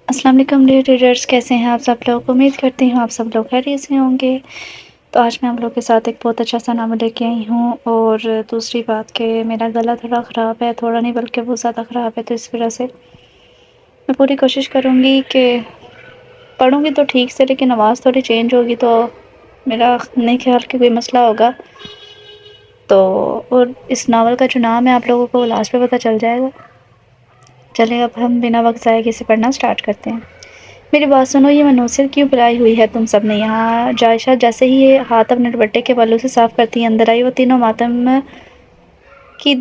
السلام علیکم dear readers, کیسے ہیں آپ سب لوگ؟ امید کرتی ہوں آپ سب لوگ خیریت سے ہوں گے۔ تو آج میں آپ لوگ کے ساتھ ایک بہت اچھا سا ناول لے کے آئی ہوں، اور دوسری بات کہ میرا گلا تھوڑا خراب ہے، تھوڑا نہیں بلکہ بہت زیادہ خراب ہے، تو اس وجہ سے میں پوری کوشش کروں گی کہ پڑھوں گی تو ٹھیک سے، لیکن آواز تھوڑی چینج ہوگی تو میرا نہیں خیال کہ کوئی مسئلہ ہوگا۔ تو اور اس ناول کا جو نام ہے آپ لوگوں کو لاسٹ پہ پتہ چل جائے گا۔ چلیں اب ہم بنا وقت ضائع کیے پڑھنا سٹارٹ کرتے ہیں۔ میری بات سنو، یہ منوسر کیوں بلائی ہوئی ہے تم سب نے یہاں؟ جائشہ جیسے ہی یہ ہاتھ اپنے دوپٹے کے بالوں سے صاف کرتی اندر آئی۔ وہ تینوں ماتم کی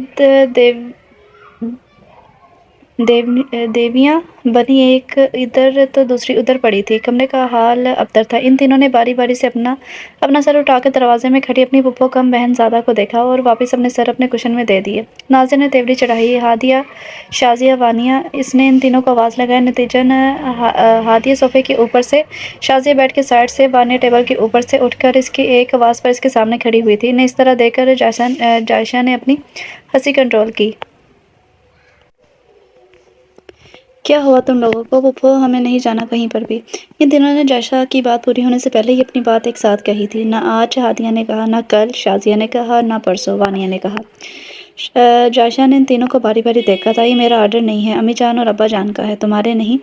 دیویاں بنی، ایک ادھر تو دوسری ادھر پڑی تھی۔ کمرے کا حال ابتر تھا۔ ان تینوں نے باری باری سے اپنا سر اٹھا کر دروازے میں کھڑی اپنی پھپھو کم بہن زادہ کو دیکھا اور واپس اپنے سر اپنے کشن میں دے دیے۔ ناظر نے تیوری چڑھائی، ہادیہ، شازیہ، وانیہ۔ اس نے ان تینوں کو آواز لگایا۔ نتیجن ہادیہ صوفے کے اوپر سے، شازیہ بیڈ کے سائڈ سے، وانیہ ٹیبل کے اوپر سے اٹھ کر اس کی ایک آواز پر اس کے سامنے کھڑی ہوئی تھی۔ انہیں اس طرح دیکھ کر جائشہ نے اپنی ہنسی کنٹرول کی۔ کیا ہوا تم لوگوں کو؟ پھپھو ہمیں نہیں جانا کہیں پر بھی۔ ان تینوں نے جائشہ کی بات پوری ہونے سے پہلے ہی اپنی بات ایک ساتھ کہی تھی۔ نہ آج، ہادیہ نے کہا، نہ کل، شازیہ نے کہا، نہ پرسوں، وانیہ نے کہا۔ جائشہ نے ان تینوں کو باری باری دیکھا تھا۔ یہ میرا آرڈر نہیں ہے، امی جان اور ابا جان کا ہے، تمہارے نہیں،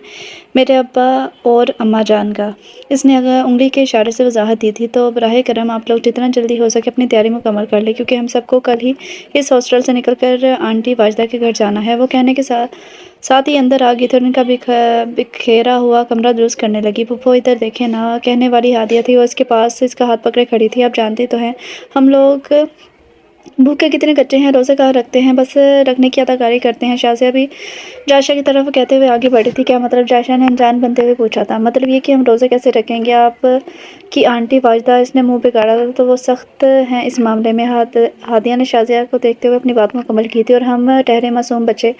میرے ابا اور اماں جان کا۔ اس نے اگر انگلی کے اشارے سے وضاحت دی تھی۔ تو براہ کرم آپ لوگ جتنا جلدی ہو سکے اپنی تیاری مکمل کر لیں، کیونکہ ہم سب کو کل ہی اس ہاسٹل سے نکل کر آنٹی واجدہ کے گھر جانا ہے۔ وہ کہنے کے ساتھ ہی اندر آ گئی تھی اور ان کا بکھیرا ہوا کمرہ درست کرنے لگی۔ پھپھو ادھر دیکھیں نا، کہنے والی ہادیہ تھی اور اس کے پاس اس کا ہاتھ پکڑے کھڑی تھی۔ آپ جانتے تو ہیں ہم لوگ بھوکے کتنے کچے ہیں، روزے کہاں رکھتے ہیں، بس رکھنے کی اداکاری کرتے ہیں۔ شازیہ بھی جائشہ کی طرف کہتے ہوئے آگے بڑھی تھی۔ کیا مطلب؟ جائشہ نے انجان بنتے ہوئے پوچھا تھا۔ مطلب یہ کہ ہم روزے کیسے رکھیں گے؟ آپ کی آنٹی واجدہ، اس نے منہ بگاڑا تھا، تو وہ سخت ہیں اس معاملے میں۔ ہادیہ نے شازیہ کو دیکھتے ہوئے اپنی بات مکمل کی تھی۔ اور ہم ٹھہرے معصوم بچے،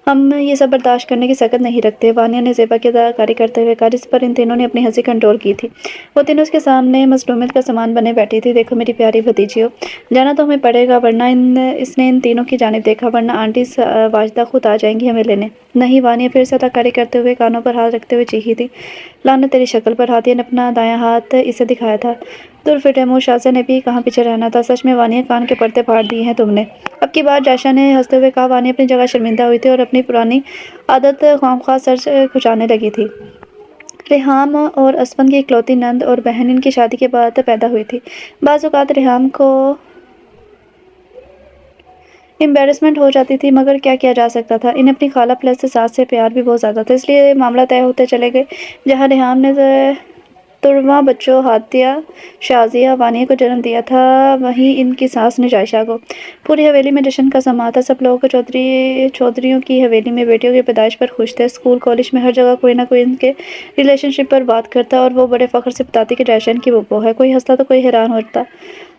ہم یہ سب برداشت کرنے کی سکت نہیں رکھتے، وانیہ نے زیبا کی اداکاری کرتے ہوئے کہا، جس پر ان تینوں نے اپنی ہنسی کنٹرول کی تھی۔ وہ تینوں اس کے سامنے مظلومیت کا سامان بنے بیٹھی تھی۔ دیکھو میری پیاری بھتیجیو، جانا تو ہمیں پڑے گا، ورنہ اس نے ان تینوں کی جانب دیکھا، ورنہ آنٹی واجدہ خود آ جائیں گی ہمیں لینے۔ نہیں، وانیہ پھر سے اداکاری کرتے ہوئے کانوں پر ہاتھ رکھتے ہوئے چیخی تھی۔ لعنت تیری شکل پر! ہادیہ نے اپنا دایاں ہاتھ اسے دکھایا تھا۔ دور پھٹے منہ! شازیہ نے بھی کہاں پیچھے رہنا تھا؟ سچ میں وانیہ، کان کے پردے پھاڑ دیے ہیں تم نے۔ اب کی بار جائشہ نے ہنستے ہوئے کہا۔ وانیہ اپنی جگہ شرمندہ ہوئی تھی اور اپنی پرانی عادت خواہ سر کھچانے لگی تھی۔ ریحام اور اسفند کی اکلوتی نند اور بہن ان کی شادی کے بعد پیدا ہوئی تھی۔ بعض اوقات ریحام کو امبیرسمنٹ ہو جاتی تھی، مگر کیا کیا جا سکتا تھا؟ انہیں اپنی خالہ پلس سے ساس سے پیار بھی بہت زیادہ تھا، اس لیے معاملہ طے ہوتے چلے گئے۔ جہاں ریحام نے ترواں بچوں ہادیہ، شازیہ، وانیہ کو جنم دیا تھا، وہیں ان کی ساس نے جائشہ کو۔ پوری حویلی میں جشن کا سماں تھا۔ سب لوگ چودھریوں کی حویلی میں بیٹیوں کی پیدائش پر خوش تھے۔ اسکول، کالج میں ہر جگہ کوئی نہ کوئی ان کے ریلیشن شپ پر بات کرتا اور وہ بڑے فخر سے بتاتی کہ جائشہ ان کی پھپھو ہے۔ کوئی ہنستا تو کوئی حیران ہوتا۔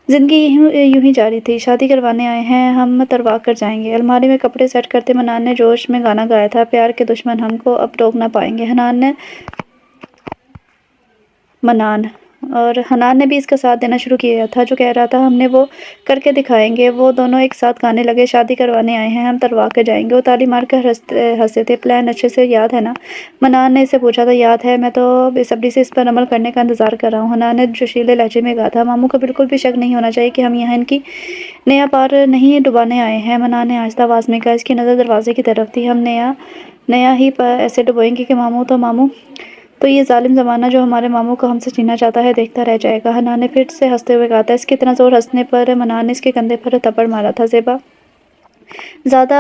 زندگی یوں ہی جاری تھی۔ شادی کروانے آئے ہیں، ہم تروا کر جائیں گے۔ الماری میں کپڑے سیٹ کرتے منان نے جوش میں گانا گایا تھا۔ پیار کے دشمن ہم کو اب روک نہ پائیں گے۔ حنان نے بھی اس کا ساتھ دینا شروع کیا تھا، جو کہہ رہا تھا ہم نے وہ کر کے دکھائیں گے۔ وہ دونوں ایک ساتھ گانے لگے۔ شادی کروانے آئے ہیں، ہم تروا کر جائیں گے۔ وہ تالی مار کر ہنسے تھے۔ پلان اچھے سے یاد ہے نا؟ منان نے اس سے پوچھا تھا۔ یاد ہے، میں تو بے صبری سے اس پر عمل کرنے کا انتظار کر رہا ہوں، حنان نے جوشیلے لہجے میں کہا تھا۔ ماموں کو بالکل بھی شک نہیں ہونا چاہیے کہ ہم یہاں ان کی نیا پار نہیں ڈبانے آئے ہیں، منان نے آہستہ آواز میں کہا۔ اس کی نظر دروازے کی طرف تھی۔ ہم نیا ہی ایسے ڈبوئیں گے کہ ماموں تو یہ ظالم زمانہ جو ہمارے ماموں کو ہم سے چھیننا چاہتا ہے، دیکھتا رہ جائے گا، حنان نے پھر سے ہنستے ہوئے کہا تھا۔ اس کے اتنا زور ہنسنے پر منان نے اس کے کندھے پر تھپڑ مارا تھا۔ زیبا، زیادہ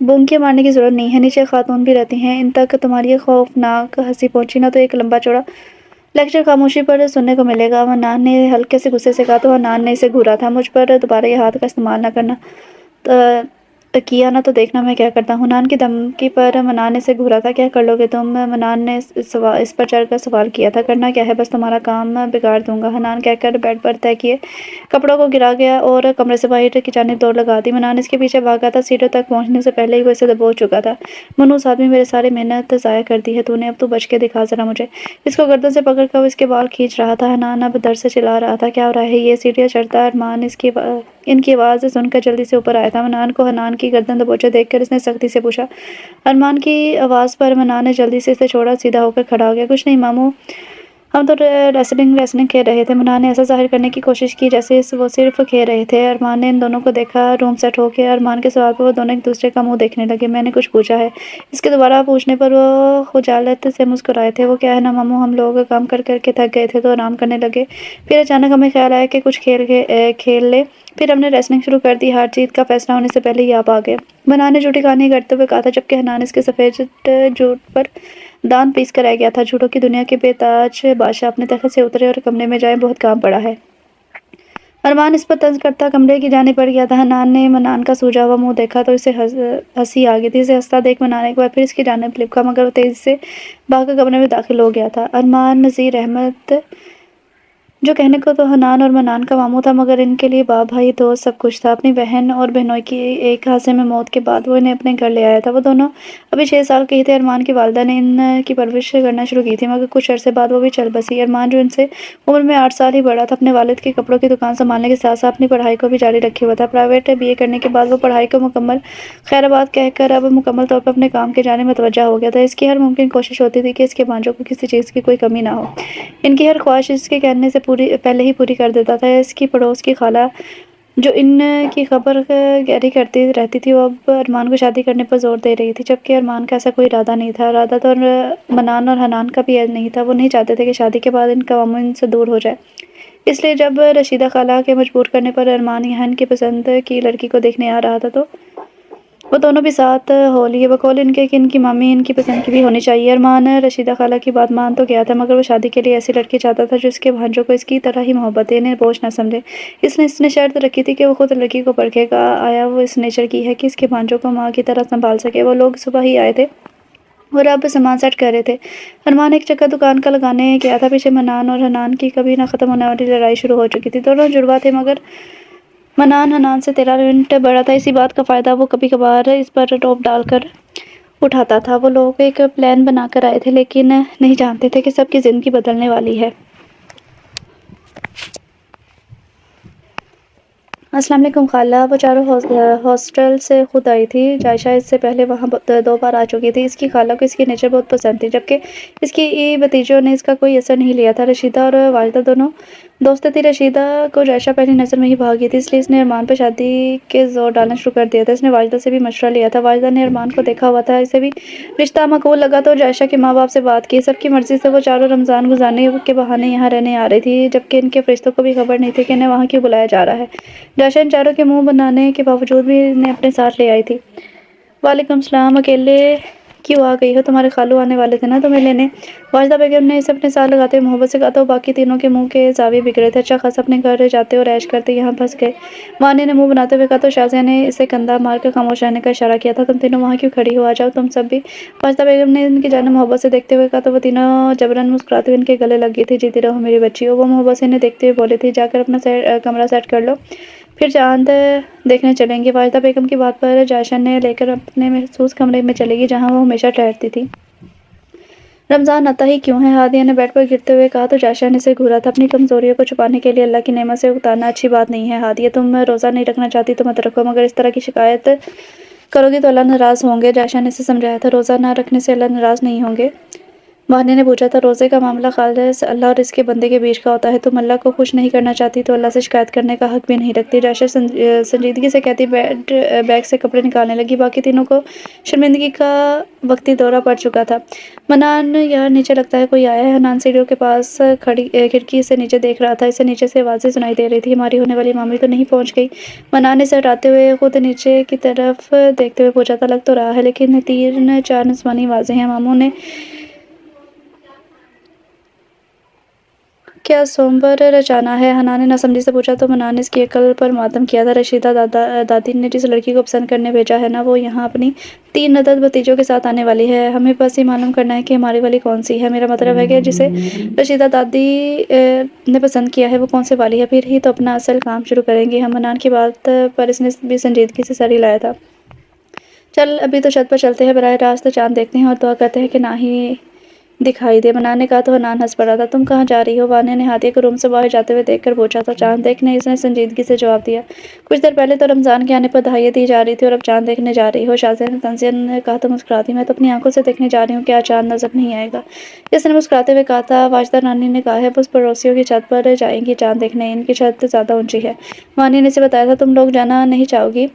بونکیاں مارنے کی ضرورت نہیں ہے، نیچے خاتون بھی رہتی ہیں، ان تک تمہاری یہ خوفناک ہنسی پہنچی نا تو ایک لمبا چوڑا لیکچر خاموشی پر سننے کو ملے گا، منان نے ہلکے سے غصے سے کہا۔ تو حنان نے اسے گھورا تھا۔ مجھ پر دوبارہ یہ ہاتھ کا استعمال نہ کرنا، کیا نا تو دیکھنا میں کیا کرتا ہوں۔ حنان کی دھمکی پر منان نے اسے گھورا تھا۔ کیا کر لو گے تم؟ منان نے اس پر چڑھ کر سوال کیا تھا۔ کرنا کیا ہے؟ بس تمہارا کام بگاڑ دوں گا، حنان کہہ کر بیڈ پر طے کیے کپڑوں کو گرا گیا اور کمرے سے باہر کی جانب دوڑ لگا دی۔ منان اس کے پیچھے بھاگا تھا۔ سیڑھیوں تک پہنچنے سے پہلے ہی وہ اسے دبوچ چکا تھا۔ منحوس آدمی، میری ساری محنت ضائع کر دی ہے تو نے، اب تو بچ کے دکھا ذرا مجھے۔ اس کو گردن سے پکڑ کر وہ اس کے بال کھینچ رہا تھا۔ حنان اب ڈر سے چلا رہا تھا۔ کیا ہو رہا ہے یہ؟ سیڑھیاں چڑھتا ارمان اس کی ان کی آواز سن کر جلدی سے اوپر آیا تھا۔ منان کو حنان کی گردن دبوچے دیکھ کر اس نے سختی سے پوچھا۔ ارمان کی آواز پر منان نے جلدی سے اسے چھوڑا، سیدھا ہو کر کھڑا ہو گیا۔ کچھ نہیں ماموں، ہم تو ریسلنگ کھیل رہے تھے۔ منان نے ایسا ظاہر کرنے کی کوشش کی جیسے وہ صرف کھیل رہے تھے۔ ارمان نے ان دونوں کو دیکھا۔ روم سیٹ ہو گیا۔ ارمان کے سوال پر وہ دونوں ایک دوسرے کا منہ دیکھنے لگے۔ میں نے کچھ پوچھا ہے؟ اس کے دوبارہ پوچھنے پر وہ خجالت سے مسکرائے تھے۔ وہ کیا ہے نا ماموں، ہم لوگ کام کر کر کے تھک گئے تھے تو آرام کرنے لگے۔ پھر اچانک ہمیں خیال آیا کہ کچھ کھیل لے۔ پھر ہم نے ریسلنگ شروع کر دی۔ ہار جیت کا فیصلہ ہونے سے پہلے ہی آپ آ گئے۔ منان نے جھوٹی کہانی کرتے ہوئے کہا تھا، جبکہ حنان اس کے سفید جھوٹ پر دان پیس کر رہ گیا تھا۔ جھوٹوں کی دنیا کے بے تاج بادشاہ اپنے تخت سے اترے اور کمرے میں جائیں، بہت کام پڑا ہے۔ ارمان اس پر طنز کرتا کمرے کی جانب بڑھ گیا تھا۔ حنان نے منان کا سوجا ہوا منہ دیکھا تو اسے ہنسی آ گئی تھی۔ اسے ہنستا دیکھ منان ایک بار پھر اس کی جانب لپکا، مگر وہ تیزی سے بھاگ کر کمرے میں داخل ہو گیا تھا۔ ارمان نذیر احمد، جو کہنے کو تو حنان اور منان کا ماموں تھا، مگر ان کے لیے باپ، بھائی، دوست سب کچھ تھا۔ اپنی بہن اور بہنوئی کی ایک حادثے میں موت کے بعد وہ انہیں اپنے گھر لے آیا تھا۔ وہ دونوں ابھی 6 سال کے ہی تھے۔ ارمان کی والدہ نے ان کی پرورش کرنا شروع کی تھی، مگر کچھ عرصے بعد وہ بھی چل بسی۔ ارمان، جو ان سے عمر میں 8 سال ہی بڑا تھا، اپنے والد کی کپڑوں کی دکان سنبھالنے کے ساتھ ساتھ اپنی پڑھائی کو بھی جاری رکھے ہوا تھا۔ پرائیویٹ BA کرنے کے بعد وہ پڑھائی کو مکمل خیرآباد کہہ کر اب مکمل طور پر اپنے کام کی جانب متوجہ ہو گیا تھا۔ اس کی ہر ممکن کوشش ہوتی تھی کہ اس کے بھانجوں کو کسی چیز کی کوئی کمی نہ ہو۔ ان کی ہر خواہش اس کے کہنے سے پہلے ہی پوری کر دیتا تھا۔ اس کی پڑوس کی خالہ، جو ان کی خبر گیری کرتی رہتی تھی، وہ اب ارمان کو شادی کرنے پر زور دے رہی تھی، جبکہ ارمان کا ایسا کوئی ارادہ نہیں تھا۔ ارادہ تو منان اور حنان کا بھی نہیں تھا۔ وہ نہیں چاہتے تھے کہ شادی کے بعد ان کا ماموں ان سے دور ہو جائے۔ اس لیے جب رشیدہ خالہ کے مجبور کرنے پر ارمان یہاں ان کی پسند کی لڑکی کو دیکھنے آ رہا تھا تو وہ دونوں بھی ساتھ ہو لیے، بقول ان کے کہ ان کی مامی ان کی پسند کی بھی ہونی چاہیے۔ ارمان رشیدہ خالہ کی بات مان تو گیا تھا، مگر وہ شادی کے لیے ایسی لڑکی چاہتا تھا جو اس کے بھانجوں کو اس کی طرح ہی محبت دے، انہیں بوجھ نہ سمجھے۔ اس نے شرط رکھی تھی کہ وہ خود لڑکی کو پرکھے گا، آیا وہ اس نیچر کی ہے کہ اس کے بھانجوں کو ماں کی طرح سنبھال سکے۔ وہ لوگ صبح ہی آئے تھے اور اب سامان سیٹ کر رہے تھے۔ ارمان ایک چکر دکان کا لگانے گیا تھا۔ پیچھے منان اور حنان کی کبھی نہ ختم ہونے والی لڑائی شروع ہو چکی تھی۔ دونوں جڑواں تھے، مگر منان حنان سے 13 منٹ بڑا تھا۔ اسی بات کا فائدہ وہ کبھی کبھار اس پر ٹوپ ڈال کر اٹھاتا تھا۔ وہ لوگ ایک پلان بنا کر آئے تھے، لیکن نہیں جانتے تھے کہ سب کی زندگی بدلنے والی ہے۔ السلام علیکم خالہ۔ وہ چاروں ہاسٹل سے خود آئی تھی۔ جائشہ اس سے پہلے وہاں 2 بار آ چکی تھی۔ اس کی خالہ کو اس کی نیچر بہت پسند تھی، جبکہ اس کی بھتیجوں نے اس کا کوئی اثر نہیں لیا تھا۔ رشیدہ اور والدہ دونوں دوست تھی۔ رشیدہ کو جائشہ پہلی نظر میں ہی بھا گئی تھی، اس لیے اس نے ارمان پر شادی کے زور ڈالنا شروع کر دیا تھا۔ اس نے والدہ سے بھی مشورہ لیا تھا۔ والدہ نے ارمان کو دیکھا ہوا تھا، اسے بھی رشتہ معقول لگا تو جائشہ کے ماں باپ سے بات کی۔ سب کی مرضی سے وہ چاروں رمضان گزارنے کے بہانے یہاں رہنے آ رہی تھی، جبکہ ان کے فرشتوں کو بھی خبر نہیں تھی کہ انہیں وہاں کیوں بلایا جا رہا ہے۔ جائشہ ان چاروں کے منہ بنانے کے باوجود بھی انہیں اپنے ساتھ لے آئی تھی۔ وعلیکم السلام، اکیلے کیوں آ گئی ہو؟ تمہارے خالو آنے والے تھے نا تمہیں لینے؟ واجدہ بیگم نے اسے اپنے ساتھ لگاتے ہوئے محبت سے کہا تو باقی تینوں کے منہ کے زاویے بگڑے تھے۔ اچھا خاصا اپنے گھر جاتے اور عیش کرتے یہاں پھنس گئے، وانیہ نے منہ بناتے ہوئے کہا تو شازیہ نے اسے کندھا مار کر خاموش رہنے کا اشارہ کیا تھا۔ تم تینوں وہاں کیوں کھڑی ہو؟ آ جاؤ تم سب بھی، واجدہ بیگم نے ان کی جانب محبت سے دیکھتے ہوئے کہا تو وہ تینوں جبراً مسکراتے ہوئے ان کے گلے لگ گئی تھی۔ جیتی رہو میری بچیوں، وہ محبت سے انہیں دیکھتے ہوئے بولی تھی۔ جا کر اپنا کمرہ سیٹ کر لو، پھر چاند دیکھنے چلیں گے۔ واجدہ بیگم کی بات پر جائشہ نے لے کر اپنے مخصوص کمرے میں چلے گئی، جہاں وہ ہمیشہ ٹھہرتی تھی۔ رمضان آتا ہی کیوں ہے؟ ہادیہ نے بیڈ پر گرتے ہوئے کہا تو جائشہ نے اسے گھورا تھا۔ اپنی کمزوریوں کو چھپانے کے لیے اللہ کی نعمت سے اکتانا اچھی بات نہیں ہے ہادیہ، تم روزہ نہیں رکھنا چاہتی تو مت رکھو، مگر اس طرح کی شکایت کرو گی تو اللہ ناراض ہوں گے۔ جائشہ نے اسے سمجھایا تھا۔ روزہ نہ رکھنے سے اللہ ناراض نہیں ہوں گے؟ وانیہ نے پوچھا تھا۔ روزے کا معاملہ خالص اللہ اور اس کے بندے کے بیچ کا ہوتا ہے، تم اللہ کو خوش نہیں کرنا چاہتی تو اللہ سے شکایت کرنے کا حق بھی نہیں رکھتی، جائشہ سنجیدگی سے کہتی بیگ سے کپڑے نکالنے لگی۔ باقی تینوں کو شرمندگی کا وقتی دورہ پڑ چکا تھا۔ منان، یار نیچے لگتا ہے کوئی آیا ہے۔ حنان سیڑھیوں کے پاس کھڑکی سے نیچے دیکھ رہا تھا، اسے نیچے سے آوازیں سنائی دے رہی تھی۔ ہماری ہونے والی مامی تو نہیں پہنچ گئی؟ منان نے سر ہٹاتے ہوئے خود نیچے کی طرف دیکھتے ہوئے پوچھا تھا۔ لگ تو رہا ہے، لیکن 3-4 نسوانی آوازیں ہیں، ماموں نے کیا سومبر رچانا ہے؟ حنان نے ناسمجھی سے پوچھا تو منان نے اس کی عقل پر ماتم کیا تھا۔ رشیدہ دادی نے جس لڑکی کو پسند کرنے بھیجا ہے نا، وہ یہاں اپنی 3 عدد بھتیجوں کے ساتھ آنے والی ہے۔ ہمیں بس یہ معلوم کرنا ہے کہ ہماری والی کون سی ہے، میرا مطلب ہے کہ جسے رشیدہ دادی نے پسند کیا ہے وہ کون سی والی ہے، پھر ہی تو اپنا اصل کام شروع کریں گے ہم۔ منان کی بات پر اس نے بھی سنجیدگی سے سر ہلایا تھا۔ چل ابھی تو چھت پر چلتے ہیں، براہ راست چاند دیکھتے ہیں اور دعا کرتے ہیں کہ نہ ہی दिखाई दे। मनान ने कहा तो हनान हंस पड़ा था। तुम कहाँ जा रही हो? वानिया ने हादिया को रूम से बाहर जाते हुए देखकर पूछा था। चांद देखने, इसने संजीदगी से जवाब दिया। कुछ देर पहले तो रमजान के आने पर बधाइयाँ दी जा रही थी और अब चांद देखने जा रही हो। शाजिया ने तंजिया ने कहा तो मुस्कुराती। मैं तो अपनी आंखों से देखने जा रही हूँ, क्या चांद नजर नहीं आएगा? इसने मुस्कुराते हुए कहा था। वाजदा नानी ने कहा है वो उस पड़ोसियों की छत पर जाएंगी चांद देखने, इनकी छत ज्यादा ऊंची है। वानिया ने इसे बताया था। तुम लोग जाना नहीं चाहोगी?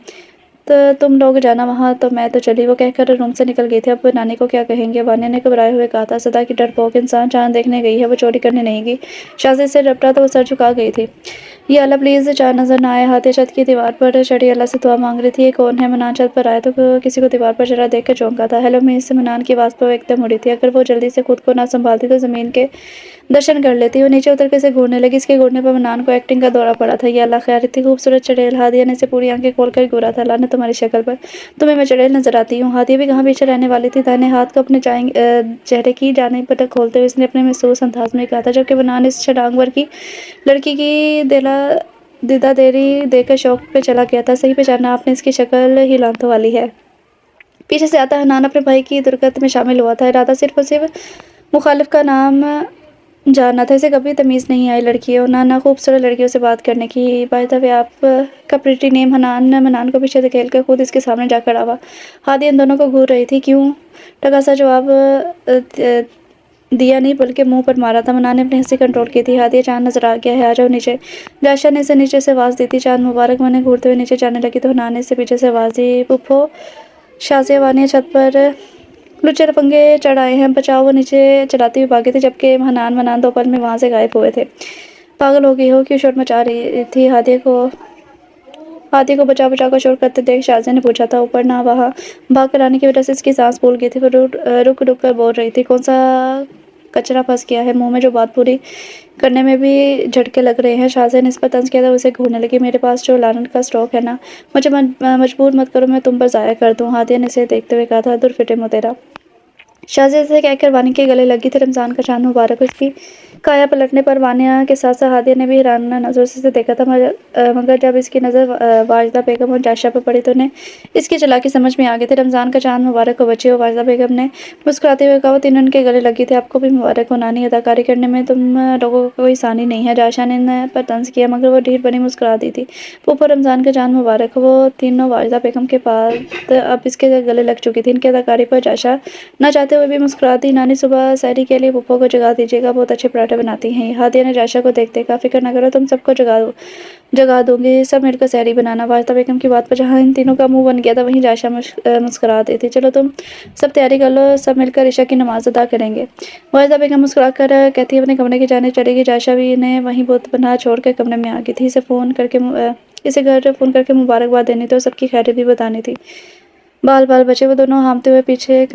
तो तुम लोग जाना वहाँ, तो मैं तो चली। वो कहकर रूम से निकल गई थी। अब नानी को क्या कहेंगे? वानिया ने घबराए हुए कहा था। सदा की डरपोक इंसान चांद देखने गई है, वो चोरी करने नहीं गई। शाजिद से रपटा तो वो सर झुका गई थी। ये अल्लाह प्लीज चांद नजर ना आए। हाथे छत की दीवार पर चढ़ी अल्लाह से दुआ मांग रही थी। ये कौन है? मनान छत पर आया तो किसी को दीवार पर चढ़ा देख कर चौंका था। Hello miss. से मनान की आवाज पर एकदम उड़ी थी। अगर वो जल्दी से खुद को ना संभालती तो जमीन के दर्शन कर लेती। वो नीचे उतर के से घूरने लगी। इसके घूरने पर मनान को एक्टिंग का दौरा पड़ा था। ये अल्लाह खैर, इतनी खूबसूरत चड़ेल। हादिया ने इसे पूरी आंखें खोलकर घूरा था। लानत तुम्हारी शक्ल पर, तुम्हें मैं चड़ेल नजर आती हूँ? हादिया भी कहाँ पीछे रहने वाली थी। दाहिने हाथ को अपने चेहरे की जानिब पटक खोलते हुए इसने अपने महसूस अंदाज में कहा था, जबकि मनान इस छटांगवर की लड़की की दिदा देरी देकर शौक पे चला गया था। सही पहचाना आपने, इसकी शक्ल ही लांतों वाली है। पीछे से आता हनान अपने भाई की दुर्गत में शामिल हुआ था। इरादा सिर्फ और सिर्फ मुखालिफ का नाम जानना था। इसे कभी तमीज़ नहीं आई लड़कियों ना खूबसूरत लड़कियों से बात करने की। बाय द वे आपका प्रिटी नेम? हनान मनान को पीछे धकेल कर खुद इसके सामने जा खड़ा हुआ। हादी इन दोनों को घूर रही थी। क्यों? टका सा जवाब दिया नहीं, बल्कि मुंह पर मारा था। मनान ने अपनी हंसी कंट्रोल की थी। हादिया, चांद नजर आ गया है, आ जाओ नीचे। जायशा ने इसे नीचे से आवाज़ दी थी। चांद मुबारक मैंने घूरते हुए नीचे जाने लगी तो हनान ने इसे पीछे से आवाज़ दी। पुप्पो, शाजिया वानिया छत पर लुच्चे लफंगे चढ़ आए हैं, बचाओ। वो नीचे चलाती हुई भागे थे, जबकि मनान 2 पल में वहां से गायब हुए थे। पागल हो गई हो? क्यों शोर मचा रही थी? हाथी को बचा बचा कर शोर करते देख शाजिया ने पूछा था। ऊपर ना वहाँ भाग कर आने की वजह से इसकी सांस फूल गई थी। वो रुक रुक कर बोल रही थी। कौन सा कचरा फंस गया है मुंह में, जो बात पूरी करने में भी झटके लग रहे हैं? शाजिया ने इस पर तंज किया था। उसे घूरने लगी। मेरे पास जो लानत का स्टॉक है ना, मुझे मजबूर मत करो, मैं तुम पर जाया कर दूं। हादिया ने इसे देखते हुए कहा था। दूर फिटे मुँह तेरा। शाजिया से कहकर वानी के गले लगी थी। रमजान का चांद मुबारक हो। इसकी काया पलटने पर वानिया के साथ साथ हादिया ने भी हैराना नजर से देखा था। मगर जब इसकी नज़र वाजदा बेगम और जायशा पर पड़ी तो उन्हें इसकी चालाकी समझ में आ गई थी। रमजान का चांद मुबारक हो बच्चे हो। वाजदा बेगम ने मुस्कुराते हुए कहा। वो तीनों उनके गले लगी थी। आपको भी मुबारक हो नानी, अदाकारी करने में तुम लोगों को कोई आसानी नहीं है। जायशा ने इन पर तंज किया, मगर वो ढीठ बनी मुस्कुरा दी थी। ऊपर रमजान का चांद मुबारक हो। वो तीनों वाजदा बेगम के पास अब इसके गले लग चुकी थी। इनकी अदाकारी पर जायशा ना चाहते हुए भी मुस्कुराती। नानी, सुबह सैरी के लिए पुप्पो को जगा दीजिएगा, बहुत अच्छे पराठे बनाती हैं। हादिया ने जायशा को देखते कहा। फिक्र न करो, तुम सबको जगा दूंगी, सब मिलकर सैरी बनाना। वाजदा बेगम की बात पर जहाँ इन तीनों का मुंह बन गया था, वहीं जायशा मुस्कुरा दी थी। चलो तुम सब तैयारी कर लो, सब मिलकर ईशा की नमाज अदा करेंगे। वाजदा बेगम मुस्कुरा कर कहती अपने कमरे की जाने चलेगी। जायशा भी इन्हें वहीं बुत बना छोड़ कर कमरे में आ गई थी। इसे घर फोन करके मुबारकबाद देनी थी और सबकी खैरियत भी बतानी थी। बाल बाल बचे। वो दोनों हांफते हुए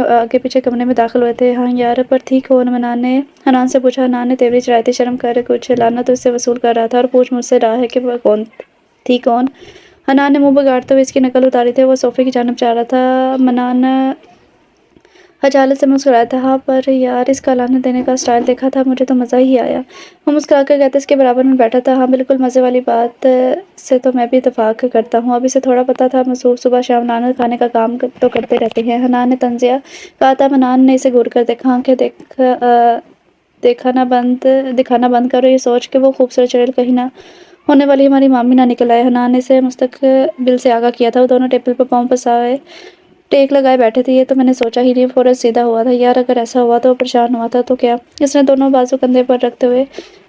आगे पीछे कमरे में दाखिल हुए थे। हाँ यार, पर थी कौन? मनान ने हनान से पूछा। हनान ने तेवरी चढ़ाई थी। शर्म कर, कुछ लाना तो इससे वसूल कर रहा था और पूछ मुझसे रहा है कि वह कौन? हनान ने मुंह बिगाड़ते हुए इसकी नकल उतारी थी। वो सोफे की जानिब जा रहा था। मनान हजालत से मुस्कुराया था। हाँ, पर यार इसका लानत देने का स्टाइल देखा था, मुझे तो मज़ा ही आया। वो मुस्कुरा कर कहते इसके बराबर में बैठा था। हाँ बिल्कुल, मज़े वाली बात से तो मैं भी इतफाक करता हूँ। अभी से थोड़ा पता था, मसूफ सुबह शाम लानत खाने का काम तो करते रहते हैं। हनान ने तंजिया कहा था। मनान ने इसे घूर कर देखा। आंखें दिखाना बंद करो, ये सोच के वो खूबसूरत चड़ेल कहीं ना होने वाली हमारी मामी ना निकल आए। हनान ने इसे मुस्तकबिल से आगाह किया था। वो दोनों टेबल पर पाँव पसारे टेक लगाए बैठे थे। ये तो मैंने सोचा ही नहीं। फौरन सीधा हुआ था। यार अगर ऐसा हुआ तो परेशान हुआ था तो क्या? इसने दोनों बाजू कंधे पर रखते हुए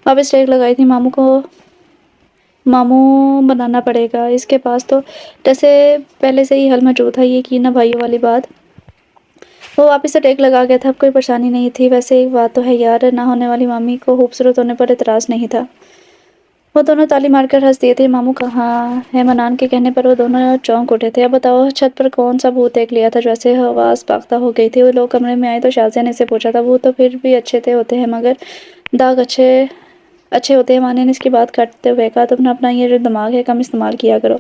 वापस टेक लगाई थी। मामू बनाना पड़ेगा इसके पास तो जैसे पहले से ही हल मौजूद था। ये की ना भाइयों वाली बात। वो वापस से टेक लगा गया था। अब कोई परेशानी नहीं थी। वैसे एक बात तो है यार, ना होने वाली मामी को खूबसूरत होने पर एतराज़ नहीं था। वो दोनों ताली मारकर हंस दिए थे। मामू कहाँ है? मनान के कहने पर वो दोनों चौंक उठे थे। अब बताओ, छत पर कौन सा भूत देख लिया था जो ऐसे हवास पाख्ता हो गई थी? वो लोग कमरे में आए तो शाजिया ने इससे पूछा था। भूत तो फिर भी अच्छे थे होते हैं, मगर दाग अच्छे अच्छे होते हैं। माने ने इसकी बात काटते हुए कहा। तुम अपना ये जो दिमाग है कम इस्तेमाल किया करो।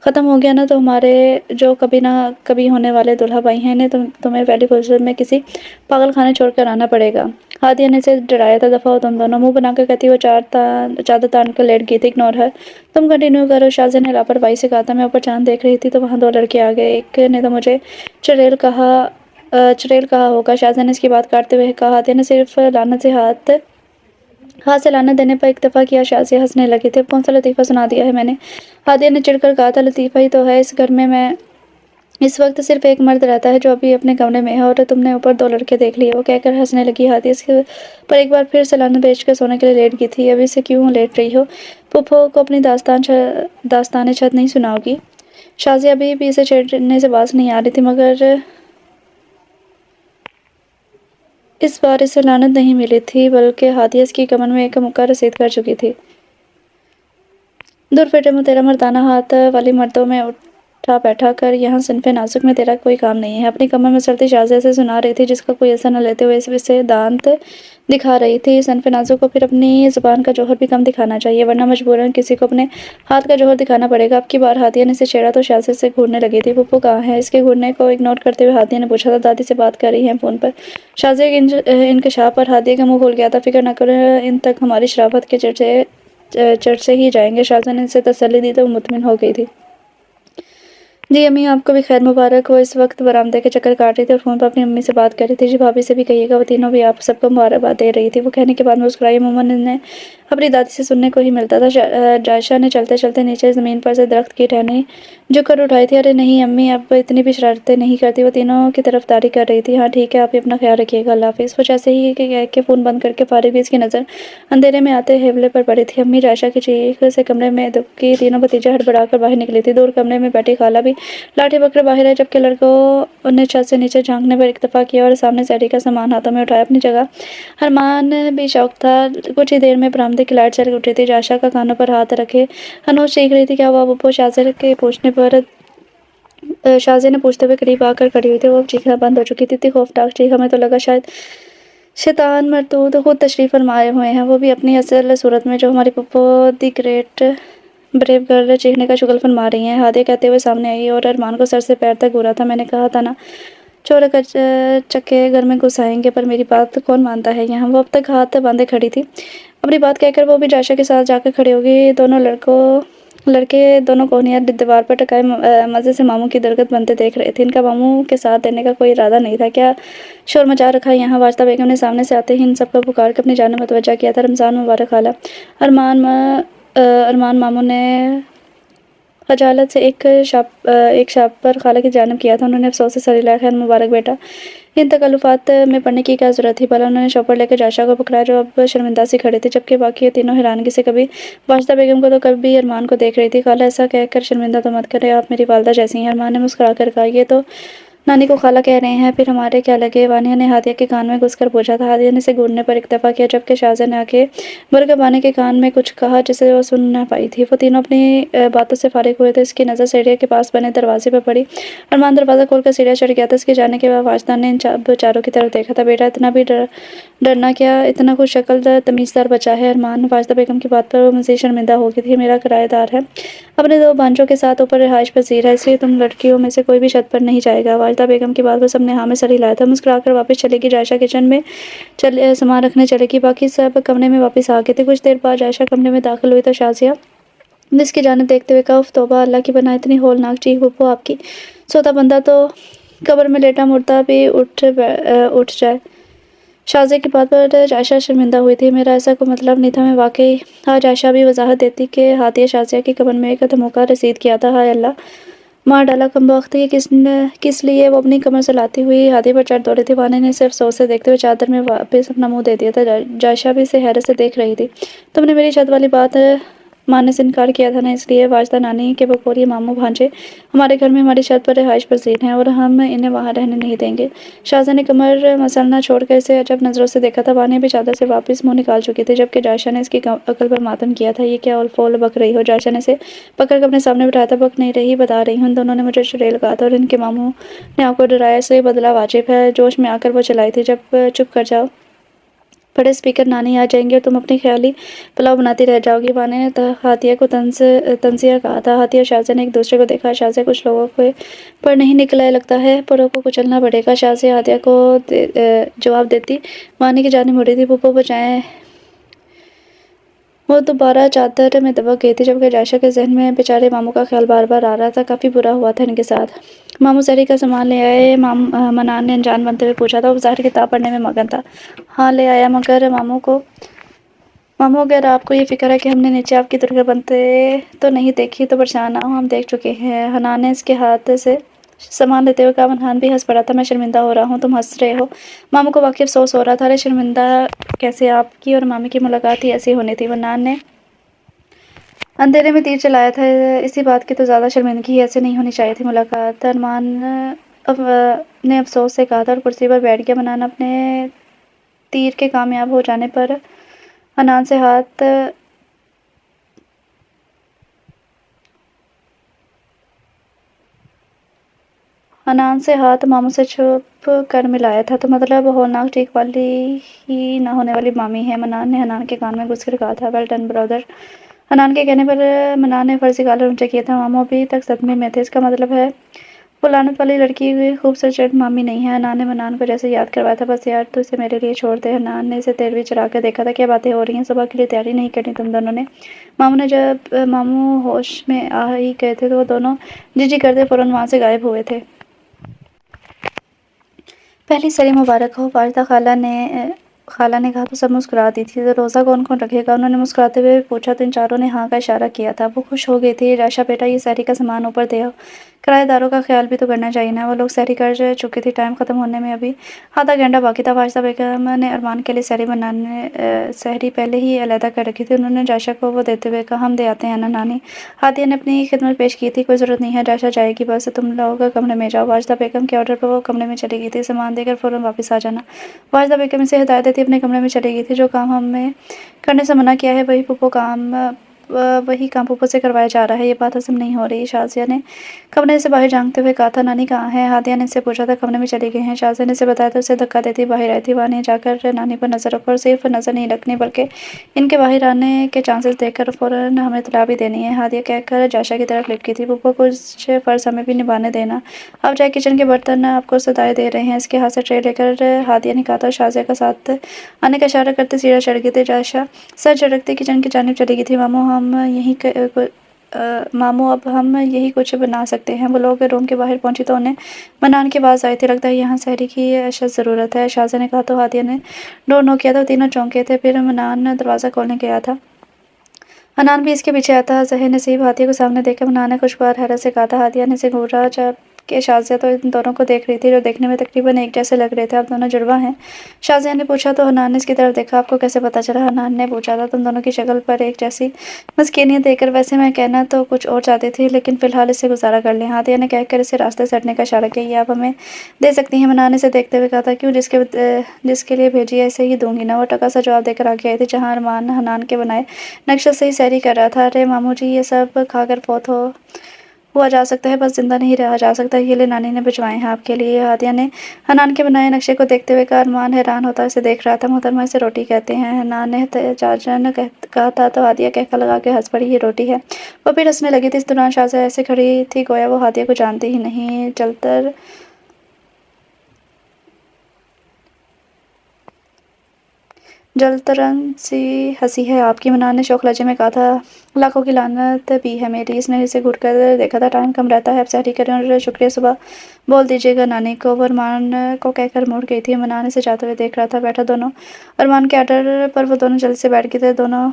ख़त्म हो गया ना तो हमारे जो कभी ना कभी होने वाले दुल्हा भाई हैं, इन्हें तुम्हें पहली फुर्सत में किसी पागल खाने छोड़ कर आना पड़ेगा। हादिया ने इसे डराया था। दफ़ा हो तुम दोनों। मुंह बनाकर कहती वो चादर तान कर लेट गई थी। इग्नोर हर, तुम कंटिन्यू करो। शाजिया ने लापरवाही से कहा था। मैं ऊपर चांद देख रही थी तो वहाँ 2 लड़के आ गए। एक ने तो मुझे चुड़ैल कहा चुड़ैल कहा होगा। शाहजहाँ ने इसकी बात काटते हुए कहा। हादिया ने सिर्फ लानत से हाथ से लानत देने पर इक्तफा किया। शाज़िया हंसने लगी थी। अब कौन सा लतीफ़ा सुना दिया है मैंने? हादिया ने चिढ़कर कहा था। लतीफ़ा ही तो है, इस घर में मैं इस वक्त सिर्फ एक मर्द रहता है जो अभी अपने कमरे में है, और तुमने ऊपर 2 लड़के देख लिए। वो कहकर हंसने लगी। हादिया इसके पर एक बार फिर से लानत भेजकर सोने के लिए लेट गई थी। अभी से क्यों लेट रही हो? पुप्पो को अपनी दास्तान छद नहीं सुनाओगी? शाज़िया अभी भी इसे छेड़ने से बाज नहीं आ रही थी, मगर इस बार इसे लानत नहीं मिली थी, बल्कि हादिया इसकी कमर में एक मुक्का रसीद कर चुकी थी। दूर फेटे मुँह तेरा मर्दाना हाथ वाली मर्दों में उठा बैठा कर, यहाँ सिनफे नाजुक में तेरा कोई काम नहीं है। अपनी कमर में सर्दी शाज़िया से सुना रही थी, जिसका कोई असर न लेते हुए इसे दांत दिखा रही थी। सनफे नाजुक को फिर अपनी ज़ुबान का जौहर भी कम दिखाना चाहिए, वरना मजबूरन किसी को अपने हाथ का जौहर दिखाना पड़ेगा। अब की बार हादिया ने इसे छेड़ा तो शाज़िया से घूरने लगी थी। पुप्पो कहाँ है? इसके घूरने को इग्नोर करते हुए हादिया ने पूछा था। दादी से बात कर रही हैं फ़ोन पर। शाज़िया के इंकशाफ पर हादिया का मुँह खुल गया था। फिक्र न करो, इन तक हमारी शराफत के चर्चे ही जाएंगे। शाज़िया ने इसे तसल्ली दी तो वो मुतमिन हो गई थी। जी अम्मी, आपको भी खैर मुबारक। वो इस वक्त बरामदे के चक्कर काट रही थी और फ़ोन पर अपनी अम्मी से बात कर रही थी। जी भाभी से भी कहिएगा, वो तीनों भी आप सबको मुबारकबाद दे रही थी। वो कहने के बाद मुस्कुराई। अमूमन इन्हें अपनी दादी से सुनने को ही मिलता था। जायशा ने चलते चलते नीचे ज़मीन पर से दरख्त की टहनी झुक कर उठाई थी। अरे नहीं अम्मी, अब इतनी भी शरारतें नहीं करती। वो तीनों की तरफदारी कर रही थी। हाँ ठीक है, आप अपना ख्याल रखिएगा, अल्लाह हाफिज़। वो जैसे ही कह के फ़ोन बंद करके फारिग हुई, इसकी नज़र अंधेरे में आते हेवले पर पड़ी थी। अम्मी, जायशा की चीख से कमरे में दुबकी तीनों भतीजे हड़बड़ा कर बाहर निकली थी। दूर कमरे में बैठी खाला भी लाठी पकड़े बाहर है, जबकि लड़कों ने छत से नीचे झांकने पर इक्तफा किया और सामने सैरी का सामान हाथों में उठाया अपनी जगह। अरमान भी शौक था। कुछ ही देर में बरामदे की लाइट चल उठी थी। जायशा का कानों पर हाथ रखे अनोश चीख रही थी। क्या हुआ पप्पो? शाज़िया के पूछने पर शाज़िया ने पूछते हुए करीब आकर खड़ी हुई थी। वो अब चीखना बंद हो चुकी थी। इतनी खौफनाक चीख, हमें तो लगा शायद शैतान मरदूद खुद तशरीफ़ फरमाए हुए हैं, वो भी अपनी असल सूरत में, जो हमारी Pappo the great brave girl चीखने का शुगल फरमा रही हैं। हादिया कहते हुए सामने आई और अरमान को सर से पैर तक घूरा था। मैंने कहा था ना, चोर चक्के घर में घुस आएंगे, पर मेरी बात कौन मानता है यहाँ? वो अब तक हाथ बांधे खड़ी थी। अपनी बात कहकर वो भी जायशा के साथ जाकर खड़े हो गई। लड़के दोनों कोहनियाँ दीवार पर टकाए मज़े से मामू की दरगत बनते देख रहे थे। इनका मामू के साथ देने का कोई इरादा नहीं था। क्या शोर मचा रखा है यहाँ? वाजदा बेगम ने सामने से आते ही इन सबको पुकार कर अपनी जानिब मुतवज्जा किया था। रमज़ान मुबारक खाला। अरमान मामू ने खजालत से एक शाप पर खाला की जानिब किया था। उन्होंने अफसोस से सर हिलाया। खैर मुबारक बेटा, इन तकल्लुफ़ात में पड़ने की क्या ज़रूरत थी? भला उन्होंने शॉपर लेकर जायशा को पकड़ा, जो अब शर्मिंदा सी खड़े थे, जबकि बाकी तीनों हैरानगी से कभी वाजदा बेगम को तो कभी अरमान को देख रही थी। खाला, ऐसा कहकर शर्मिंदा तो मत करें, आप मेरी वालदा जैसी हैं। अरमान ने मुस्कुरा कर कहा। ये तो नानी को खाला कह रहे हैं, फिर हमारे क्या लगे? वानिया ने हादिया के कान में घुसकर पूछा था। हादिया ने इसे घूरने पर इक्तफा किया, जबकि शाज़िया ने आके बरगब वानिया के कान में कुछ कहा जिसे वो सुन न पाई थी। वो तीनों अपनी बातों से फारिग हुए थे। इसकी नज़र सीढ़ियों के पास बने दरवाजे पर पड़ी। अरमान दरवाज़ा खोलकर सीढ़ियाँ चढ़ गया था। इसके जाने के बाद वाजदा ने इन चारों की तरफ देखा था। बेटा, इतना भी डरना क्या? इतना कुछ शक्ल तमीज़दार बचा है। अरमान, वाजदा बेगम की बात पर वो मज़ीद शर्मिंदा हो गई थी। मेरा किराएदार है, अपने 2 भांजों के साथ ऊपर रिहाइश पजीर है, इसलिए तुम लड़कियों में से कोई भी छत पर नहीं जाएगा। वाजदा बेगम की बात पर सबने हाँ में सर हिलाया था। मुस्कुराकर वापस चलेगी। जायशा किचन में सामान रखने चलेगी। बाकी सब कमरे में वापस आ गए थे। कुछ देर बाद जायशा कमरे में दाखिल हुई तो शाज़िया ने इसकी जानिब देखते हुए कहा, उफ तौबा, अल्लाह की बना, इतनी होलनाक चीख पप्पो आपकी। सोता बंदा तो कब्र में लेटा मुर्दा भी उठ जाए। शाज़िया की बात पर जायशा शर्मिंदा हुई थी। मेरा ऐसा कोई मतलब नहीं था, मैं वाकई। हाँ, जायशा भी वजाहत देती कि हादिया शाज़िया की कमर में एक धमोका रसीद किया था। हाय अल्लाह, मार डाला कमबख्त, ये किस लिए? वो अपनी कमर से लाती हुई हादी पर चढ़ दौड़ी थी। वानी ने सिर्फ अफसोस से देखते हुए चादर में वापस अपना मुंह दे दिया था। जायशा भी इसे हैरत से देख रही थी। तुमने मेरी छत वाली बात मानने से इनकार किया था ना, इसलिए वाजदा नानी के बकोरिए मामू भांजे हमारे घर में हमारी छत पर रिहाइश पजीर हैं और हम इन्हें वहाँ रहने नहीं देंगे। शाहज़ा ने कमर मसलना छोड़कर इसे अजब नज़रों से देखा था। वानी भी चादर से वापस मुंह निकाल चुकी थी, जबकि जायशा ने इसकी अकल पर मातम किया था। ये क्या उलफोल बक रही हो? जायशा ने इसे पकड़ कर अपने सामने बिठाया था। बक नहीं रही, बता रही हूँ। इन दोनों ने मुझे चुड़ैल कहा था और इनके मामू ने आपको डराया, इसलिए बदला वाजिब है। जोश में आकर वो चलाई थी। जब चुप कर जाओ, बड़े स्पीकर नानी आ जाएंगे और तुम अपनी ख्याली पुलाव बनाती रह जाओगी। वानी ने हादिया को तंजिया कहा था। हादिया और शाज़िया ने एक दूसरे को देखा। शाज़िया कुछ लोगों के पर नहीं निकला लगता है, परों को कुचलना पड़ेगा। शाज़िया हादिया को जवाब देती वानी की जानिब मुड़ी थी। पुप्पो बचाएं وہ دوبارہ چادر میں دبک گئی تھی جبکہ جائشہ کے ذہن میں بیچارے ماموں کا خیال بار بار آ رہا تھا۔ کافی برا ہوا تھا ان کے ساتھ۔ ماموں سحری کا سامان لے آئے؟ منان نے انجان بنتے ہوئے پوچھا تھا۔ وہ ظاہر کتاب پڑھنے میں مگن تھا۔ ہاں لے آیا، مگر ماموں اگر آپ کو یہ فکر ہے کہ ہم نے نیچے آپ کی درگاہ بنتے تو نہیں دیکھی تو پریشان نہ ہو، ہم دیکھ چکے ہیں۔ حنان نے اس کے ہاتھ سے سامان لیتے ہوئے کہا۔ منان بھی ہنس پڑا تھا۔ میں شرمندہ ہو رہا ہوں، تم ہنس رہے ہو۔ ماموں کو واقعی افسوس ہو رہا تھا۔ ارے شرمندہ کیسے، آپ کی اور مامی کی ملاقات ہی ایسی ہونی تھی۔ منان نے اندھیرے میں تیر چلایا تھا، اسی بات کی تو زیادہ شرمندگی ایسے نہیں ہونی چاہیے تھی ملاقات۔ ارمان نے افسوس سے کہا تھا اور کرسی پر بیٹھ گیا۔ منان اپنے تیر کے کامیاب ہو جانے پر حنان سے ہاتھ ماموں سے چھپ کر ملایا تھا۔ تو مطلب ہولناک ٹھیک والی ہی نہ ہونے والی مامی ہے، منان نے حنان کے کان میں گھس کر کہا تھا۔ ویل ڈن برادر۔ حنان کے کہنے پر منان نے فرضی کالر اونچے کیے تھے۔ ماموں ابھی تک صدمے میں تھے۔ اس کا مطلب ہے وہ لعنت والی لڑکی خوبصورت مامی نہیں ہے۔ حنان نے منان کو جیسے یاد کروایا تھا۔ بس یار، تو اسے میرے لیے چھوڑ دے۔ حنان نے اسے تیروی چڑھا کر دیکھا تھا۔ کیا باتیں ہو رہی ہیں، صبح کے لیے تیاری نہیں کرنی تم دونوں نے؟ جب ماموں ہوش میں آ ہی گئے تھے تو وہ دونوں جی جی کرتے فوراً وہاں سے غائب ہوئے تھے۔ پہلی سحری مبارک ہو، واجدہ خالہ نے کہا تو سب مسکرا دی تھی۔ روزہ کون کون رکھے گا، انہوں نے مسکراتے ہوئے پوچھا تو ان چاروں نے ہاں کا اشارہ کیا تھا۔ وہ خوش ہو گئی تھی۔ جائشہ بیٹا، یہ سحری کا سامان اوپر دے آؤ، کرایہ داروں کا خیال بھی تو کرنا چاہیے نا۔ وہ لوگ سحری کر چکے تھے، ٹائم ختم ہونے میں ابھی آدھا گھنٹہ باقی تھا۔ واجدہ بیگم نے ارمان کے لیے سحری پہلے ہی علیحدہ کر رکھی تھی۔ انہوں نے جائشہ کو وہ دیتے ہوئے کہا، ہم دے آتے ہیں نا نانی۔ ہادیہ نے اپنی خدمت پیش کی تھی۔ کوئی ضرورت نہیں ہے، جائشہ جائے گی، بس تم لوگ کمرے میں جاؤ۔ واجدہ بیگم کے آرڈر پر وہ کمرے میں چلی گئی تھی۔ سامان دے کر فوراً واپس آ جانا۔ واجدہ بیگم اسے ہدایت دیتی اپنے کمرے میں چلی گئی تھی۔ جو کام ہمیں کرنے سے منع کیا ہے وہی کام پھپھو سے کروایا جا رہا ہے، یہ بات ہضم نہیں ہو رہی۔ شازیہ نے کمرے سے باہر جھانکتے ہوئے کہا تھا۔ نانی کہاں ہے؟ ہادیہ نے اس سے پوچھا تھا۔ کمرے میں چلی گئی ہیں، شازیہ نے اسے بتایا تو اسے دھکا دیتی باہر آئی تھی۔ وانیہ جا کر نانی پر نظر رکھو، اور صرف نظر نہیں رکھنی بلکہ ان کے باہر آنے کے چانسز دیکھ کر فوراً ہمیں اطلاع بھی دینی ہے، ہادیہ کہہ کر جائشہ کی طرف لپکی تھی۔ پھپھو کچھ فرض ہمیں بھی نبھانے دینا، اب جائے، کچن کے برتن آپ کو صدائیں دے رہے ہیں۔ اس کے ہاتھ سے ٹرے لے کر ہادیہ نے کہا تھا اور شازیہ کا ساتھ آنے کا اشارہ کرتے سیڑھیاں چڑھ گئی تھی۔ جائشہ سر جھٹکتے کچن کی جانب چلی گئی تھی۔ ماموں اب ہم یہی کچھ بنا سکتے ہیں۔ وہ لوگ روم کے باہر پہنچی تو انہیں منان کی آواز آئی تھی۔ لگتا ہے یہاں سحری کی اشد ضرورت ہے، شازیہ نے کہا تو ہادیہ نے ڈور نوک کیا تھا۔ تینوں چونکے تھے۔ پھر منان دروازہ کھولنے گیا تھا۔ حنان بھی اس کے پیچھے آیا تھا۔ زہر نصیب ہادیہ کو سامنے دیکھ کر منان نے خوشگوار حیرت سے کہا تھا۔ ہادیہ نے اسے گھورا جبکہ شازیہ تو ان دونوں کو دیکھ رہی تھی جو دیکھنے میں تقریباً ایک جیسے لگ رہے تھے۔ آپ دونوں جڑواں ہیں؟ شازیہ نے پوچھا تو حنان نے اس کی طرف دیکھا۔ آپ کو کیسے پتہ چلا؟ حنان نے پوچھا تھا۔ تم دونوں کی شکل پر ایک جیسی مسکینیت دیکھ کر۔ ویسے میں کہنا تو کچھ اور چاہتی تھی، لیکن فی الحال اس سے گزارا کر لیں، ہادیہ نے کہہ کر اسے راستے سے ہٹنے کا اشارہ کیا۔ یہ آپ ہمیں دے سکتی ہیں؟ منان نے اسے دیکھتے ہوئے کہا تھا۔ کیوں، جس کے لیے بھیجی ہے اسے ہی دوں گی نا۔ وہ ٹکا سا جواب دے کر آگے آئی تھی جہاں ارمان حنان کے بنائے نقشے سے ہی سحری کر رہا تھا۔ ارے ماموں جی، یہ سب کھا کر فوت ہوا جا سکتا ہے، بس زندہ نہیں رہا جا سکتا۔ یہ لے، نانی نے بھجوائے ہیں آپ کے لیے، ہادیہ نے حنان کے بنائے نقشے کو دیکھتے ہوئے کہا۔ ارمان حیران ہوتا اسے دیکھ رہا تھا۔ محترمہ، اسے روٹی کہتے ہیں، حنان نے احتجاجاً کہا تھا تو ہادیہ کہکا لگا کے ہنس پڑی۔ یہ روٹی ہے؟ وہ پھر ہنسنے لگی تھی۔ اس دوران شازیہ ایسے کھڑی تھی گویا وہ ہادیہ کو جانتی ہی نہیں۔ جلترن سی ہنسی ہے آپ کی، منان نے شوخ لہجے میں کہا تھا۔ لاکھوں کی لعنت بھی ہے میری۔ اس نے اسے گھور کر دیکھا تھا۔ ٹائم کم رہتا ہے، اب سحری کریں اور شکریہ صبح بول دیجیے گا نانی کو۔ وہ ارمان کو کہہ کر مڑ گئی تھی۔ منان اسے جاتے ہوئے دیکھ رہا تھا۔ بیٹھو دونوں۔ ارمان کے آرڈر پر وہ دونوں جلدی سے بیٹھ گئے تھے۔ دونوں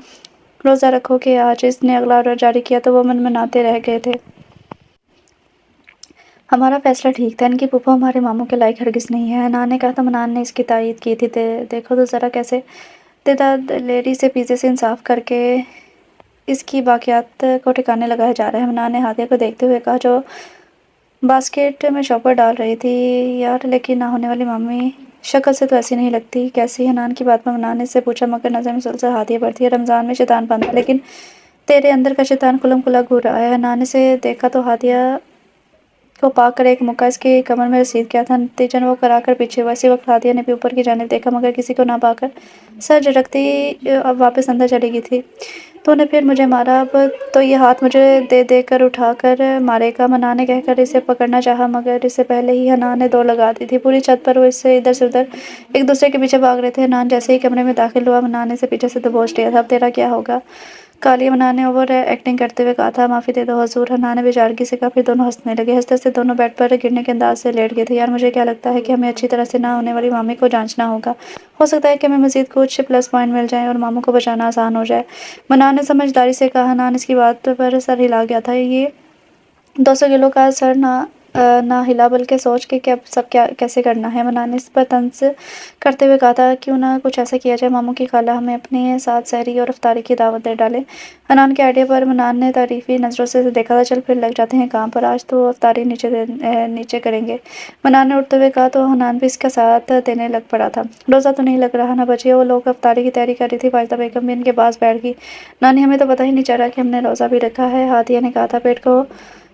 روزہ رکھو کہ آج اس نے اگلا آرڈر جاری کیا تو وہ منمناتے رہ گئے تھے۔ ہمارا فیصلہ ٹھیک تھا، ان کی پھپھو ہمارے ماموں کے لائق ہرگز نہیں ہے، حنان نے کہا تو منان نے اس کی تائید کی تھی۔ دیکھو تو ذرا کیسے لیڈی سے پیزے سے انصاف کر کے اس کی باقیات کو ٹھکانے لگایا جا رہا ہے، منان نے ہادیہ کو دیکھتے ہوئے کہا جو باسکٹ میں شاپر ڈال رہی تھی۔ یار، لیکن نہ ہونے والی مامی شکل سے تو ایسی نہیں لگتی۔ کیسی؟ حنان کی بات پر منان نے اس سے پوچھا، مگر نظر مسلسل ہادیہ پر تھی۔ رمضان میں شیطان بند تھا، لیکن تیرے اندر کا شیطان کھلم کھلا گھور رہا ہے۔ حنان نے اسے دیکھا تو ہادیہ को पाक कर एक मुक्का इसकी कमर में रसीद किया था। नतीजन वो करा कर पीछे हुआ। इसी वक्त हादिया ने भी ऊपर की जानिब देखा, मगर किसी को ना पाकर सर झटकती अब वापस अंदर चली गई थी। तूने फिर मुझे मारा, अब तो ये हाथ मुझे दे दे कर उठा कर मारेगा, मन्नान ने कहकर इसे पकड़ना चाहा, मगर इससे पहले ही हनान ने दौड़ लगा दी थी। पूरी छत पर वो इससे इधर से उधर एक दूसरे के पीछे भाग रहे थे। हनान जैसे ही कमरे में दाखिल हुआ, मन्नान ने इसे पीछे से दबोच लिया था। अब तेरा क्या होगा? काली मन्नान ने ओवर एक्टिंग करते हुए कहा था। माफ़ी दे दो हुजूर, हनान ने बेचारगी से कहा। फिर दोनों हंसने लगे। हंसते हंसते दोनों बेड पर गिरने के अंदाज से लेट गए थे। यार, मुझे क्या लगता है कि हमें अच्छी तरह से ना होने वाली मामी को जांचना होगा। हो सकता है कि हमें मजीद कुछ प्लस पॉइंट मिल जाए और मामू को बचाना आसान हो जाए। मन्नान ने समझदारी से कहा। हनान इसकी बात पर सर हिला गया था। ये 200 किलो का सर ना हिला, बल्कि सोच के कि अब सब क्या कैसे करना है। मन्नान ने इस पर तंज करते हुए कहा था, क्यों ना कुछ ऐसा किया जाए मामू की खाला हमें अपने साथ सहरी और इफ्तारी की दावत दे डाले। हनान के आइडिया पर मन्नान ने तारीफी नज़रों से देखा था। चल फिर लग जाते हैं काम पर, आज तो इफ्तारी नीचे करेंगे। मन्नान ने उठते हुए कहा तो हनान भी इसका साथ देने लग पड़ा था। रोज़ा तो नहीं लग रहा ना बचिए। वो लोग इफ्तारी की तैयारी कर रही थी। वाजिदा बेगम भी इनके पास बैठ गई। नानी, हमें तो पता ही नहीं चला कि हमने रोज़ा भी रखा है। हादिया ने कहा था। पेट को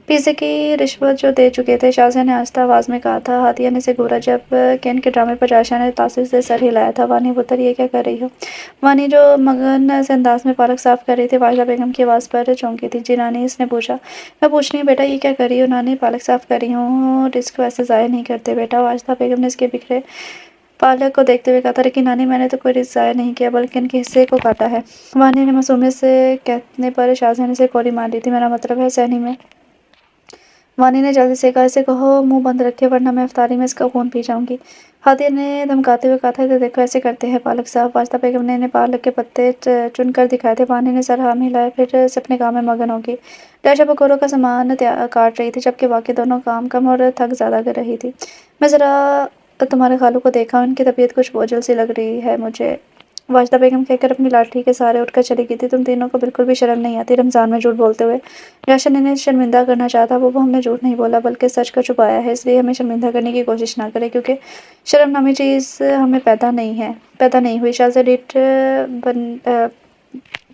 पिज़्ज़े की रिश्वत जो दे चुके थे, शाज़िया ने आहिस्ता आवाज़ में कहा था। हादिया ने इसे घूरा। जब केन के ड्रामे पर जायशा ने तासुर से सर हिलाया था। वानी पुत्र, ये क्या कर रही हो? वानी जो मगन से अंदाज में पालक साफ कर रही थी, वाजिदा बेगम की आवाज़ पर चौंकी थी। जी नानी, इसने पूछा। मैं पूछ रही हूँ बेटा, ये क्या कर रही हो? नानी, पालक साफ कर रही हूँ। रिस्क वैसे ज़ाया नहीं करते बेटा। वाजिदा बेगम ने इसके बिखरे पालक को देखते हुए कहा था। लेकिन नानी, मैंने तो कोई रिस्क ज़ाया नहीं किया, बल्कि इनके हिस्से को काटा है। वानी ने मासूमियत से कहने पर शाज़िया ने इसे कोरी मार दी थी। मेरा मतलब है सहनी में। वानी ने जल्दी से कहा। इसे कहो मुंह बंद रखे, वरना मैं इफ्तारी में इसका खून पी जाऊंगी। हादिया ने धमकाते हुए कहा था। तो देखो ऐसे करते हैं पालक साहब। वाजिदा बेगम ने इन्हें पालक के पत्ते चुनकर दिखाए थे। वानी ने सर हाँ मिलाया, फिर से अपने काम में मगन होगी। जायशा पकौड़ों का सामान काट रही थी, जबकि बाकी दोनों काम कम और थक ज़्यादा कर रही थी। मैं ज़रा तुम्हारे खालू को देखा हूं, इनकी तबीयत कुछ बोझल सी लग रही है मुझे, वाजिदा बेगम कहकर अपनी लाठी के सहारे उठकर चली गई थी। तुम तीनों को बिल्कुल भी शर्म नहीं आती रमज़ान में झूठ बोलते हुए? जायशा ने शर्मिंदा करना चाहा। वो हमने झूठ नहीं बोला, बल्कि सच को छुपाया है, इसलिए हमें शर्मिंदा करने की कोशिश ना करें, क्योंकि शर्म नामी चीज़ हमें पैदा नहीं हुई। शाज़िया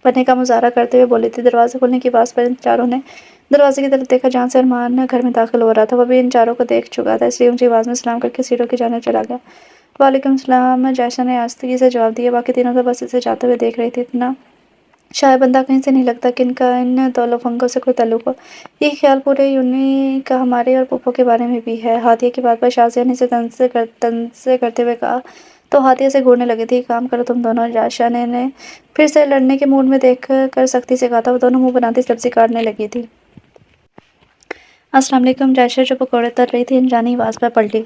बनने का मुजाहरा करते हुए बोली थी। दरवाज़ा खुलने की आवाज़ पर इन चारों ने दरवाजे की तरफ देखा, जहाँ से अरमान घर में दाखिल हो रहा था। वह भी इन चारों को देख चुका था, इसलिए ऊंची आवाज़ में सलाम करके सीढ़ियों की जानिब चला गया। वालेकुम सलाम, जायशा ने आस्तगी से जवाब दिया। बाकी तीनों तो बस इसे जाते हुए देख रही थी। इतना शायद बंदा कहीं से नहीं लगता कि इनका इन दो लफंगों से कोई ताल्लुक हो। यही ख्याल पूरे यूनी का हमारे और पुप्पो के बारे में भी है। हादिया की बात पर शाज़िया ने इसे तंज करते हुए कहा। तो हादिया से घूरने लगी थी। काम करो तुम दोनों। जायशा ने फिर से लड़ने के मूड में देख कर सख्ती से कहा था। वो दोनों मुंह बनाती सब्जी काटने लगी थी। अस्सलाम वालेकुम। जायशा जो पकौड़े तल रही थी अनजानी आवाज़ पर पलटी।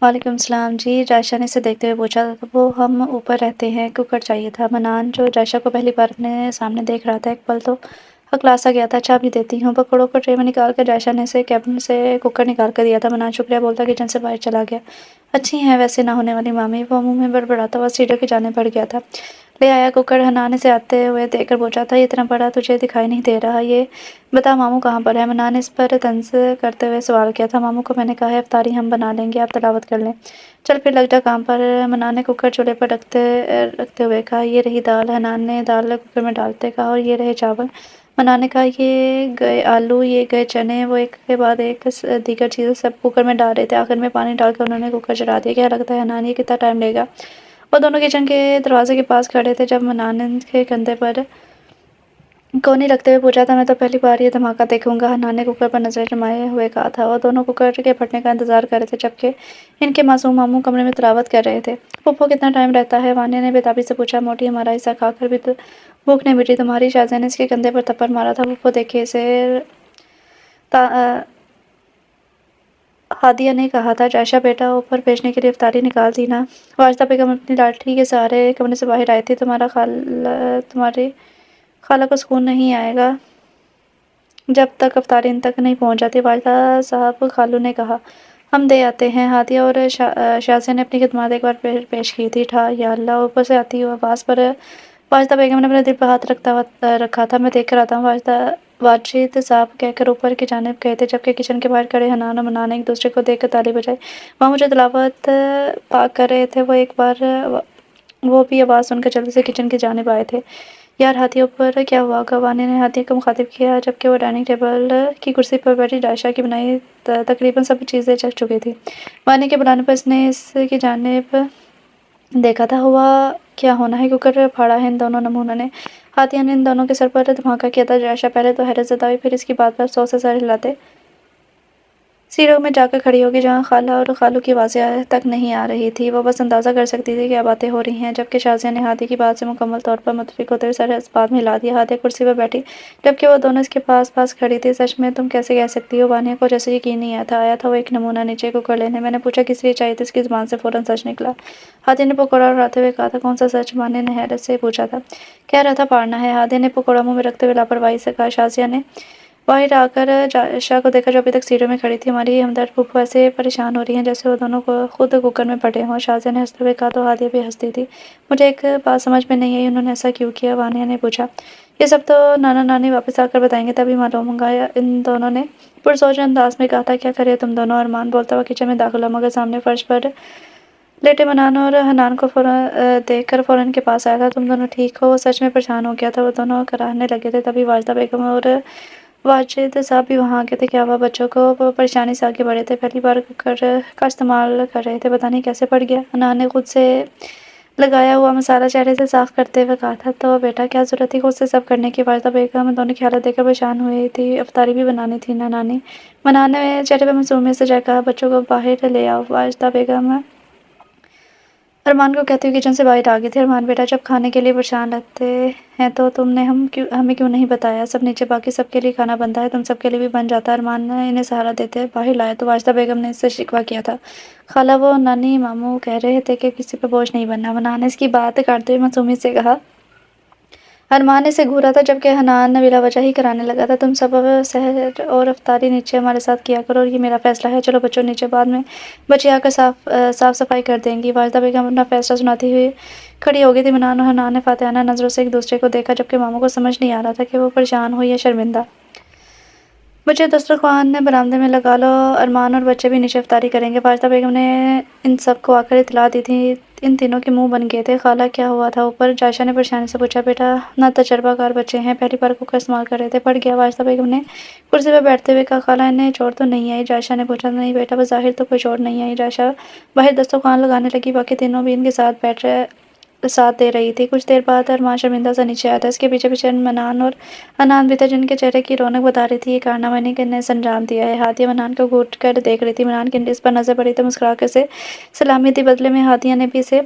वालेकुम सलाम जी, जायशा ने इसे देखते हुए पूछा। तो वो हम ऊपर रहते हैं, कुकर चाहिए था। मन्नान जो जायशा को पहली बार अपने सामने देख रहा था, एक पल तो हकला सा गया था। अच्छा, भी देती हूँ। पकौड़ों को ट्रे में निकाल कर जायशा ने इसे कैबिनेट से कुकर निकाल कर दिया था। मन्नान शुक्रिया बोलता किचन से बाहर चला गया। अच्छी हैं वैसे ना होने वाली मामी, वो मुंह में बड़बड़ाता हुआ सीढ़ियों की जाने बढ़ गया था। ले आया कुकर। हनान से आते हुए देखकर पूछा था। ये इतना बड़ा तुझे दिखाई नहीं दे रहा? ये बता मामू कहाँ पर है? मन्नान ने इस पर तंज करते हुए सवाल किया था। मामू को मैंने कहा है इफ्तारी हम बना लेंगे, आप तलावत कर लें। चल फिर लग जा काम पर। मन्नान ने कुकर चूल्हे पर रखते हुए कहा। ये रही दाल। हनान ने दाल कुकर में डालते कहा। और ये रहे चावल। मन्नान ने कहा। ये गए आलू, ये गए चने। वो एक के बाद एक दीगर चीज़ें सब कुकर में डाल रहे थे। आखिर में पानी डालकर उन्होंने कुकर चला दिया। क्या लगता है हनान, ये कितना टाइम लेगा? वो दोनों किचन के दरवाजे के पास खड़े थे जब मन्नान के कंधे पर कोहनी रखते हुए पूछा था। मैं तो पहली बार ये धमाका देखूंगा, हनान ने कुकर पर नजर जमाए हुए कहा था। वो दोनों कुकर के फटने का इंतजार कर रहे थे, जबकि इनके मासूम मामू कमरे में तिलावत कर रहे थे। पुप्पो कितना टाइम रहता है? वानिया ने बेताबी से पूछा। मोटी, हमारा हिस्सा खाकर भी तो भूख नहीं मिटी तुम्हारी? शाज़िया ने इसके कंधे पर थप्पड़ मारा था। पुप्पो देखे इसे। हादिया ने कहा था। जायशा बेटा, ऊपर भेजने के लिए इफ्तारी निकाल दी ना? वाजिदा बेगम अपनी लाठी के सहारे कमरे से बाहर आई थी। तुम्हारी खाला को सुकून नहीं आएगा जब तक इफ्तारी इन तक नहीं पहुंच जाती। वालिदा साहब, खालू ने कहा। हम दे आते हैं। हादिया और शाज़िया ने अपनी खिदमत एक बार पेश की थी। ठा या अल्लाह, ऊपर से आती हुई आवाज़ पर वाजिदा बेगम ने अपने दिल पर हाथ रखा था। मैं देख कर आता हूँ। वाजिद साहब कहकर ऊपर की जानिब गए थे, जबकि किचन के बाहर खड़े हनान और मन्नान एक दूसरे को देख कर ताली बजाई। वहाँ मुझे तिलावत पाक कर रहे थे। वो भी आवाज़ सुनकर जल्दी से किचन की जानिब आए थे। यार हाथियों पर क्या हुआ होगा? वानिया ने हाथी को मुखातिब किया जबकि वो डाइनिंग टेबल की कुर्सी पर बैठी जायशा की बनाई तकरीबन सब चीज़ें चख चुकी थी। वानिया के बुलाने पर इसने इसकी जानिब देखा था। हुआ क्या होना है? कुकर फाड़ा है इन दोनों नमूनों ने। हाथिया ने इन दोनों के सर पर धमाका किया था। जायशा पहले तो हैरत ज़दा हुई, फिर इसकी बात पर अफसोस से सर हिलाते सीढ़ियों में जाकर खड़ी होगी जहाँ खाला और खालू की आवाज़ें तक नहीं आ रही थी। वो बस अंदाज़ा कर सकती थी क्या बातें हो रही हैं, जबकि शाज़िया ने हाथी की बात से मुकम्मल तौर पर मुतफिक होते हुए सर इस बात में हिला दिया। हाथिया कुर्सी पर बैठी जबकि वो दोनों इसके पास पास खड़ी थी। सच में तुम कैसे कह सकती हो? वानिया को जैसे यकीन नहीं आता। आया था वो एक नमूना नीचे कुकर लेने। मैंने पूछा किस लिए चाहिए, तो इसकी ज़ुबान से फ़ौरन सच निकला। हाथी ने पकौड़ा उड़ाते हुए कहा था। कौन सा सच? वानिया ने हैरत से पूछा था। कह रहा था पाड़ना है। हाथी ने पकौड़ा मुँह में रखते हुए लापरवाही से कहा। शाज़िया ने बाहर आकर जायशा को देखा जो अभी तक सीढ़ियों में खड़ी थी। हमारी हमदर्द फूफो ऐसे परेशान हो रही हैं जैसे वो दोनों को खुद कुकर में पड़े हों। शाज़िया ने हंसते हुए कहा तो हादिया भी हंसती थी। मुझे एक बात समझ में नहीं आई, उन्होंने ऐसा क्यों किया? वानिया ने पूछा। ये सब तो नाना नानी वापस आकर बताएंगे तभी मालूम होगा। इन दोनों ने पुरसोच अंदाज में कहा था। क्या करे तुम दोनों? अरमान बोलता हुआ किचन में दाखिल हुआ मगर सामने फर्श पर लेटे मनान और हनान को देखकर फ़ौरन के पास आया था। तुम दोनों ठीक हो? वो सच में परेशान हो गया था। वो दोनों कराहने लगे थे। तभी वाजदा बेगम और वाजिद साहब भी वहाँ आ गए थे। क्या हुआ? बच्चों को वो परेशानी से आगे बढ़े थे। पहली बार कुकर का इस्तेमाल कर रहे थे, पता नहीं कैसे पड़ गया। हनान ने खुद से लगाया हुआ मसाला चेहरे से साफ करते हुए कहा था। तो बेटा क्या ज़रूरत थी खुद से सब करने की? वाजदा बेगम दोनों की हालत देखकर परेशान हुई थी। अफ्तारी भी बनानी थी ना नानी? मनान ने चेहरे पर मासूमियत से जाकर कहा। बच्चों को बाहर ले आओ। वाजदा बेगम अरमान को कहते हुए किचन से बाहर आ गई थी। अरमान बेटा जब खाने के लिए परेशान लगते हैं तो तुमने हमें क्यों नहीं बताया? सब नीचे बाकी सबके लिए खाना बनता है, तुम सबके लिए भी बन जाता। अरमान ने इन्हें सहारा देते बाहर लाया तो वाजदा बेगम ने इससे शिकवा किया था। खाला वो नानी मामू कह रहे थे कि किसी पर बोझ नहीं बनना। मनान ने इसकी बात काटते हुए मासूमियत से कहा। अरमान इसे घूरा था जबकि हनान बिला वजह ही कराने लगा था। तुम सब सहर और अफ्तारी नीचे हमारे साथ किया करो और ये मेरा फैसला है। चलो बच्चों नीचे, बाद में बच्चे आकर साफ सफाई कर देंगी। वाजदा बेगम अपना फैसला सुनाती हुई खड़ी हो गई थी। मनान और हनान ने फातिहाना नज़रों से एक दूसरे को देखा जबकि मामू को समझ नहीं आ रहा था कि वो परेशान हो या शर्मिंदा। बच्चे दस्तरखान ने बरामदे में लगा लो, अरमान और बच्चे भी नीचे इफ्तारी करेंगे। वाजदा बेगम ने इन सब को आकर इतला दी थी। इन तीनों के मुंह बन गए थे। खाला क्या हुआ था ऊपर? जायशा ने परेशानी से पूछा। बेटा ना तजर्बाकार बच्चे हैं, पहली बार कुकर इस्तेमाल कर रहे थे, पड़ गया। वाजदा बेगम ने कुर्सी पर बैठते हुए कहा। खाला इन्हें चोट तो नहीं आई? जायशा ने पूछा। नहीं बेटा बस ज़ाहिर तो कोई चोट नहीं आई। जायशा बाहर दस्तरखान लगाने लगी, बाकी तीनों भी इनके साथ दे रही थी। कुछ देर बाद अरमान शर्मिंदा सा नीचे आया था। इसके पीछे पीछे मनान और अनान भी थे जिनके चेहरे की रौनक बता रही थी ये कारनामा इन्हीं ने संजाम दिया है। हादिया मनान को घूट कर देख रही थी। मनान की इस पर नजर पड़ी तो मुस्कुरा कर से सलामी दी। बदले में हादिया ने भी इसे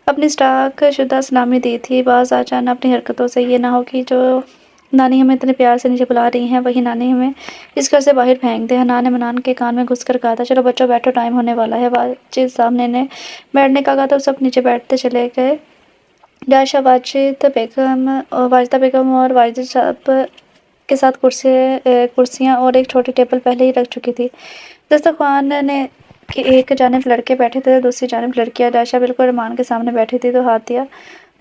अपनी स्टाक शुदा सलामी दी थी। बाज आ जाना अपनी हरकतों से, ये ना हो कि जो नानी हमें इतने प्यार से नीचे बुला रही हैं वही नानी हमें इस घर से बाहर फेंक दे। हनान ने मनान के कान में घुस कर कहा था। चलो बच्चों बैठो, टाइम होने वाला है। वाजिद सामने ने बैठने का कहा था। सब नीचे बैठते चले गए। जायशा वाजिदा बेगम और वाजिद साहब के साथ कुर्सियाँ और एक छोटी टेबल पहले ही रख चुकी थी। दस्तरखान ने कि एक जानिब लड़के बैठे थे, दूसरी जानिब लड़कियाँ। जायशा बिल्कुल अरमान के सामने बैठी थी तो हादिया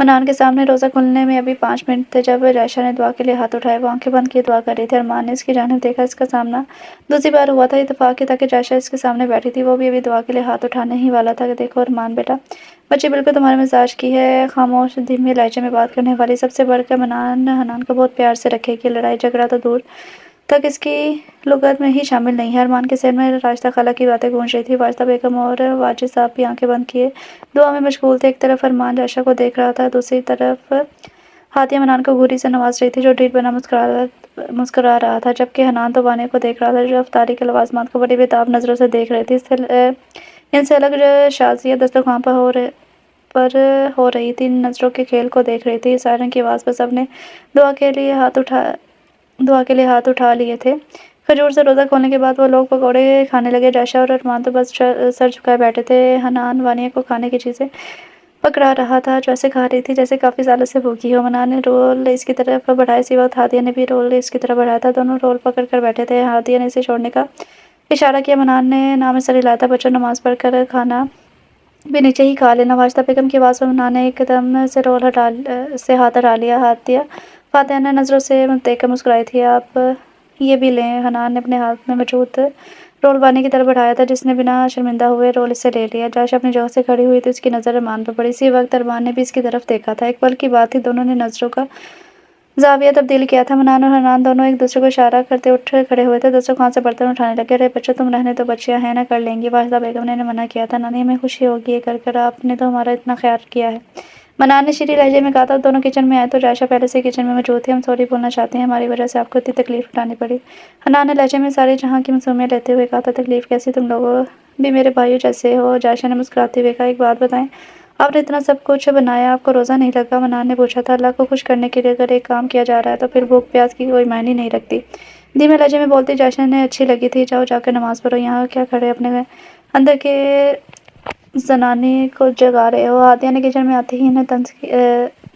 मनान के सामने। रोज़ा खुलने में अभी 5 मिनट थे जब जायशा ने दुआ के लिए हाथ उठाए। वो आंखें बंद किए दुआ कर रही थी। अरमान ने इसकी जानिब देखा। इसका सामना दूसरी बार हुआ था इत्तेफाक ही था कि जायशा इसके सामने बैठी थी। वो भी अभी दुआ के लिए हाथ उठाने ही वाला था कि देखो अरमान बेटा, बच्ची बिल्कुल तुम्हारे मिजाज की है, खामोश धीमे लहजे में बात करने वाली। सबसे बढ़कर मनान हनान को बहुत प्यार से रखेगी। लड़ाई झगड़ा तो दूर तक इसकी लुगत में ही शामिल नहीं है। अरमान के सिर में राशिदा खाला की बातें गूंज रही थी। वाजिदा बेगम और वाजिद साहब भी आंखें बंद किए दुआ में मशगूल थे। एक तरफ अरमान जायशा को देख रहा था, दूसरी तरफ हातिया मनान को घूरी से नवाज रही थी जो ढीठ बना मुस्कुरा रहा था, जबकि हनान तो वाने को देख रहा था जो अफ्तारी के लवाजमात को बड़ी बेताब नज़रों से देख रही थी। इनसे अलग शाजिया दस्तरखान पर हो रही थी, नज़रों के खेल को देख रही थी। सायरन की आवाज़ पर सबने दुआ के लिए हाथ उठा लिए थे। खजूर से रोज़ा खोलने के बाद वो लोग पकौड़े खाने लगे। जायशा और अरमान तो बस सर झुकाए बैठे थे। हनान वानिया को खाने की चीज़ें पकड़ा रहा था जो ऐसे खा रही थी जैसे काफ़ी सालों से भूखी हो। मनान ने रोल इसकी तरफ बढ़ाया, इसी वक्त हादिया ने भी रोल इसकी तरफ बढ़ाया था। दोनों रोल पकड़ कर बैठे थे। हादिया ने इसे छोड़ने का इशारा किया। मनान ने नाम सर हिलाया था। बच्चों नमाज पढ़ कर खाना भी नीचे ही खा लेना। वाजिदा बेगम की आवाज़ पर मनान ने एकदम से हाथ हटा लिया। हादिया फातिहा ने नज़रों से देखकर मुस्कुराई थी। आप ये भी लें। हनान ने अपने हाथ में मौजूद रोल वानी की तरफ बढ़ाया था जिसने बिना शर्मिंदा हुए रोल इससे ले लिया। जायशा अपनी जगह से खड़ी हुई तो इसकी नज़र अरमान पर पड़ी। इसी वक्त अरमान ने भी इसकी तरफ देखा था। एक पल की बात थी, दोनों ने नज़रों का जाविया तब्दील किया था। मनान और हनान दोनों एक दूसरे को इशारा करते उठ खड़े हुए थे। दोस्तों खान से बर्तन उठाने लगे। अरे बच्चों, तुम रहने दो, बच्चियां हैं ना, कर लेंगी। वाहिदा बेगम ने मना किया था। नानी, हमें खुशी होगी ये कर आपने तो हमारा इतना ख्याल किया है। मनान ने शीरी लहजे में कहा था। दोनों किचन में आए तो जायशा पहले से किचन में मौजूद थी। हम सॉरी बोलना चाहते हैं, हमारी वजह से आपको इतनी तकलीफ उठानी पड़ी। हनान ने लहजे में सारे जहाँ की मासूमियत लेते हुए कहा था। तकलीफ कैसी, तुम लोगों भी मेरे भाइयों जैसे हो। जायशा ने मुस्कुराते हुए कहा, एक बात बताएं, आपने इतना सब कुछ बनाया, आपको रोज़ा नहीं लगा? मनान ने पूछा था। अल्लाह को खुश करने के लिए अगर एक काम किया जा रहा है तो फिर भूख प्यास की कोई मायने नहीं रखती। धीमे लहजे में बोलती जायशा ने अच्छी लगी थी। जाओ जाकर नमाज पढ़ो, यहाँ क्या खड़े अपने अंदर के जनानी को जगा रहे हो। हादिया ने किचन में आते ही इन्हें तंज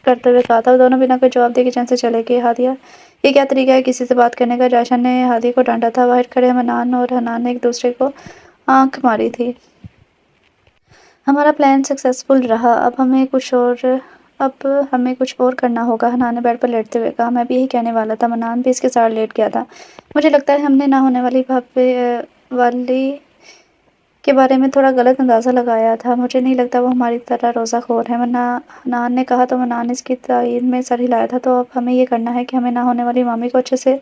करते हुए कहा था। वो दोनों बिना कोई जवाब दिए किचन से चले गए। हादिया, ये क्या तरीका है किसी से बात करने का? जायशा ने हादिया को डांटा था। बाहर खड़े मनान और हनान ने एक दूसरे को आंख मारी थी। हमारा प्लान सक्सेसफुल रहा, अब हमें कुछ और करना होगा। हनान ने बेड पर लेटते हुए कहा। मैं भी यही कहने वाला था। मनान भी इसके साथ लेट गया था। मुझे लगता है हमने ना होने वाली के बारे में थोड़ा गलत अंदाज़ा लगाया था। मुझे नहीं लगता वो हमारी तरह रोज़ाखोर है। हनान ने कहा। तो मनान इसकी तायीद में सर हिलाया था। तो अब हमें ये करना है कि हमें ना होने वाली मामी को अच्छे से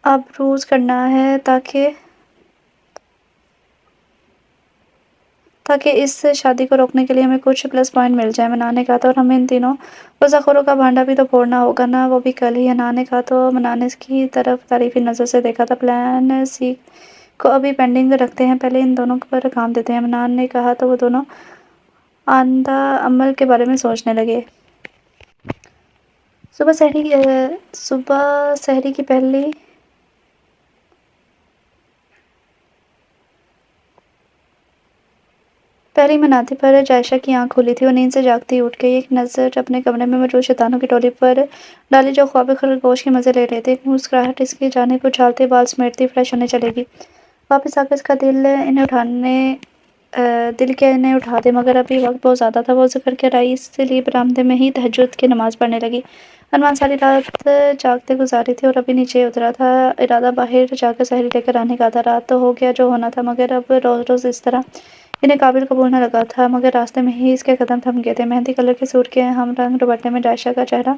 अबरूज़ करना है ताकि इस शादी को रोकने के लिए हमें कुछ प्लस पॉइंट मिल जाए। मनान ने कहा था। और हमें इन तीनों रोज़ाखोरों का भांडा भी तो फोड़ना होगा ना, वो भी कल ही। हनान ने कहा। तो मनान ने इसकी तरफ तारीफी नज़र से देखा था। प्लान सी को अभी पेंडिंग रखते हैं, पहले इन दोनों पर काम देते हैं। मनान ने कहा। तो वो दोनों आंदा अमल के बारे में सोचने लगे। सुबह सहरी की पहली मनाती पर जायशा की आंख खुली थी। वो नींद से जागती उठ गई। एक नज़र अपने कमरे में मौजूद शैतानों की टोली पर डाली जो ख्वाब खरगोश के मज़े ले रहे थे। एक मुस्कुराहट इसकी जानिब उछालते बाल समेटती फ्रेश होने चलेगी। वापस आकर इसका दिल क्या इन्हें उठा दे, मगर अभी वक्त बहुत ज़्यादा था। वो वज़ू करके आई, इसलिए बरामदे में ही तहज्जुद की नमाज़ पढ़ने लगी। अरमान सारी रात जागते गुजारी थी और अभी नीचे उतरा था। इरादा बाहर जाकर सहरी लेकर आने का था। रात तो हो गया जो होना था, मगर अब रोज़ रोज़ इस तरह इन्हें काबिल कबूल न लगा था। मगर रास्ते में ही इसके कदम थम गए थे। मेहंदी कलर के सूट के हम रंग दुपट्टे में जायशा का चेहरा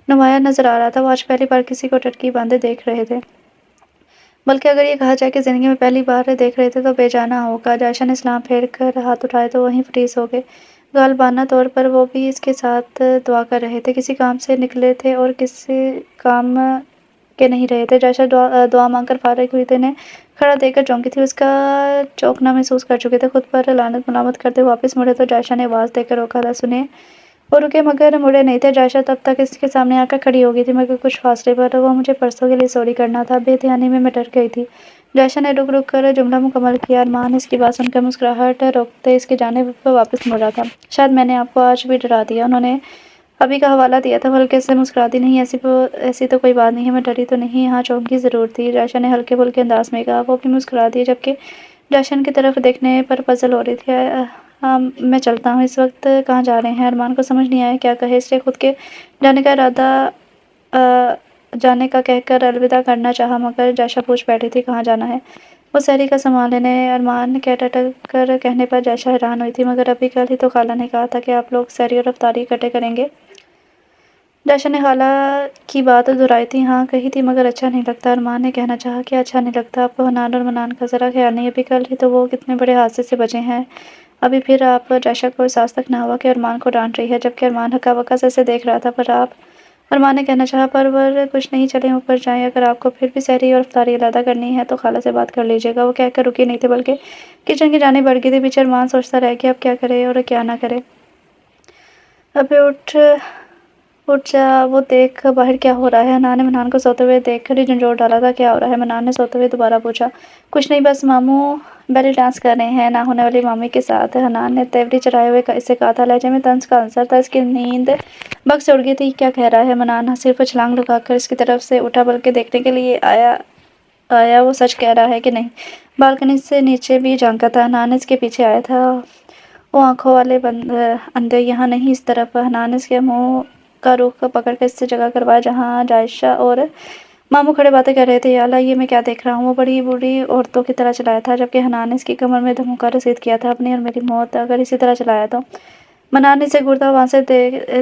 नुमाया नजर आ रहा था। वो आज पहली बार किसी को टटकी बांधे देख रहे थे, बल्कि अगर ये कहा जाए कि ज़िंदगी में पहली बार देख रहे थे तो बेजाना होगा। जायशा ने सलाम फेर कर हाथ उठाए तो वहीं फ्रीज हो गए। गालबाना तौर पर वो भी इसके साथ दुआ कर रहे थे। किसी काम से निकले थे और किसी काम के नहीं रहे थे। जायशा दुआ मांगकर फारिग हुई तो इन्हें खड़ा देखकर चौंकी थी। उसका चौंकना महसूस कर चुके थे। खुद पर लानत मलामत करते वापस मुड़े तो जायशा ने आवाज़ देकर रोका था। सुने, वो रुके मगर मुड़े नहीं थे। जायशा तब तक इसके सामने आकर खड़ी हो गई थी, मगर कुछ फासले पर। वो मुझे परसों के लिए सॉरी करना था। बेध्यानी में मैं डर गई थी। जायशा ने रुक रुक कर जुमला मुकम्मल किया। अरमान इसकी बात सुनकर मुस्कुराहट रोकते इसकी जानिब वापस मुड़ा था। शायद मैंने आपको आज भी डरा दिया। उन्होंने अभी का हवाला दिया था। वो हल्के से मुस्कुराती। नहीं, ऐसी तो कोई बात नहीं है, मैं डरी तो नहीं, यहाँ चौंकी ज़रूर थी। जायशा ने हल्के फुल्के अंदाज में कहा। वो भी मुस्कुरा दी, जबकि जायशा की तरफ देखने पर पजल हो रही थी। हाँ, मैं चलता हूँ। इस वक्त कहाँ जा रहे हैं? अरमान को समझ नहीं आया क्या कहे, इसलिए खुद के जाने का इरादा जाने का कहकर अलविदा करना चाहा, मगर जायशा पूछ बैठी थी कहाँ जाना है। वो सहरी का सामान लेने। अरमान के टटक कर कहने पर जायशा हैरान हुई थी, मगर अभी कल ही तो खाला ने कहा था कि आप लोग सहरी और अफ्तारी इकट्ठे करेंगे। जायशा ने खाला की बात दोहराई थी। हाँ कही थी, मगर अच्छा नहीं लगता। अरमान ने कहना चाहा कि अच्छा नहीं लगता आपको? हनान और मनान का ज़रा ख्याल नहीं? अभी कल ही तो वो कितने बड़े हादसे से बचे हैं। अभी फिर आप? जायशा को एहसास तक न हुआ कि अरमान को डांट रही है, जबकि अरमान हक्का बक्का से देख रहा था। पर आप? अरमान ने कहना चाहा। पर कुछ नहीं, चलें ऊपर जाएं। अगर आपको फिर भी सहरी और अफ्तारी अलग करनी है तो खाला से बात कर लीजिएगा। वो कहकर रुकी नहीं थे, बल्कि किचन की जानिब बढ़ गई थी। पीछे अरमान सोचता रह गया अब क्या करे और क्या ना करे। अबे उठ जा, वो देख बाहर क्या हो रहा है। हनान ने मनान को सोते हुए देख कर ही झंझोर डाला था। क्या हो रहा है? मनान ने सोते हुए दोबारा पूछा। कुछ नहीं, बस मामू बेली डांस कर रहे हैं ना होने वाली मामी के साथ। हनान ने तेवरी चढ़ाए हुए इसे कहा था। लहजे में तंज का आंसर था। इसकी नींद बग से उड़ गई थी। क्या कह रहा है? मनान सिर पर छलांग लगाकर इसकी तरफ से उठा, बल्कि देखने के लिए आया वो सच कह रहा है कि नहीं। बालकनी से नीचे भी झांका था। हनान इसके पीछे आया था। वो आंखों वाले अंधे यहाँ नहीं, इस तरफ। हनान इसके मुंह का रुख पकड़कर इससे जगह करवाया जहाँ जायशा और मामू खड़े बातें कर रहे थे। या अल्लाह, ये मैं क्या देख रहा हूँ? वो बड़ी बूढ़ी औरतों की तरह चलाया था, जबकि हनान ने इसकी कमर में धमका रसीद किया था। अपनी और मेरी मौत अगर इसी तरह चलाया तो منان اسے گھورتا وہاں سے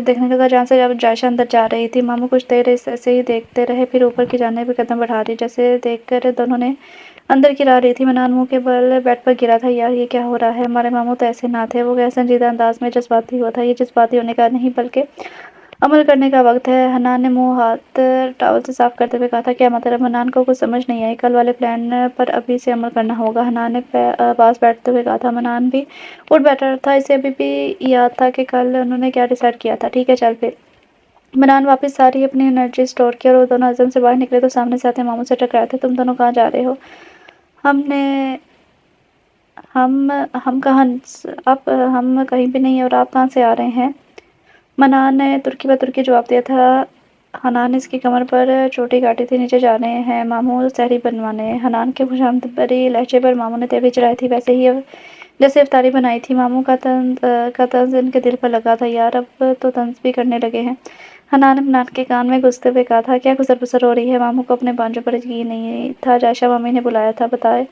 دیکھنے لگا جہاں سے جب جائشہ اندر جا رہی تھی۔ ماموں کچھ دیر ایسے ہی دیکھتے رہے، پھر اوپر کی جانب قدم بڑھا دی، جیسے دیکھ کر دونوں نے اندر کی راہ رہی تھی۔ منان منہ کے بل بیڈ پر گرا تھا۔ یار یہ کیا ہو رہا ہے؟ ہمارے ماموں تو ایسے نہ تھے۔ وہ غیر سنجیدہ انداز میں جذباتی ہوا تھا۔ یہ جذباتی ہونے کا نہیں بلکہ عمل کرنے کا وقت ہے۔ حنان نے منہ ہاتھ ٹاول سے صاف کرتے ہوئے کہا تھا، کیا مطلب؟ منان کو کچھ سمجھ نہیں آئی۔ کل والے پلان پر ابھی سے عمل کرنا ہوگا، حنان نے پاس بیٹھتے ہوئے کہا تھا۔ منان بھی اٹھ بیٹھا تھا، اسے ابھی بھی یاد تھا کہ کل انہوں نے کیا ڈیسائیڈ کیا تھا۔ ٹھیک ہے چل پھر۔ منان واپس ساری اپنی انرجی اسٹور کی اور وہ دونوں عزم سے باہر نکلے تو سامنے سے آتے ماموں سے ٹکرائے تھے۔ تم دونوں کہاں جا رہے ہو؟ ہم کہاں؟ ہم کہیں بھی نہیں، اور آپ کہاں سے آ رہے ہیں؟ منان نے ترکی بہ ترکی جواب دیا تھا۔ حنان نے اس کی کمر پر چوٹی کاٹی تھی۔ نیچے جا رہے ہیں ماموں سحری بنوانے۔ حنان کے خوشامد بھری لہجے پر ماموں نے تیوری چڑھائی تھی، ویسے ہی جیسے افطاری بنائی تھی۔ ماموں کا طنز ان کے دل پر لگا تھا۔ یار اب تو طنز بھی کرنے لگے ہیں، حنان نے منان کے کان میں گھستے ہوئے کہا تھا۔ کیا گزر بسر ہو رہی ہے؟ ماموں کو اپنے بانجوں پر یقین نہیں تھا۔ جائشہ مامی نے بلایا تھا، بتائے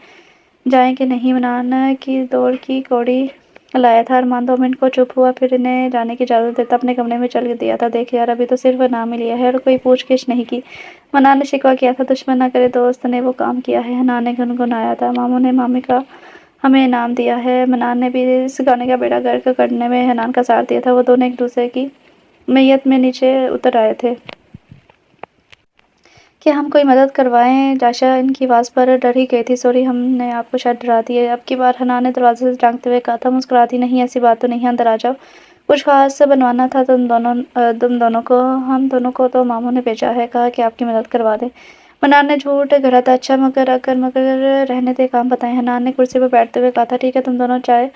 جائیں کہ نہیں؟ منان کی دوڑ کی کوڑی لایا تھا۔ ارمان 2 منٹ کو چپ ہوا، پھر انہیں جانے کی اجازت دیتا اپنے کمرے میں چل دیا تھا۔ دیکھ یار ابھی تو صرف نام ہی لیا ہے اور کوئی پوچھ گچھ نہیں کی، منان نے شکوہ کیا تھا۔ دشمن نہ کرے دوست نے وہ کام کیا ہے، حنان نے گنگنایا تھا۔ ماموں نے مامی کا ہمیں انعام دیا ہے۔ منان نے بھی اس گانے کا بیڑا غرق کرنے میں حنان کا ساتھ دیا تھا۔ وہ دونوں ایک دوسرے کی میت میں نیچے اتر آئے تھے۔ کیا ہم کوئی مدد کروائیں؟ جائشہ ان کی آواز پر ڈر ہی گئی تھی۔ سوری، ہم نے آپ کو شاید ڈرا دیا۔ اب کی بار حنان نے دروازے سے ٹانگتے ہوئے کہا تھا۔ مسکراتی نہیں، ایسی بات تو نہیں، اندر آ جاؤ، کچھ خاص بنوانا تھا تم دونوں کو؟ ہم دونوں کو تو ماموں نے بھیجا ہے، کہا کہ آپ کی مدد کروا دیں۔ منان نے جھوٹ گھڑا تھا۔ اچھا مگر رہنے دے، کام بتائیں۔ حنان نے کرسی پر بیٹھتے ہوئے کہا تھا۔ ٹھیک ہے، تم دونوں چائے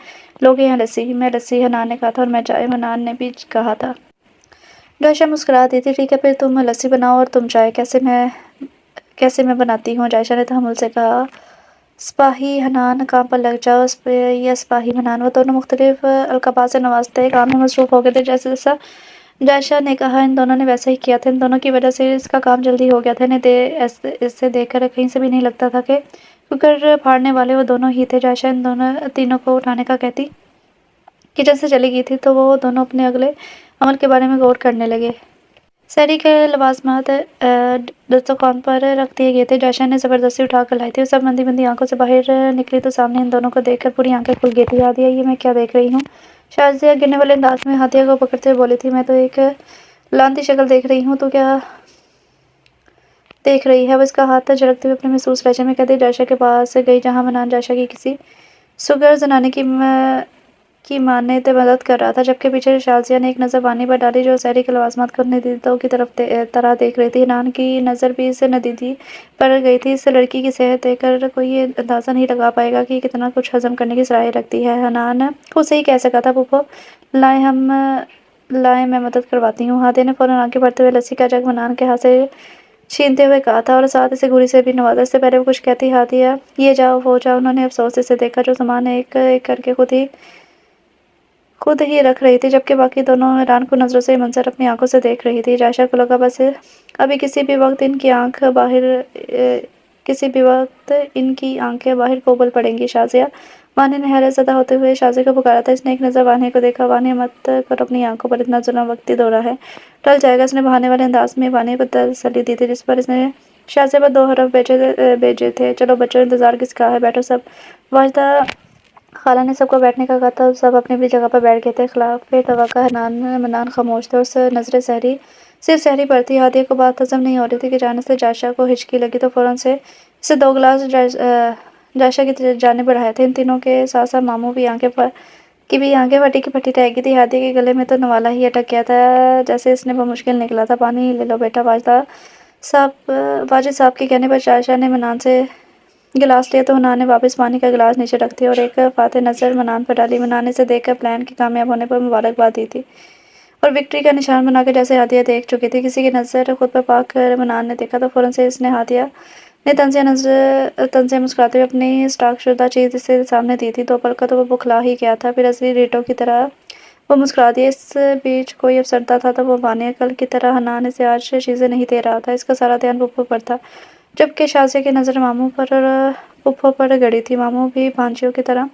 لوگے یا لسی؟ میں لسی، حنان نے کہا تھا، اور میں چائے، منان نے بھی کہا تھا۔ جائشہ مسکرا دی تھی۔ ٹھیک ہے پھر، تم لسی بناؤ اور تم چائے۔ کیسے میں بناتی ہوں؟ جائشہ نے تحمل سے کہا۔ سپاہی حنان، کام پر لگ جاؤ، یا سپاہی منان؟ وہ دونوں مختلف القابات سے نوازتے کام میں مصروف ہو گئے تھے۔ جیسا جائشہ نے کہا ان دونوں نے ویسا ہی کیا تھا۔ ان دونوں کی وجہ سے اس کا کام جلدی ہو گیا تھا۔ انہیں اسے دیکھ کر کہیں سے بھی نہیں لگتا تھا کہ کوکر پھاڑنے والے وہ دونوں ہی تھے۔ جائشہ ان تینوں کو اٹھانے کا کہتی کچن سے چلی گئی تھی تو وہ دونوں اپنے اگلے عمل کے بارے میں غور کرنے لگے۔ سحری کے لوازمات دسترخوان پر رکھ دیے گئے تھے۔ جائشہ نے زبردستی اٹھا کر لائی تھی۔ وہ سب بندی بندی آنکھوں سے باہر نکلی تو سامنے ان دونوں کو دیکھ کر پوری آنکھیں کھل گئی تھی۔ ہادیہ، یہ میں کیا دیکھ رہی ہوں؟ شازیہ گرنے والے انداز میں ہادیہ کو پکڑتے ہوئے بولی تھی۔ میں تو ایک لعنتی شکل دیکھ رہی ہوں، تو کیا دیکھ رہی ہے؟ وہ اس کا ہاتھ جھڑکتے ہوئے اپنے محسوس لہجے میں کہتی جائشہ کے پاس گئی، جہاں منان جائشہ کی کسی سگر زنانے کی مانند مدد کر رہا تھا، جبکہ پیچھے شازیہ نے ایک نظر وانی پر ڈالی جو سحری کے لوازمات کو ندیدوں کی طرح دیکھ رہی تھی۔ حنان کی نظر بھی اس ندیدی پر گئی تھی۔ اس لڑکی کی صحت دیکھ کر کوئی یہ اندازہ نہیں لگا پائے گا کہ یہ کتنا کچھ ہضم کرنے کی صلاحیت رکھتی ہے۔ حنان خود سے ہی کہہ سکا تھا، پھوپھو لائیں میں مدد کرواتی ہوں۔ ہادیہ نے فوراً آگے بڑھتے ہوئے لسی کا جگ منان کے ہاتھ سے چھینتے ہوئے کہا تھا، اور ساتھ اسے گھوری سے بھی نوازا۔ اس سے پہلے وہ کچھ کہتی ہادیہ یہ جاؤ وہ جاؤ، انہوں نے افسوس سے دیکھا جو سامان ایک ایک کر کے خود ہی رکھ رہی تھی، جبکہ باقی دونوں حیران کن نظروں سے یہ منظر اپنی آنکھوں سے دیکھ رہی تھی۔ جائشہ کو لگا بس ابھی کسی بھی وقت ان کی آنکھیں باہر کو ابل پڑیں گی۔ شازیہ، وانی نے حیرت زدہ ہوتے ہوئے شازیہ کو پکارا تھا۔ اس نے ایک نظر وانی کو دیکھا۔ وانی، مت کرو اپنی آنکھوں پر اتنا ظلم، وقتی دورہ ہے، ٹل جائے گا۔ اس نے بہانے والے انداز میں وانی کو تسلی دی تھی، جس پر اس نے شازیہ پر 2 حرف بھیجے تھے۔ چلو بچوں، انتظار کس کا ہے، بیٹھو سب۔ واجدہ خالہ نے سب کو بیٹھنے کا کہا تھا۔ سب اپنی اپنی جگہ پر بیٹھ گئے تھے۔ خلاف توقع منان خاموش تھے اور نظریں صرف سحری پر تھی۔ ہادیہ کو بات ہضم نہیں ہو رہی تھی کہ اچانک سے جائشہ کو ہچکی لگی تو فوراً سے اسے 2 گلاس جائشہ کی جانب بڑھائے تھے۔ ان تینوں کے ساتھ ساتھ ماموں کی بھی آنکھیں پھٹی کی پھٹی رہ گئی تھی۔ ہادیہ کے گلے میں تو نوالا ہی اٹک گیا تھا، جیسے اس نے بمشکل نکلا تھا۔ پانی لے لو بیٹا۔ واجد صاحب کے کہنے پر جائشہ نے منان سے گلاس لیا تو حنان نے واپس پانی کا گلاس نیچے رکھ دیا اور ایک فاتح نظر منان پر ڈالی۔ منان نے اسے دیکھ کر پلان کے کامیاب ہونے پر مبارکباد دی تھی اور وکٹری کا نشان بنا کر، جیسے ہادیہ دیکھ چکی تھی۔ کسی کی نظر خود پر پا کر منان نے دیکھا تو فوراً سے اس نے ہادیہ نے طنزیہ مسکراتے ہوئے اپنی اسٹاک شدہ چیز اسے سامنے دی تھی۔ 2 پل کا تو وہ بوکھلا ہی گیا تھا، پھر اصلی ریٹوں کی طرح وہ مسکرا دیا۔ اس بیچ کوئی افسردہ تھا تو وہ وانی، کل کی طرح حنان اسے آج چیزیں نہیں دے رہا تھا۔ اس کا سارا دھیان پھوپھو پر تھا، جبکہ شازیہ کی نظر ماموں پر اور پھوپھو پر گڑی تھی۔ ماموں بھی بھانجیوں کی طرح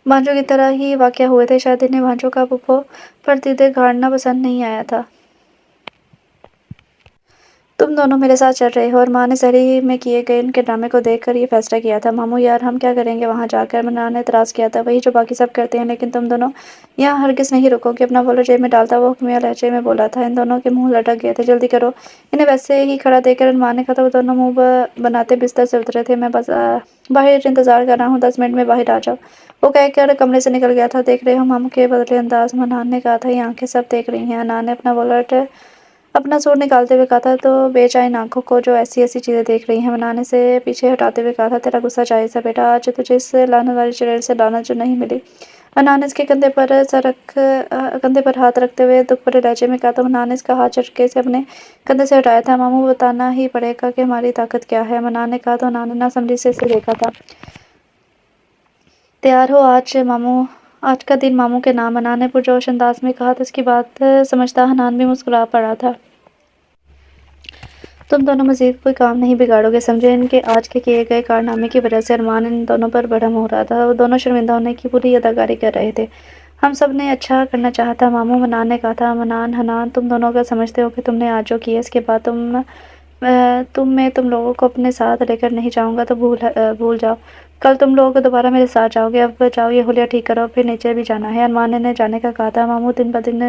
भांजों की तरह ही वाक़या हुए थे। शायद इन्हें भांजों का फूफो पर दीदे गाड़ना पसंद नहीं आया था। तुम दोनों मेरे साथ चल रहे हो। और माँ ने शहरी में किए गए इनके ड्रामे को देखकर ये फैसला किया था। मामू यार हम क्या करेंगे वहाँ जाकर, मन्नान ने एतराज़ किया था। वही जो बाकी सब करते हैं, लेकिन तुम दोनों यहाँ हरगिज़ नहीं रुकोगे। अपना वॉलेट जेब में डालता वो हुक्मिया लहजे में बोला था। इन दोनों के मुंह लटक गए थे। जल्दी करो। इन्हें वैसे ही खड़ा देखकर माँ ने कहा था। वो दोनों मुंह बनाते बिस्तर से उतरे थे। मैं बस बाहर इंतजार कर रहा हूँ, 10 मिनट में बाहर आ जाओ, वो कहकर कमरे से निकल गया था। देख रहे हो मामू के बदले अंदाज, मन्नान ने कहा था। ये आंखें सब देख रही हैं। अनान ने अपना वॉलेट अपना सूट निकालते हुए कहा था। तो बेचैन आंखों को जो ऐसी ऐसी चीज़ें देख रही हैं। मनाने से पीछे हटाते हुए कहा था। तेरा गुस्सा जायज़ है बेटा, आज तुझे इस लानत वाली चुड़ैल से लानत जो नहीं मिली। अनान इसके कंधे पर हाथ रखते हुए दुख भरे लहजे में कहा था। मनान ने इसका हाथ झटके से अपने कंधे से हटाया था। मामू बताना ही पड़ेगा कि हमारी ताकत क्या है, मनान ने कहा। तो अनान ने नासमझी से इसे देखा था। तैयार हो आज मामू, आज का दिन मामू के नाम, अनान ने पुरजोश अंदाज में कहा। तो इसकी बात समझता हनान भी मुस्कुरा पड़ा था। तुम दोनों मज़ीद कोई काम नहीं बिगाड़ोगे, समझे। इनके आज के किए गए कारनामे की वजह से अरमान इन दोनों पर बड़ा हो रहा था। वो दोनों शर्मिंदा होने की पूरी अदाकारी कर रहे थे। हम सब ने अच्छा करना चाहा था मामू, मनान ने कहा था। मनान हनान तुम दोनों अगर समझते हो कि तुमने आज जो किया इसके बाद तुम लोगों को अपने साथ लेकर नहीं जाऊंगा तो भूल जाओ। कल तुम लोग दोबारा मेरे साथ जाओगे। अब जाओ, ये हुलिया ठीक करो, फिर नीचे भी जाना है। अरमान ने जाने का कहा था। मामू दिन ब दिन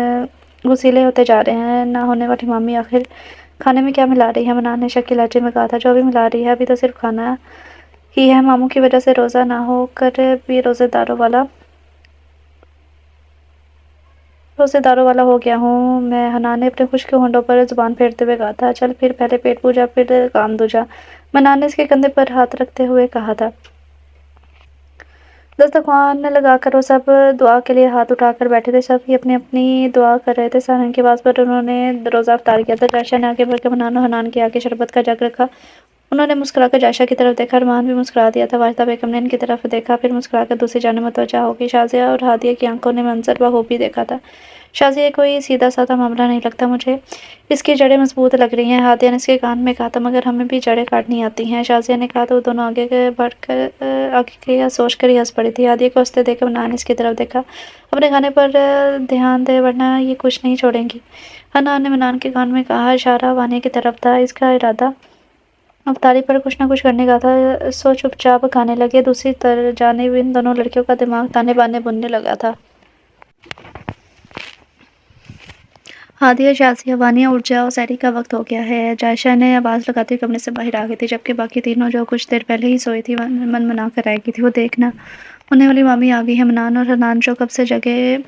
गुस्सीले होते जा रहे हैं। ना होने वाली मामी आखिर खाने में क्या मिला रही है, मनान ने शक के लहजे में कहा था। जो भी मिला रही है अभी तो सिर्फ खाना ही है। मामू की वजह से रोज़ा ना होकर भी रोज़ेदारों वाला हो गया हूँ मैं, हनान ने अपने खुश्क होंठों पर जुबान फेरते हुए कहा था। चल फिर पहले पेट पूजा फिर काम दूजा, मनान ने इसके कंधे पर हाथ रखते हुए कहा था। दस्तरखान लगाकर वो सब दुआ के लिए हाथ उठाकर बैठे थे। सब ही अपनी अपनी दुआ कर रहे थे। सारंग की आवाज़ पर उन्होंने रोज़ा अफ्तार किया था। जायशा ने आगे बढ़कर मनान और हनान के आगे शरबत का जग रखा। उन्होंने मुस्कुराकर जायशा की तरफ देखा। अरमान भी मुस्कुरा दिया था। वाहिदा बेगम ने इनकी तरफ देखा, फिर मुस्कुराकर दूसरी जानिब मुतवज्जा हो गई। शाज़िया और हादिया की आंखों ने मंजर बखूबी देखा था। शाज़िया कोई सीधा साधा मामला नहीं लगता मुझे, इसकी जड़ें मजबूत लग रही हैं, हादिया ने इसके कान में कहा था। मगर हमें भी जड़ें काटनी आती हैं, शाज़िया ने कहा। तो वो दोनों आगे के सोच कर ही हंस पड़ी थी। हादिया को हंसते देखकर मनान इसकी तरफ देखा। अपने खाने पर ध्यान दे वरना ये कुछ नहीं छोड़ेंगी, हनान ने मनान के कान में कहा। इशारा वानिया की तरफ था। इसका इरादा अफ्तारी पर कुछ न कुछ करने का था। सो चुपचाप खाने लगे। दूसरी जानिब इन दोनों लड़कियों का दिमाग ताने बाने बुनने लगा था। हादिया, शाज़िया, वानिया उठ जाओ, सैरी का वक्त हो गया है। जायशा ने आवाज़ लगाते हुए कमरे से बाहर आ गई थी, जबकि बाकी तीनों जो कुछ देर पहले ही सोई थी मन मना कर रह गई थी। वो देखना होने वाली मामी आ गई है। मनान और हनान जो कब से जगे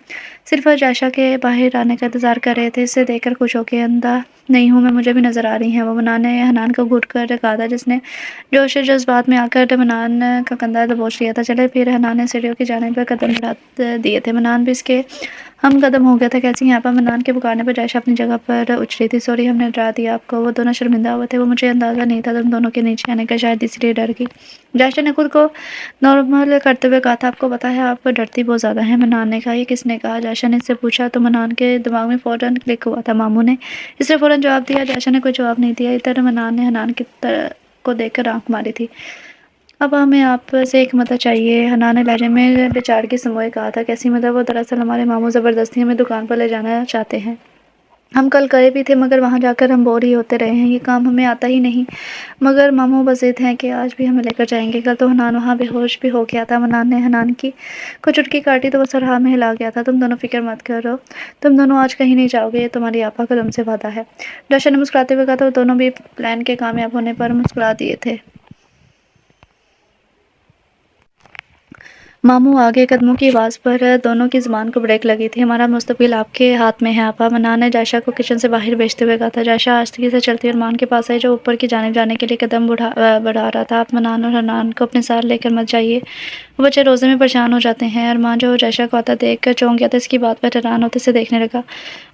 सिर्फ जायशा के बाहर आने का इंतज़ार कर रहे थे, इसे देखकर खुश हो गए। अंधा नहीं हूँ मैं, मुझे भी नज़र आ रही हैं वो, मनान ने हनान को घूट कर कहा था, जिसने जोश जज्बात में आकर मनान का कंधा दबोच लिया था। चले फिर, हनान ने सीढ़ियों की जानिब पर कदम बढ़ा दिए थे। मनान भी इसके हम कदम हो गया था। कैसी यहाँ पर, मनान के पुकारने पर जायशा अपनी जगह पर उछ रही थी। सॉरी, हमने डरा दिया आपको। वो दोनों शर्मिंदा हुए थे। वो मुझे अंदाज़ा नहीं था तुम दोनों के नीचे आने का, शायद इसलिए डर गई। जायशा ने खुद को नॉर्मल करते हुए कहा था। आपको पता है आप डरती बहुत ज़्यादा हैं, मनान ने कहा। ये किसने कहा, जायशा ने इससे पूछा। तो मनान के दिमाग में फ़ौरन क्लिक हुआ था मामू ने, इसने फ़ौरन जवाब दिया। जायशा ने कोई जवाब नहीं दिया। इधर मनान ने हनान की को देखकर आंख मारी थी। अब हमें आपसे एक मदद चाहिए, हनान ने लहजे में बेचारगी समोए कहा था। कैसी मदद, वो दरअसल हमारे मामू ज़बरदस्ती हमें दुकान पर ले जाना चाहते हैं। हम कल गए भी थे, मगर वहाँ जाकर हम बोर ही होते रहे हैं। ये काम हमें आता ही नहीं, मगर मामू बस ज़िद हैं कि आज भी हमें लेकर जाएंगे। कल तो हनान वहाँ बेहोश भी हो गया था। मनान ने हनान की को चुटकी काटी तो वो सरहा में हिला गया था। तुम दोनों फिक्र मत करो, तुम दोनों आज कहीं नहीं जाओगे, ये तुम्हारी आपा का तुमसे वादा है। जायशा ने मुस्कुराते हुए कहा। तो दोनों भी प्लान के कामयाब होने पर मुस्कुरा दिए थे। मामू आगे कदमों की आवाज़ पर दोनों की ज़ुबान को ब्रेक लगी थी। हमारा मुस्तकबिल आपके हाथ में है आपा, मनान ने जायशा को किचन से बाहर भेजते हुए कहा था। जायशा आस्ते से चलती और मान के पास आई, जो ऊपर की जानिब जाने के लिए कदम बढ़ा रहा था। आप मनान और हनान को अपने साथ लेकर मत जाइए, वो बच्चे रोज़े में परेशान हो जाते हैं। अरमान जो जायशा को आता देख कर चौंक गया था। इसकी बात पर हैरान होते से देखने लगा।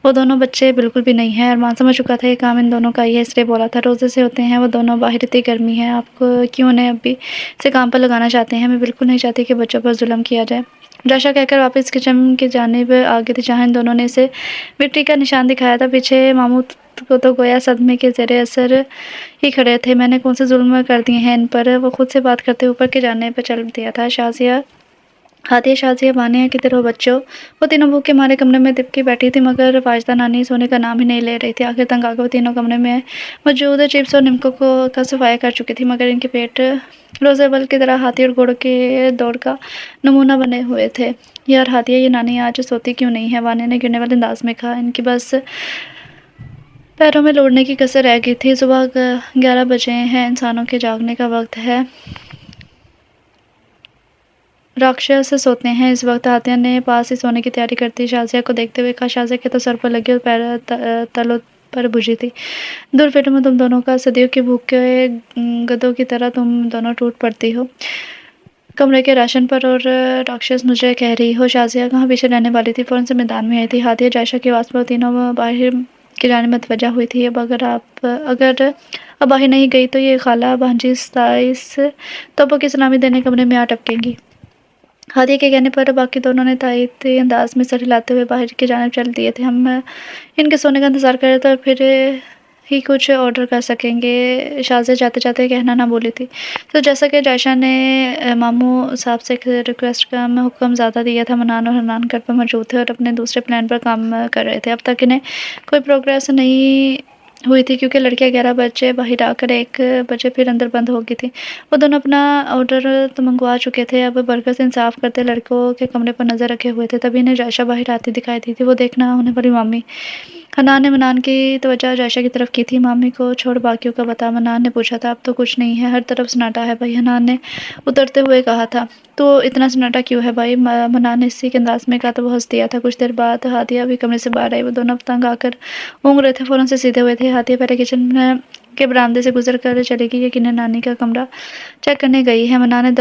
वो दोनों बच्चे बिल्कुल भी नहीं हैं। अरमान समझ चुका था ये काम इन दोनों का ही है, इसलिए बोला था। रोज़े से होते हैं वो दोनों, बाहर इतनी गर्मी है, आप क्यों उन्हें अभी से काम पर लगाना चाहते हैं। मैं बिल्कुल नहीं चाहती कि बच्चों पर जुल्म किया जाए। जायशा कहकर वापस किचन की जानिब आगे थी, जहाँ इन दोनों ने इसे मिट्टी का निशान दिखाया था। पीछे मामू को तो गोया सदमे के ज़ेरे असर ही खड़े थे। मैंने कौन से जुल्म कर दिए हैं इन पर, वो खुद से बात करते ऊपर के जाने पर चल दिया था। शाज़िया हादिया, शाज़िया, वानिया की तरह बच्चों, वो तीनों भूख के मारे कमरे में दिबकी बैठी थी, मगर वाजदा नानी सोने का नाम ही नहीं ले रही थी। आखिर तंग आकर वो तीनों कमरे में मौजूद चिप्स और निमकों का सफाया कर चुकी थी, मगर इनके पेट रोज़ेबल की तरह हाथी और घोड़ों के दौड़ का नमूना बने हुए थे। यार हादिया, ये नानी आज सोती क्यों नहीं है? वानिया ने गिरने वाले अंदाज में कहा। इनकी बस पैरों में लौटने की कसर रह गई थी। सुबह 11 बजे हैं, इंसानों के जागने का वक्त है। राक्षस सोते हैं इस वक्त। हादिया ने पास ही सोने की तैयारी करती शाज़िया को देखते हुए कहा। शाज़िया के तो सर पर लगी और पैर तलों पर बुझी थी। दूर पेटों में तुम दोनों का सदियों की भूख के गधों की तरह तुम दोनों टूट पड़ती हो कमरे के राशन पर, और राक्षस मुझे कह रही हो। शाज़िया कहाँ पीछे रहने वाली थी, फौरन से मैदान में आई थी। हादिया जायशा की आवाज़ पर तीनों बाहर की जाने मतवजा हुई थी। अगर अब बाहर नहीं गई तो ये खाला भांजी साइस तोपों की सलामी देने कमरे में आ टपकेंगी। हादिया के कहने पर बाकी दोनों ने तायती अंदाज में सर हिलाते हुए बाहर की जानिब चल दिए थे। हम इनके सोने का इंतज़ार कर रहे थे और फिर ही कुछ ऑर्डर कर सकेंगे, शाज़िया जाते जाते कहना ना बोली थी। तो जैसा कि जायशा ने मामू साहब से एक रिक्वेस्ट का हुक्म ज़्यादा दिया था, मनान और हनान घर पर मौजूद थे और अपने दूसरे प्लान पर काम कर रहे थे। अब तक इन्हें कोई प्रोग्रेस नहीं हुई थी, क्योंकि लड़कियां 11 बजे बाहर आकर 1 बजे फिर अंदर बंद हो गई थी। वो दोनों अपना ऑर्डर तो मंगवा चुके थे, अब बर्गर से इंसाफ करते लड़कों के कमरे पर नज़र रखे हुए थे। तभी इन्हें जायशा बाहर आती दिखाई दी थी। वो देखना होने वाली मामी। हनान ने मनान की तवज्जो जायशा की तरफ की थी। मामी को छोड़ बाकियों का बता, मनान ने पूछा था। अब तो कुछ नहीं है, हर तरफ सन्नाटा है भाई, हनान ने उतरते हुए कहा था। तो इतना सन्नाटा क्यों है भाई? मनान ने इसी के अंदाज में कहा तो वो हंस दिया था। कुछ देर बाद हादिया भी कमरे से बाहर आई। वो दोनों तंग आकर ऊँग रहे थे, फौरन से सीधे हुए थे। हादिया पहले किचन में के बरामदे से गुजर कर चली गई, यकीनन नानी का कमरा चेक करने गई है। मनान ने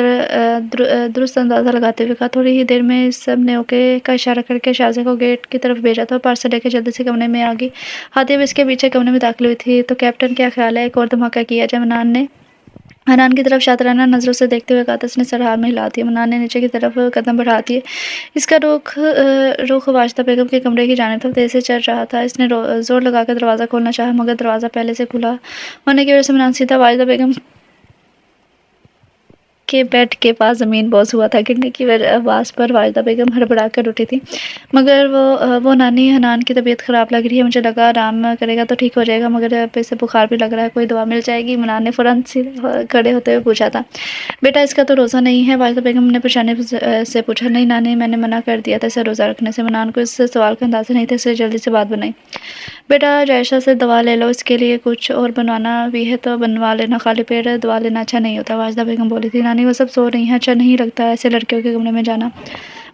दुरुस्त अंदाजा लगाते हुए कहा। थोड़ी ही देर में इस सब ने ओके का इशारा करके शाज़िया को गेट की तरफ भेजा था। पार्सल लेकर जल्दी से कमरे में आ गई। हादिया भी इसके पीछे कमरे में दाखिल हुई थी। तो कैप्टन, क्या ख्याल है, एक और धमाका किया जाए? मनान ने हनान की तरफ शातिराना नज़रों से देखते हुए कहा था। उसने सर हाथ में हिला दिया। मनान ने नीचे की तरफ कदम बढ़ा दिए। इसका रुख वाजदा बेगम के कमरे की जानिब था। तेज़ी से चल रहा था। इसने जोर लगाकर दरवाज़ा खोलना चाहा, मगर दरवाज़ा पहले से खुला होने की वजह से मनान सीधा वाजदा बेगम के बेड के पास ज़मीन बोझ हुआ था। गिरने की आवाज़ पर वाजदा बेगम हड़बड़ा कर उठी थी, मगर वो नानी, हनान की तबीयत ख़राब लग रही है, मुझे लगा आराम करेगा तो ठीक हो जाएगा, मगर अब इसे बुखार भी लग रहा है, कोई दवा मिल जाएगी? मनान ने फ़ौरन से खड़े होते हुए पूछा था। बेटा, इसका तो रोज़ा नहीं है? वाजदा बेगम ने परेशानी से पूछा। नहीं नानी, मैंने मना कर दिया था इसे रोज़ा रखने से। मनान को इस सवाल का अंदाज़ा नहीं था, इसलिए जल्दी से बात बनाई। बेटा, जायशा से दवा ले लो, इसके लिए कुछ और बनवाना भी है तो बनवा लेना, खाली पेट दवा लेना अच्छा नहीं होता, वाजदा बेगम बोली थी। नानी, वो सब सो रही हैं, अच्छा नहीं लगता ऐसे लड़कियों के कमरे में जाना।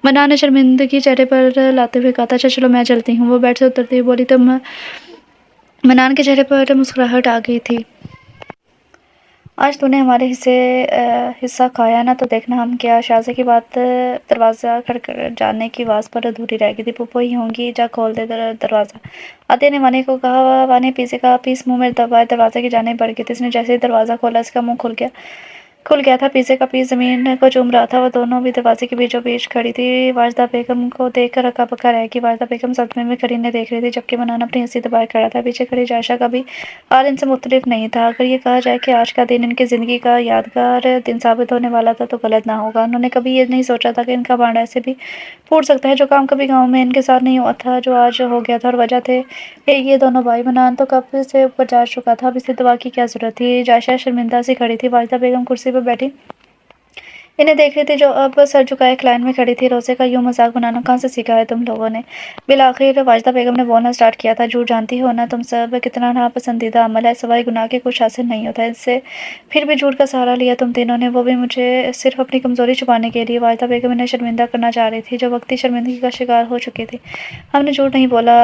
मनान ने शर्मिंदगी चेहरे पर लाते हुए कहा था। अच्छा चलो, मैं चलती हूँ। वो बेड से उतरती हुई बोली तो मनान के चेहरे पर मुस्कुराहट आ गई थी। आज तूने हमारे हिस्सा खाया ना, तो देखना हम क्या। शाज़िया की बात दरवाज़ा खटखट जाने की आवाज़ पर अधूरी रह गई थी। पुप्पो ही होंगी, जा खोल दे दरवाज़ा। आदिया ने वानी को कहा। वानी पिज़्ज़े का पीस मुंह में दबाए दरवाजे की जानिब बढ़ गई थी। इसने जैसे ही दरवाज़ा खोला, इसका मुंह खुल गया था। पिज़्ज़े का पीस ज़मीन को चूम रहा था। वो दोनों भी दरवाजे के बीचों बीच खड़ी थी। वाजदा बेगम को देखकर हक्का बक्का रह गई। वाजदा बेगम सदमे में खड़ी इन्हें देख रही थी, जबकि मनान अपनी हंसी दबाए खड़ा था। पीछे खड़ी जायशा का भी हाल इनसे मुख्तलिफ नहीं था। अगर ये कहा जाए कि आज का दिन इनकी ज़िंदगी का यादगार दिन साबित होने वाला था, तो गलत ना होगा। उन्होंने कभी ये नहीं सोचा था कि इनका भांडा ऐसे भी फूट सकता है। जो काम कभी गाँव में इनके साथ नहीं हुआ था, जो आज हो गया था, और वजह थे ये दोनों भाई। मनान तो कब से ऊपर जा चुका था, अब इसे दवा की क्या ज़रूरत थी? जायशा शर्मिंदा सी खड़ी थी। वाजदा बेगम कुर्सी पर बैठी इन्हें देख रही थी, जो अब सर झुकाए एक लाइन में खड़ी थी। रोज़े का यूं मजाक बनाना कहाँ से सीखा है तुम लोगों ने? बिलाखिर वाजदा बेगम ने बोलना स्टार्ट किया था। झूठ जानती हो ना तुम सब, कितना नापसंदीदा अमल है, सवाई गुनाह के कुछ हासिल नहीं होता इससे, फिर भी झूठ का सहारा लिया तुम तीनों ने, वो भी मुझे सिर्फ अपनी कमज़ोरी छुपाने के लिए। वाजदा बेगम इन्हें शर्मिंदा करना चाह रही थी, जो वक्ती शर्मिंदगी का शिकार हो चुकी थी। हमने झूठ नहीं बोला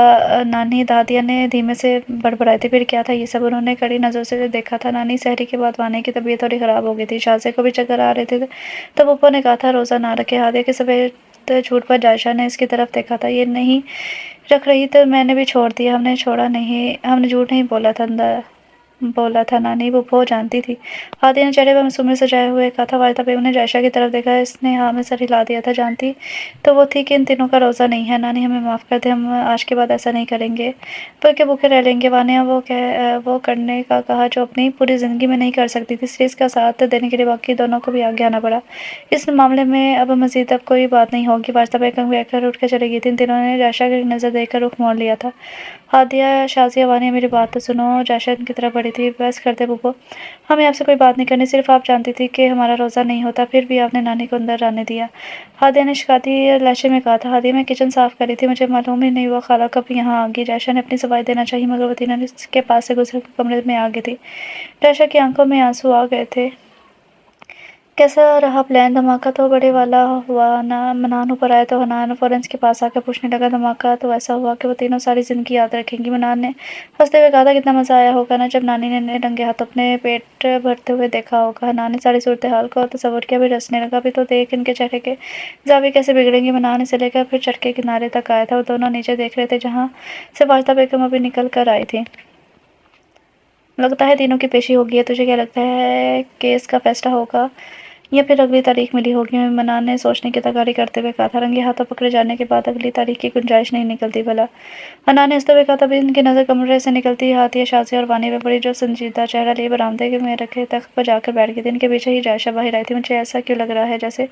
नानी, दादिया ने धीमे से बड़बड़ाई थी। फिर क्या था ये सब? उन्होंने कड़ी नज़र से देखा था। नानी, सहरी के बाद वानी की तबीयत थोड़ी ख़राब हो गई थी, शाज़िया को भी चक्कर आ रहे थे, तब पप्पो ने कहा था रोज़ा ना रखे। हादिया के सफ़ेद झूठ पर जायशा ने इसकी तरफ देखा था। ये नहीं रख रही तो मैंने भी छोड़ दिया। हमने छोड़ा नहीं, हमने झूठ नहीं बोला था। बोला था नानी, वो बहुत जानती थी। हादिया ने चेहरे पर मासूमियत सजाए हुए कहा था। वालिदा बेगम ने जायशा की तरफ देखा, इसने हाँ में सर हिला दिया था। जानती तो वो थी कि इन तीनों का रोज़ा नहीं है। नानी हमें माफ़ कर दे, हम आज के बाद ऐसा नहीं करेंगे, बल्कि भूखे रह लेंगे। वानिया वो करने का कहा जो अपनी पूरी ज़िंदगी में नहीं कर सकती थी, इसलिए इसका साथ देने के लिए बाकी दोनों को भी आगे आना पड़ा। इस मामले में अब मज़ीद अब कोई बात नहीं होगी। वालिदा बेगम बैठकर उठ कर चली गई थी। इन तीनों ने जायशा की नज़र देखकर रुख मोड़ लिया था। हादिया, शाज़िया, वानिया, मेरी बात तो सुनो। जायशा इनकी तरफ बढ़ी थी। बस कर दे बुब्बो, हमें आपसे कोई बात नहीं करनी, सिर्फ आप जानती थी कि हमारा रोज़ा नहीं होता, फिर भी आपने नानी को अंदर आने दिया। हादिया ने शिकायती लहजे में कहा था। हादिया, मैं किचन साफ़ कर रही थी, मुझे मालूम ही नहीं हुआ खाला कब यहाँ आ गई। जायशा ने अपनी सफाई देना चाहिए, मगर वतीना ने इसके पास से गुजर कर कमरे में आ गई थी। जायशा की आंखों में आंसू आ गए थे। कैसा रहा प्लान? धमाका तो बड़े वाला हुआ ना। मनान ऊपर आया तो हनान फौरन के पास आकर पूछने लगा। धमाका तो ऐसा हुआ कि वो तीनों सारी जिंदगी याद रखेंगी। मनान ने हंसते हुए कहा था, कितना मजा आया होगा ना जब नानी ने नंगे हाथ अपने पेट भरते हुए देखा होगा। हनान ने सारी सूरत हाल को तसव्वुर किया, भी रसने लगा। भी तो देख इनके चेहरे के जावी कैसे बिगड़ेंगे। मनान से लेकर फिर चट के किनारे तक आया था। वो दोनों नीचे देख रहे थे जहाँ से वालिदा बेगम अभी निकल कर आई थी। लगता है तीनों की पेशी होगी। तुझे क्या लगता है, केस का फैसला होगा या फिर अगली तारीख मिली होगी? मनान ने सोचने की तैयारी करते हुए कहा था। रंगे हाथों पकड़े जाने के बाद अगली तारीख की गुंजाइश नहीं निकलती भला। हनान ने हंसते हुए कहा था। इनकी नज़र कमरे से निकलती हाथिया, शाज़िया और वानी पे पड़ी, जो संजीदा चेहरा लिए बरामदे में रखे तख्त पर जाकर बैठ गई थी। इनके पीछे ही जायशा बाहर आई थी। मुझे ऐसा क्यों लग रहा है जैसे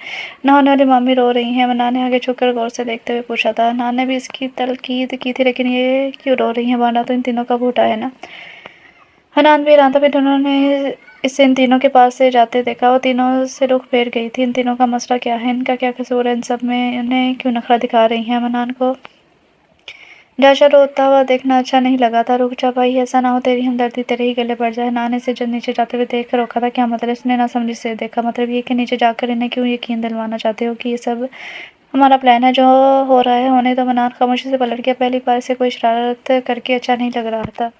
नहाने वाली मामी रो रही हैं? मनान ने आगे झुककर गौर से देखते हुए पूछा था। हनान ने भी इसकी तलकीद की थी, लेकिन ये क्यों रो रही हैं? वाना तो इन तीनों का बूटा है ना। हनान भी हैरान था। फिर उन्होंने इसे इन तीनों के पास से जाते देखा। वो तीनों से रुख फेर गई थी। इन तीनों का मसला क्या है? इनका क्या कसूर है? इन सब में इन्हें क्यों नखरा दिखा रही हैं? मनान को जायशा रोता हुआ देखना अच्छा नहीं लगा था। रुक जा भाई, ऐसा ना हो तेरी हमदर्दी तेरे ही गले पड़ जाए। नान ने इसे जब नीचे जाते हुए देख कर रोका था। क्या मतलब? इसने ना समझी से देखा। मतलब ये कि नीचे जाकर इन्हें क्यों यकीन दिलवाना चाहते हो कि ये सब हमारा प्लान है? जो हो रहा है होने तो। मनान खामोशी से पलट गया। पहली बार से कोई शरारत करके अच्छा नहीं लग रहा था।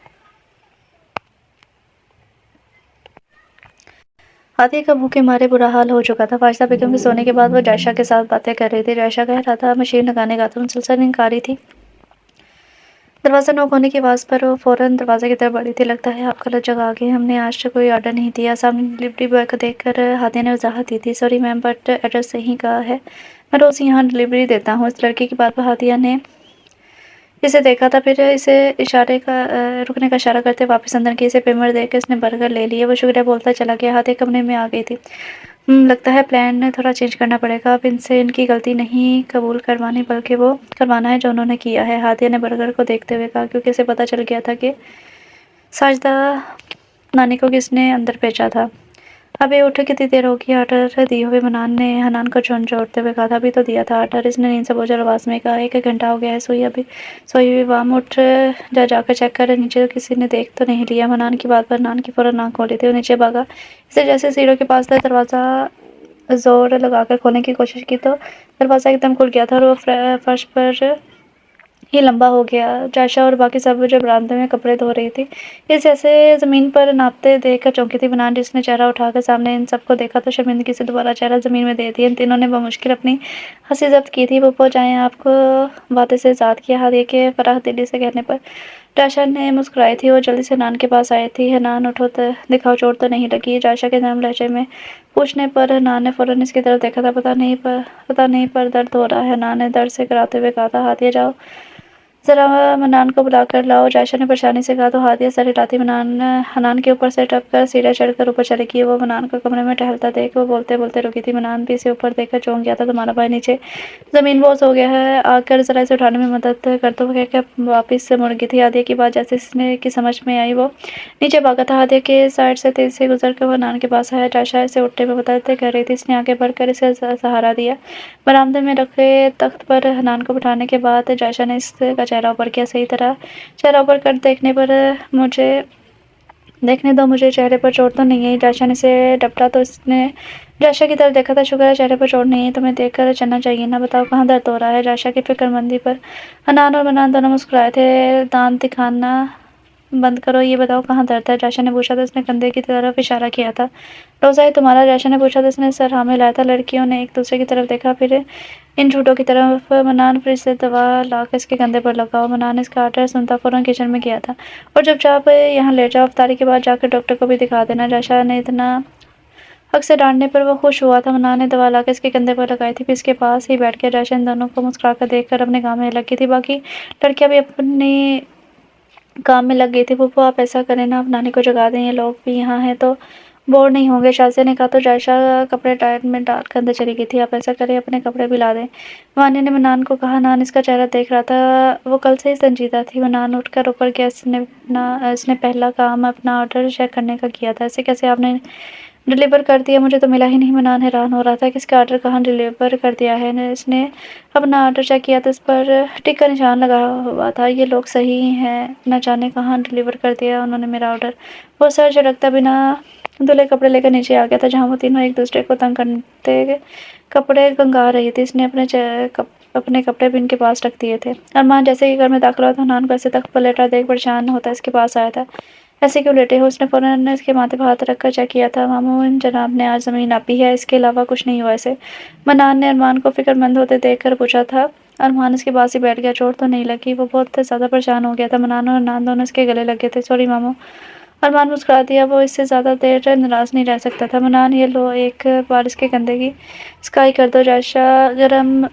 हाथी का भूखे मारे बुरा हाल हो चुका था। वाजिदा बेगम के सोने के बाद वो जायशा के साथ बातें कर रही थी। जायशा कह रहा था मशीन लगाने का, तो मुसलसल इनकारी थी। दरवाज़ा नॉक होने की आवाज़ पर वो फ़ौरन दरवाजे की तरफ बढ़ी थी। लगता है आप गलत जगह आ गए, हमने आज तक कोई ऑर्डर नहीं दिया। सामने डिलीवरी बॉय को देखकर हादिया ने वजाहत दी थी। सॉरी मैम, बट एड्रेस सही कहा है, मैं रोज़ यहाँ डिलीवरी देता हूँ। इस लड़की की बात पर हादिया ने इसे देखा था, फिर इसे रुकने का इशारा करते वापस अंदर की। इसे पेमेंट देकर इसने बर्गर ले लिया। वो शुक्रिया बोलता चला गया। हादिया कमरे में आ गई थी। लगता है प्लान थोड़ा चेंज करना पड़ेगा। अब इनसे इनकी गलती नहीं कबूल करवानी, बल्कि वो करवाना है जो उन्होंने किया है। हादिया ने बर्गर को देखते हुए कहा, क्योंकि इसे पता चल गया था कि साजदा नानी को किसने अंदर भेजा था। अबे उठ, कितनी देर होगी? ऑर्डर दिए हुए। मनान ने हनान को झंझोड़ते हुए कहा था। अभी तो दिया था ऑर्डर, इसने नींद से बोझल आवाज़ में कहा। 1 घंटा हो गया है, सोई हुई वाम उठ जाकर चेक कर, नीचे तो किसी ने देख तो नहीं लिया। मनान की बात पर हनान की फौरन आँख खोली थी। वो नीचे भागा। इसे जैसे सीढ़ियों के पास था, दरवाज़ा जोर लगाकर खोलने की कोशिश की तो दरवाज़ा एकदम खुल गया था और वो फर्श पर ही लंबा हो गया। जायशा और बाकी सब जो बरामदे में कपड़े धो रही थी, इस जैसे ज़मीन पर नापते देखकर चौंकी थी। बनान जिसने चेहरा उठाकर सामने इन सबको देखा तो शर्मिंदगी से दोबारा चेहरा ज़मीन में दे दिया। इन तीनों ने बमुश्किल अपनी हंसी जब्त की थी। वो पहुँच आए आपको बातें से आज़ाद किया। हादिया के फराह दिली से कहने पर जायशा ने मुस्कुराई थी। वो जल्दी से हनान के पास आई थी। हनान उठो तो दिखाओ, चोट तो नहीं लगी? जायशा के नरम लहजे में पूछने पर हनान ने फ़ौरन इसकी तरफ देखा था। पता नहीं पर दर्द हो रहा है। हनान ने दर्द से कराते हुए कहा था। हादिया जाओ ज़रा मनान को बुलाकर लाओ, जायशा ने परेशानी से कहा तो हादिया सर हिलाती हनान के ऊपर से टपकर सीढ़ियाँ चढ़कर ऊपर चली गई। वो मनान को कमरे में टहलता देख वो बोलते बोलते रुकी थी। मनान भी इसे ऊपर देखकर चौंक गया था। तुम्हारा भाई नीचे ज़मीन बोझ हो गया है, आकर ज़रा इसे उठाने में मदद कर दो, कहकर वापस मुड़ गई थी। हादिया की बात जैसे इसने की समझ में आई, वो नीचे भागा था। हादिया के साइड से तेज़ी से गुजर कर वो हनान के पास आया। जायशा इसे उठने में मदद कर रही थी। इसने आगे बढ़कर इसे सहारा दिया। बरामदे में रखे तख्त पर हनान को बिठाने के बाद जायशा ने इसका चेहरा ऊपर किया। सही तरह चेहरा ऊपर कर देखने दो मुझे, चेहरे पर चोट तो नहीं है? जायशा ने इसे डपटा तो इसने जायशा की तरफ देखा था। शुक्र है चेहरे पर चोट नहीं है, तुम्हें देख कर चलना चाहिए ना। बताओ कहाँ दर्द हो रहा है? जायशा की फिक्रमंदी पर हनान और मनान दोनों मुस्कुराए थे। दांत दिखाना बंद करो, ये बताओ कहाँ दर्द है? जायशा ने पूछा तो उसने कंधे की तरफ इशारा किया था। रोज़ा है तुम्हारा? जायशा ने पूछा तो उसने सर हाँ मिलाया था। लड़कियों ने एक दूसरे की तरफ देखा, फिर इन झूठों की तरफ। मनान फिर से दवा लाकर इसके कंधे पर लगाओ। मनान ने इसका आर्डर सुनता फ़ौरन किचन में गया था। और जब आप यहाँ ले जाओ, अफ्तारी के बाद जाकर डॉक्टर को भी दिखा देना। जायशा ने इतना हक से डांटने पर वो खुश हुआ था। मनान ने दवा लाकर इसके कंधे पर लगाई थी, फिर इसके पास ही बैठ गया। जायशा इन दोनों को मुस्कुराकर देखकर अपने काम में लगी थी। बाकी लड़कियां भी अपने काम में लग गई थी। फूफो आप ऐसा करें ना, आप नानी को जगा दें, ये लोग भी यहाँ हैं तो बोर नहीं होंगे। शाज़िया ने कहा तो जायशा कपड़े टायर में डालकर अंदर चली गई थी। आप ऐसा करें, अपने कपड़े भी ला दें। वानिया ने मनान को कहा। नान इसका चेहरा देख रहा था, वो कल से ही संजीदा थी। मनान उठकर ऊपर गया। इसने पहला काम अपना ऑर्डर चेक करने का किया था। ऐसे कैसे आपने डिलीवर कर दिया? मुझे तो मिला ही नहीं। मनान हैरान हो रहा था कि इसका ऑर्डर कहाँ डिलीवर कर दिया है। इसने अपना ऑर्डर चेक किया तो इस पर टिक का निशान लगा हुआ था। ये लोग सही हैं, न जाने कहाँ डिलीवर कर दिया उन्होंने मेरा ऑर्डर। वो सर झटकता बिना धुले कपड़े लेकर नीचे आ गया था, जहाँ वो तीनों एक दूसरे को तंग करते कपड़े गंगा रही थी। इसने अपने कपड़े भी इनके पास रख दिए थे। अरमान जैसे कि घर में दाखिल हुआ था, नान को ऐसे तक पलटा देख परेशान होता इसके पास आया था। ऐसे क्यों लेटे हो? उसने फ़ौरन इसके माथे पर हाथ रखकर चेक किया था। मामून जनाब ने आज ज़मीन नापी है, इसके अलावा कुछ नहीं हुआ इसे। मनान ने अरमान को फिक्रमंद होते देख कर पूछा था। अरमान इसके पास ही बैठ गया। चोट तो नहीं लगी? वो बहुत ज़्यादा परेशान हो गया था। मनान और अरमान दोनों इसके गले लगे थे। सॉरी मामू। अरमान मुस्कुरा दिया। वो इससे ज़्यादा देर नाराज़ नहीं रह सकता था। मनान ये लो, एक बार इसके कंधे की स्काई कर दो। जायशा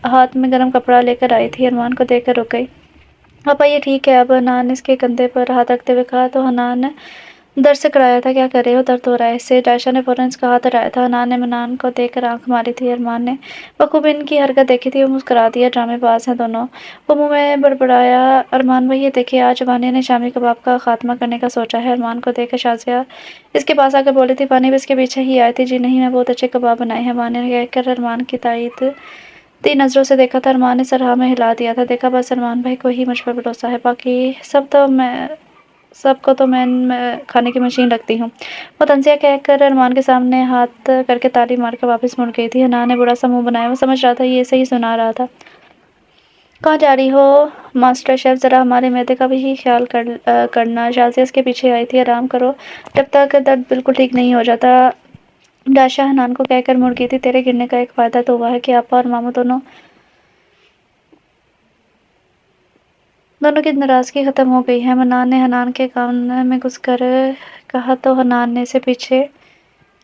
हाथ में गर्म कपड़ा लेकर आई थी। अरमान को देख कर रुक गई। पापा ये ठीक है अब? हनान ने इसके कंधे पर हाथ रखते हुए कहा। तो हनान ने दर्द से कराया था। क्या कर रहे हो? दर्द हो रहा है इससे? जायशा ने फ़ौरन इसका हाथ हटाया था। हनान ने मनान को देखकर आंख मारी थी। अरमान ने बखूबी इनकी हरकत देखी थी। वो मुस्कुरा दिया। ड्रामेबाज हैं दोनों। वो मुंह में बड़बड़ाया। अरमान भाई ये देखिए, आज वानिया ने शामी कबाब का खात्मा करने का सोचा है। अरमान को देखकर शाज़िया इसके पास आकर बोली थी। वानिया भी इसके पीछे ही आई थी। जी नहीं, मैं बहुत अच्छे कबाब बनाए हैं। वानिया ने कहकर अरमान की तारीफ तीन नज़रों से देखा था। अरमान ने सर हाँ में हिला दिया था। देखा बस अरमान भाई को ही मुझ पर भरोसा है, बाकी सबको तो मैं खाने की मशीन रखती हूँ। वो तंजिया कहकर अरमान के सामने हाथ करके ताली मारकर वापस मुड़ गई थी। हनान ने बुरा सा मुंह बनाया। वो समझ रहा था ये सही सुना रहा था। कहाँ जा रही हो मास्टर शेफ? ज़रा हमारे मैदे का भी ख्याल करना। शाज़िया इसके पीछे आई थी। आराम करो जब तक दर्द बिल्कुल ठीक नहीं हो जाता। डाशा हनान को कहकर मुड़ गई थी। तेरे गिरने का एक फ़ायदा तो हुआ है कि आपा और मामू दोनों की नाराज़गी ख़त्म हो गई है। मनान ने हनान के कान में घुसकर कहा। तो हनान ने इसे पीछे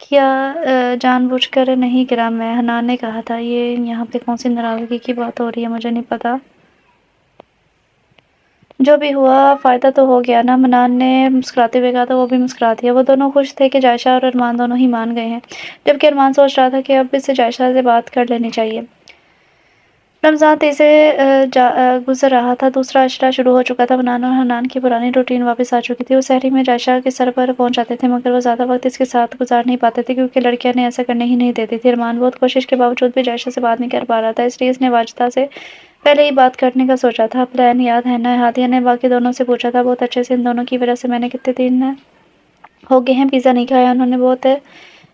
किया। जानबूझकर नहीं गिरा मैं। हनान ने कहा था। ये यहाँ पे कौन सी नाराज़गी की बात हो रही है? मुझे नहीं पता। जो भी हुआ फ़ायदा तो हो गया ना? मनान ने मुस्कुराते हुए कहा। तो वो भी मुस्कुरा दिया। वो दोनों खुश थे कि जायशा और अरमान दोनों ही मान गए हैं, जबकि अरमान सोच रहा था कि अब इसे जायशा से बात कर लेनी चाहिए। रमज़ान तेज़ी से गुज़र रहा था। दूसरा अशरा शुरू हो चुका था। मनान और हनान की पुरानी रूटीन वापस आ चुकी थी। वो सहरी में जायशा के सर पर पहुंच जाते थे, मगर वो ज़्यादा वक्त इसके साथ गुजार नहीं पाते थे, क्योंकि लड़कियां ने ऐसा करने ही नहीं देती थी। अरमान बहुत कोशिश के बावजूद भी जायशा से बात नहीं कर पा रहा था, इसलिए इसने वाजिदा से पहले ही बात करने का सोचा था। प्लान याद है ना? हादिया ने बाकी दोनों से पूछा था। बहुत अच्छे से। इन दोनों की वजह से मैंने कितने दिन हो गए हैं पिज़्ज़ा नहीं खाया। उन्होंने बहुत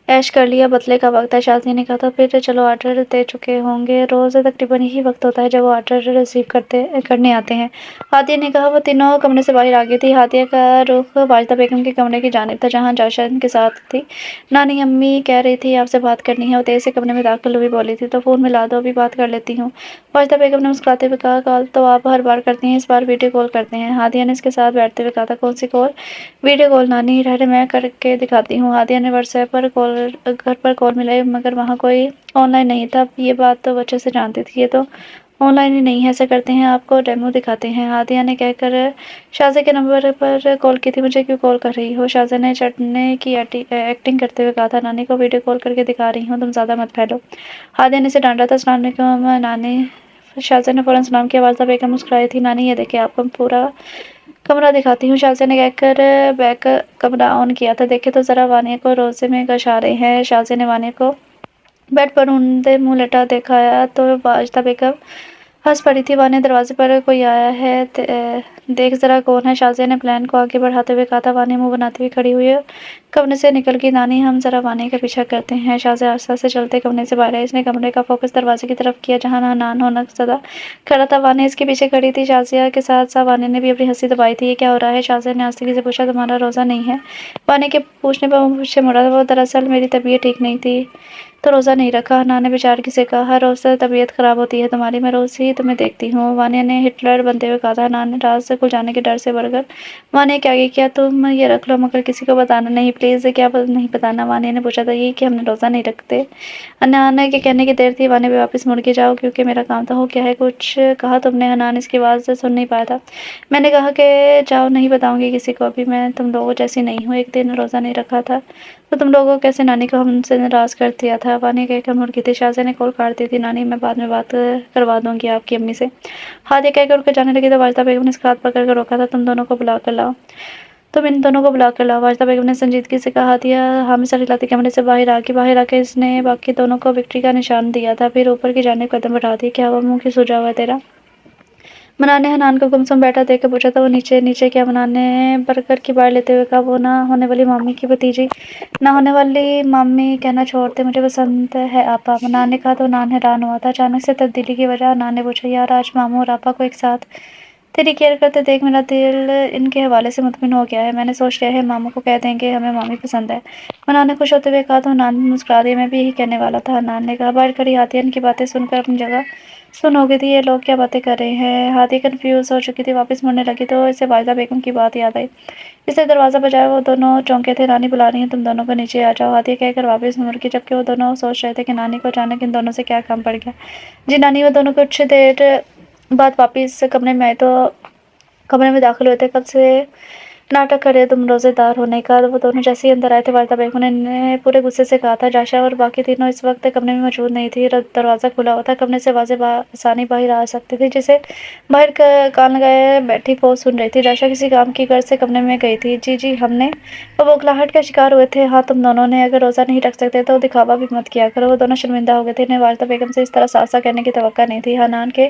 ऐश कर लिया। बदले का वक्त है। शाज़िया ने कहा। तो फिर चलो, ऑर्डर दे चुके होंगे। रोज़ तकरीबन यही वक्त होता है जब वो ऑर्डर रिसीव करने आते हैं। हादिया ने कहा। वो तीनों कमरे से बाहर आ गई थी। हादिया का रुख वाजिदा बेगम के कमरे की जानिब था, जहाँ जायशा इनके साथ थी। नानी अम्मी कह रही थी आपसे बात करनी है। वो तेज़ से कमरे में दाखिल हुई। बोली थी तो फ़ोन मिला दो, अभी बात कर लेती हूँ। वाजिदा बेगम ने मुस्कुराते हुए कहा। कॉल तो आप हर बार करती हैं, इस बार वीडियो कॉल करते हैं। हादिया ने इसके साथ बैठते हुए कहा था। कौन सी कॉल? वीडियो कॉल नानी। ठहरे मैं करके दिखाती हूँ। हादिया ने व्हाट्सएप पर घर पर कॉल मिलाई, मगर वहाँ कोई ऑनलाइन नहीं था। ये बात तो अच्छे से जानती थी। ये तो ऑनलाइन ही नहीं है। ऐसा करते हैं, आपको डेमो दिखाते हैं। हादिया ने कहकर शाज़े के नंबर पर कॉल की थी। मुझे क्यों कॉल कर रही हो? शाज़े ने चटने की एक्टिंग करते हुए कहा था। नानी को वीडियो कॉल करके दिखा रही हूँ, तुम ज़्यादा मत फैलो। हादिया ने इसे डांटा था। अस्सलाम वालेकुम नानी। शाज़े ने फ़ौरन सलाम किया। वाजिदा बेगम मुस्कुराई थी। नानी ये देखिए, आपको पूरा कमरा दिखाती हूँ। शाज़िया ने कहकर बैक कमरा ऑन किया था। देखे तो ज़रा, वानिया को रोज़े में गशा रहे हैं। शाज़िया ने वानिया को बेड पर ऊंधे मुंह लेटा दिखाया तो वाजिदा बेगम हंस पड़ी थी। वानिया दरवाजे पर कोई आया है देख ज़रा कौन है, शाज़िया ने प्लान को आगे बढ़ाते हुए कहा था। वानी मुँह बनाती हुई खड़ी हुई कमरे से निकल गई। नानी हम ज़रा वानी का पीछा करते हैं। शाज़िया आस्ते-आस्ते चलते कमरे से बाहर आई। इसने कमरे का फोकस दरवाजे की तरफ किया जहाँ हनान होना सदा खड़ा था। वानी इसके पीछे खड़ी थी। शाज़िया के साथ-साथ वानी ने भी अपनी हँसी दबाई थी। ये क्या हो रहा है? शाज़िया ने आस्तिकी से पूछा। तुम्हारा रोज़ा नहीं है? वानी के पूछने पर वो पीछे मुड़ा। वो दरअसल मेरी तबीयत ठीक नहीं थी तो रोज़ा नहीं रखा। हनान ने बेचारगी से कहा। हर रोज़ से तबीयत खराब होती है तुम्हारी, मैं रोज़ ही तुम्हें देखती हूँ। वानिया ने हिटलर बनते हुए कहा था। हनान ने राज से खुल जाने के डर से बढ़कर वानिया के आगे किया। तुम ये रख लो मगर किसी को बताना नहीं प्लीज़। क्या नहीं बताना? वानिया ने पूछा था। ये कि हमने रोज़ा नहीं रखते। हनान के कहने की देर थी। वानिया भी वापस मुड़ के जाओ क्योंकि मेरा काम तो हो गया है। कुछ कहा तुमने? हनान इसकी आवाज़ से सुन नहीं पाया था। मैंने कहा कि जाओ, नहीं बताऊंगी किसी को भी। मैं तुम लोगों जैसी नहीं हूँ। एक दिन रोज़ा नहीं रखा था तो तुम लोगों कैसे नानी को हमसे नाराज़ कर दिया था? वानी कहकर मुड़ गई थी। शाज़िया ने कॉल काट दी थी। नानी मैं बाद में बात करवा दूंगी आपकी अम्मी से। हाँ ये कहकर उठकर जाने लगी तो वाजिदा बेगम ने इसका हाथ पकड़ कर रोका था। तुम दोनों को बुला कर लाओ, तुम इन दोनों को बुला कर लाओ। वाजिदा बेगम ने संजीदगी से कहा। दिया हामी सर हिलाती कमरे से बाहर आके इसने बाकी दोनों को विक्ट्री का निशान दिया था। फिर ऊपर की जानिब कदम बढ़ा दिए। क्या हुआ? मुँह क्यों सूजा हुआ है तेरा? मनान ने हनान को गुमसुम बैठा देख कर पूछा था। वो नीचे नीचे क्या? मनान ने बरकर की बार लेते हुए कहा। वो ना होने वाली मामी की भतीजी। ना होने वाली मामी कहना छोड़ दे, मुझे पसंद है आपा। मनान ने कहा तो नान हैरान हुआ था अचानक से तब्दीली की वजह। नान ने पूछा यार आज मामू और आपा को एक साथ तेरी केयर करते देख मेरा दिल इनके हवाले से मुतमिन हो गया है। मैंने सोच लिया है मामू को कह देंगे हमें मामी पसंद है। मनान ने खुश होते हुए कहा तो नान ने मुस्कुरा दिया। मैं भी यही कहने वाला था। नान ने कहा। बाहर खड़ी हाथिया इनकी बातें सुनकर अपनी जगह सुन हो गई थी। ये लोग क्या बातें कर रहे हैं? हाथी कंफ्यूज हो चुकी थी। वापस मुड़ने लगी तो इसे वाजिदा बेगम की बात याद आई। इसने दरवाज़ा बजाया। वो दोनों चौंके थे। नानी बुला रही हैं तुम दोनों को, नीचे आ जाओ। हाथी कहकर वापस मुड़ की जबकि वो दोनों सोच रहे थे कि नानी को अचानक इन दोनों से क्या काम पड़ गया। जी नानी। वो दोनों कुछ देर बाद वापिस कमरे में आए तो कमरे में दाखिल हुए थे। कब से नाटक करे तुम रोजेदार होने का? वो दोनों जैसे ही अंदर आए थे वाजिदा बेगम ने पूरे गुस्से से कहा था। जाशा और बाकी तीनों इस वक्त कमरे में मौजूद नहीं थी। दरवाज़ा खुला हुआ था। कमरे से आवाज़ें आसानी बाहर आ सकती थी जिसे बाहर कान लगाए बैठी फौज सुन रही थी। जाशा किसी काम की गर्ज से कमरे में गई थी। जी हमने वो बौखलाहट का शिकार हुए थे। हाँ तुम दोनों ने अगर रोज़ा नहीं रख सकते तो दिखावा भी मत किया करो। वो दोनों शर्मिंदा हो गए थे। इन्हें वाजिदा बेगम से इस तरह साफ कहने की तवक्का नहीं थी। हनान के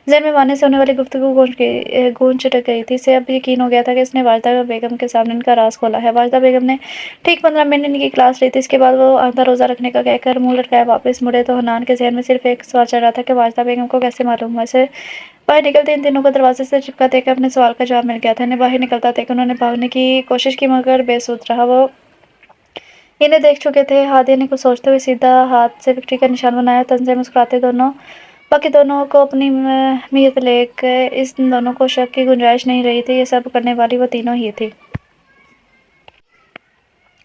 ज़हन में वानी से होने वाली गुफ्तगू गूंज चटक गई थी। इसे अब यकीन हो गया था कि इसने वाजिदा बेगम के सामने इनका राज खोला है। वाजिदा बेगम ने ठीक 15 मिनट इनकी क्लास ली थी। इसके बाद वो आधा रोज़ा रखने का कहकर मुंह लटकाए वापस मुड़े तो हनान के ज़हन में सिर्फ एक सवाल चल रहा था कि वाजिदा बेगम को कैसे मालूम हुआ। इसे बाहर निकलते इन तीनों को दरवाजे से चिपका देकर अपने सवाल का जवाब मिल गया था। इन्हें बाहर निकलता देख उन्होंने भागने की कोशिश की मगर बेसुध रहा। वो इन्हें देख चुके थे। हादिया ने कुछ सोचते हुए सीधा हाथ से विक्ट्री का निशान बनाया। तन से मुस्कुराते दोनों बाकी दोनों को अपनी मीयत लेकर इस दोनों को शक की गुंजाइश नहीं रही थी। ये सब करने वाली वो तीनों ही थी।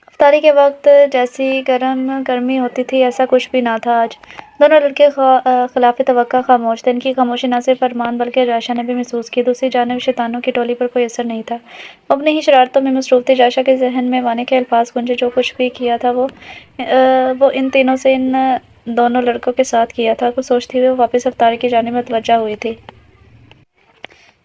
इफ्तारी के वक्त जैसी गर्मी होती थी ऐसा कुछ भी ना था आज। दोनों लड़के खिलाफ तवक्का खामोश थे। इनकी खामोशी न सिर्फ अरमान बल्कि जायशा ने भी महसूस की। दूसरी जानिब शैतानों की टोली पर कोई असर नहीं था। वो अपनी ही शरारतों में मसरूफ़ थी। जायशा के जहन में वानी के अल्फाज गूंजे। जो कुछ भी किया था वो इन तीनों से इन दोनों लड़कों के साथ किया था। कुछ सोचती हुए वो वापस इफ्तारी की जानिब मुतवज्जा हुई थी।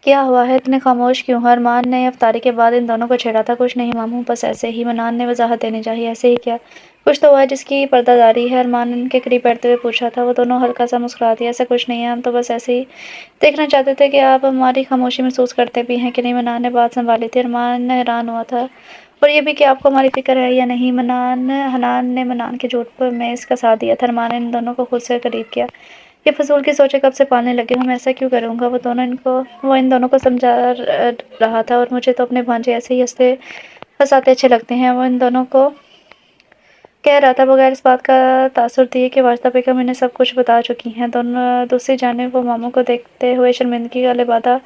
क्या हुआ है? इतने खामोश क्यों? अरमान ने इफ्तारी के बाद इन दोनों को छेड़ा था। कुछ नहीं मामू बस ऐसे ही। मनान ने वजाहत देनी चाहिए। ऐसे ही क्या? कुछ तो हुआ है जिसकी पर्दादारी है। अरमान के करीब बैठते हुए पूछा था। वो दोनों हल्का सा मुस्कुरा दिया। ऐसा कुछ नहीं है, हम तो बस ऐसे ही देखना चाहते थे कि आप हमारी खामोशी महसूस करते भी हैं कि नहीं। मनान ने बात संभाली थी। अरमान हैरान हुआ था और ये भी कि आपको हमारी फिक्र है या नहीं। हनान ने मनान के झूठ में इसका साथ दिया था। अरमान ने इन दोनों को खुद से करीब किया। ये फजूल की सोचें कब से पालने लगे हो? मैं ऐसा क्यों करूँगा? वो इन दोनों को समझा रहा था और मुझे तो अपने भांजे ऐसे ही हंसते हंसाते अच्छे लगते हैं। वो इन दोनों को कह रहा था बगैर इस बात का तासुर दिए कि वाजिदा बेगम इन्हें सब कुछ बता चुकी हैं। दोनों दूसरी जानिब वो मामू को देखते हुए शर्मिंदगी का लिबादा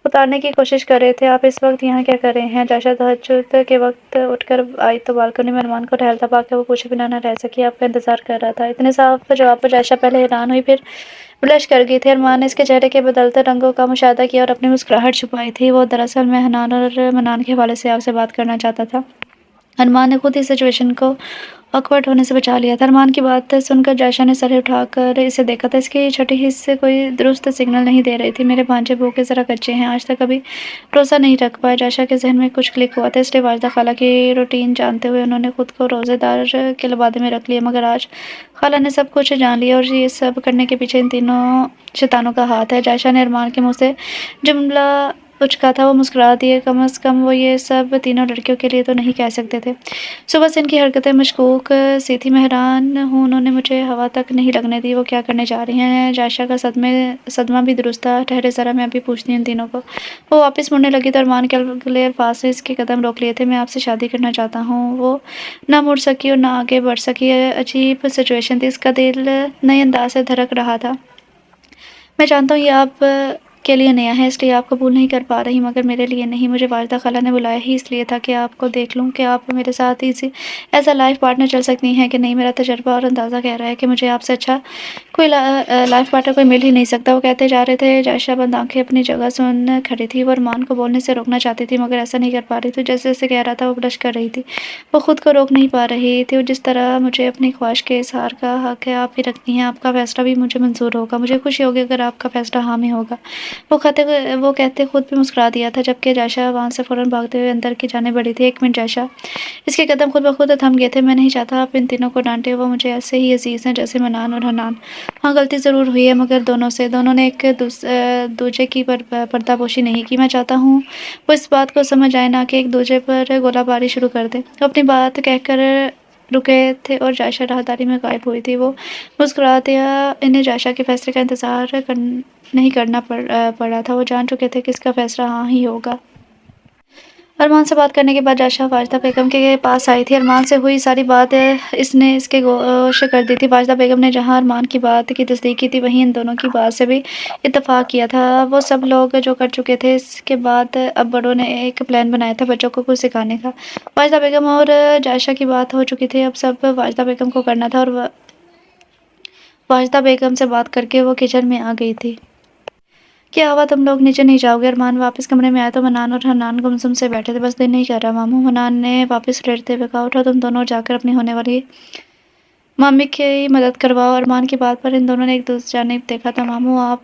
उतारने की कोशिश कर रहे थे। आप इस वक्त यहाँ क्या कर रहे हैं? जायशा तहज्जुद के वक्त उठकर आई तो बालकनी में अरमान को टहलता पाकर वो पूछे बिना न रह सकी। आपका इंतजार कर रहा था। इतने साफ जवाब पर जायशा पहले हैरान हुई फिर ब्लश कर गई थी। अरमान ने इसके चेहरे के बदलते रंगों का मुशाहदा किया और अपनी मुस्कुराहट छुपाई थी। वो दरअसल मैं हनान और मनान के हवाले से आपसे बात करना चाहता था। अरमान ने खुद इस सिचुएशन को ऑकवर्ड होने से बचा लिया था। अरमान की बात सुनकर जायशा ने सर उठाकर इसे देखा था। इसकी छठी हिस्से कोई दुरुस्त सिग्नल नहीं दे रही थी। मेरे भांजे भूखे ज़रा कच्चे हैं, आज तक कभी रोज़ा नहीं रख पाए। जायशा के जहन में कुछ क्लिक हुआ था। इसलिए वाजिदा खाला की रूटीन जानते हुए उन्होंने खुद को रोज़ेदार के लबादे में रख लिया। मगर आज खाला ने सब कुछ जान लिया और ये सब करने के पीछे इन तीनों शैतानों का हाथ है। जायशा ने अरमान के मुँह से जुमला اچکا تھا وہ مسکرا دیے، کم از کم وہ یہ سب تینوں لڑکیوں کے لیے تو نہیں کہہ سکتے تھے۔ صبح سے ان کی حرکتیں مشکوک سی تھیں، میں حیران ہوں انہوں نے مجھے ہوا تک نہیں لگنے دی، وہ کیا کرنے جا رہی ہیں؟ جائشہ کا صدمہ بھی درست تھا۔ ٹھہرے ذرا، میں ابھی پوچھتی ہوں ان تینوں کو۔ وہ واپس مڑنے لگی تو ارمان کے اگلے الفاظ سے اس کے قدم روک لیے تھے۔ میں آپ سے شادی کرنا چاہتا ہوں۔ وہ نہ مڑ سکی اور نہ آگے بڑھ سکی، عجیب سچویشن تھی، اس کا دل نئے انداز سے دھڑک رہا تھا۔ میں جانتا ہوں یہ آپ کے لیے نیا ہے، اس لیے آپ قبول نہیں کر پا رہی، مگر میرے لیے نہیں۔ مجھے واجدہ خالہ نے بلایا ہی اس لیے تھا کہ آپ کو دیکھ لوں کہ آپ میرے ساتھ ایز اے لائف پارٹنر چل سکتی ہیں کہ نہیں۔ میرا تجربہ اور اندازہ کہہ رہا ہے کہ مجھے آپ سے اچھا کوئی لائف پارٹنر کوئی مل ہی نہیں سکتا۔ وہ کہتے جا رہے تھے، جائشہ بند آنکھیں اپنی جگہ سن کھڑی تھی۔ وہ ارمان کو بولنے سے روکنا چاہتی تھی مگر ایسا نہیں کر پا رہی تھی، جیسے جیسے کہہ رہا تھا وہ بلش کر رہی تھی، وہ خود کو روک نہیں پا رہی تھی۔ جس طرح مجھے اپنی خواہش کے اظہار کا حق ہے آپ ہی رکھتی ہیں، آپ کا فیصلہ بھی مجھے منظور ہوگا، مجھے خوشی ہوگی اگر آپ کا فیصلہ حامی ہوگا۔ وہ کہتے خود بھی مسکرا دیا تھا، جبکہ جائشہ وہاں سے فوراً بھاگتے ہوئے اندر کی جانے بڑھی تھی۔ ایک منٹ جائشہ، اس کے قدم خود بخود تھم گئے تھے۔ میں نہیں چاہتا آپ ان تینوں کو ڈانٹیں، وہ مجھے ایسے ہی عزیز ہیں جیسے منان اور حنان۔ ہاں غلطی ضرور ہوئی ہے، مگر دونوں نے ایک دوجے کی پردہ پوشی نہیں کی۔ میں چاہتا ہوں وہ اس بات کو سمجھ آئے، نہ کہ ایک دوجے پر گولہ باری شروع کر دیں۔ وہ اپنی بات کہہ کر رکے تھے اور جائشہ راہداری میں غائب ہوئی تھی۔ وہ مسکرا دیا، انہیں جائشہ کے فیصلے کا انتظار نہیں کرنا پڑا تھا، وہ جان چکے تھے کہ اس کا فیصلہ ہاں ہی ہوگا۔ ارمان سے بات کرنے کے بعد جائشہ واجدہ بیگم کے پاس آئی تھی۔ ارمان سے ہوئی ساری بات اس نے اس کے گوش کر دی تھی۔ واجدہ بیگم نے جہاں ارمان کی بات کی تصدیق کی تھی، وہیں ان دونوں کی بات سے بھی اتفاق کیا تھا۔ وہ سب لوگ جو کر چکے تھے، اس کے بعد اب بڑوں نے ایک پلان بنایا تھا بچوں کو کچھ سکھانے کا۔ واجدہ بیگم اور جائشہ کی بات ہو چکی تھی، اب سب واجدہ بیگم کو کرنا تھا، اور واجدہ بیگم سے بات کر کے وہ کچن میں آ گئی تھی۔ کیا ہوا، تم لوگ نیچے نہیں جاؤ گے؟ ارمان واپس کمرے میں آیا تو منان اور حنان گمسم سے بیٹھے تھے۔ بس دل نہیں کر رہا ماموں، منان نے واپس لیٹتے ہوئے کہا۔ اٹھو، تم دونوں جا کر اپنی ہونے والی مامی کی مدد کرواؤ۔ ارمان کی بات پر ان دونوں نے ایک دوسرے جانب دیکھا تھا۔ ماموں،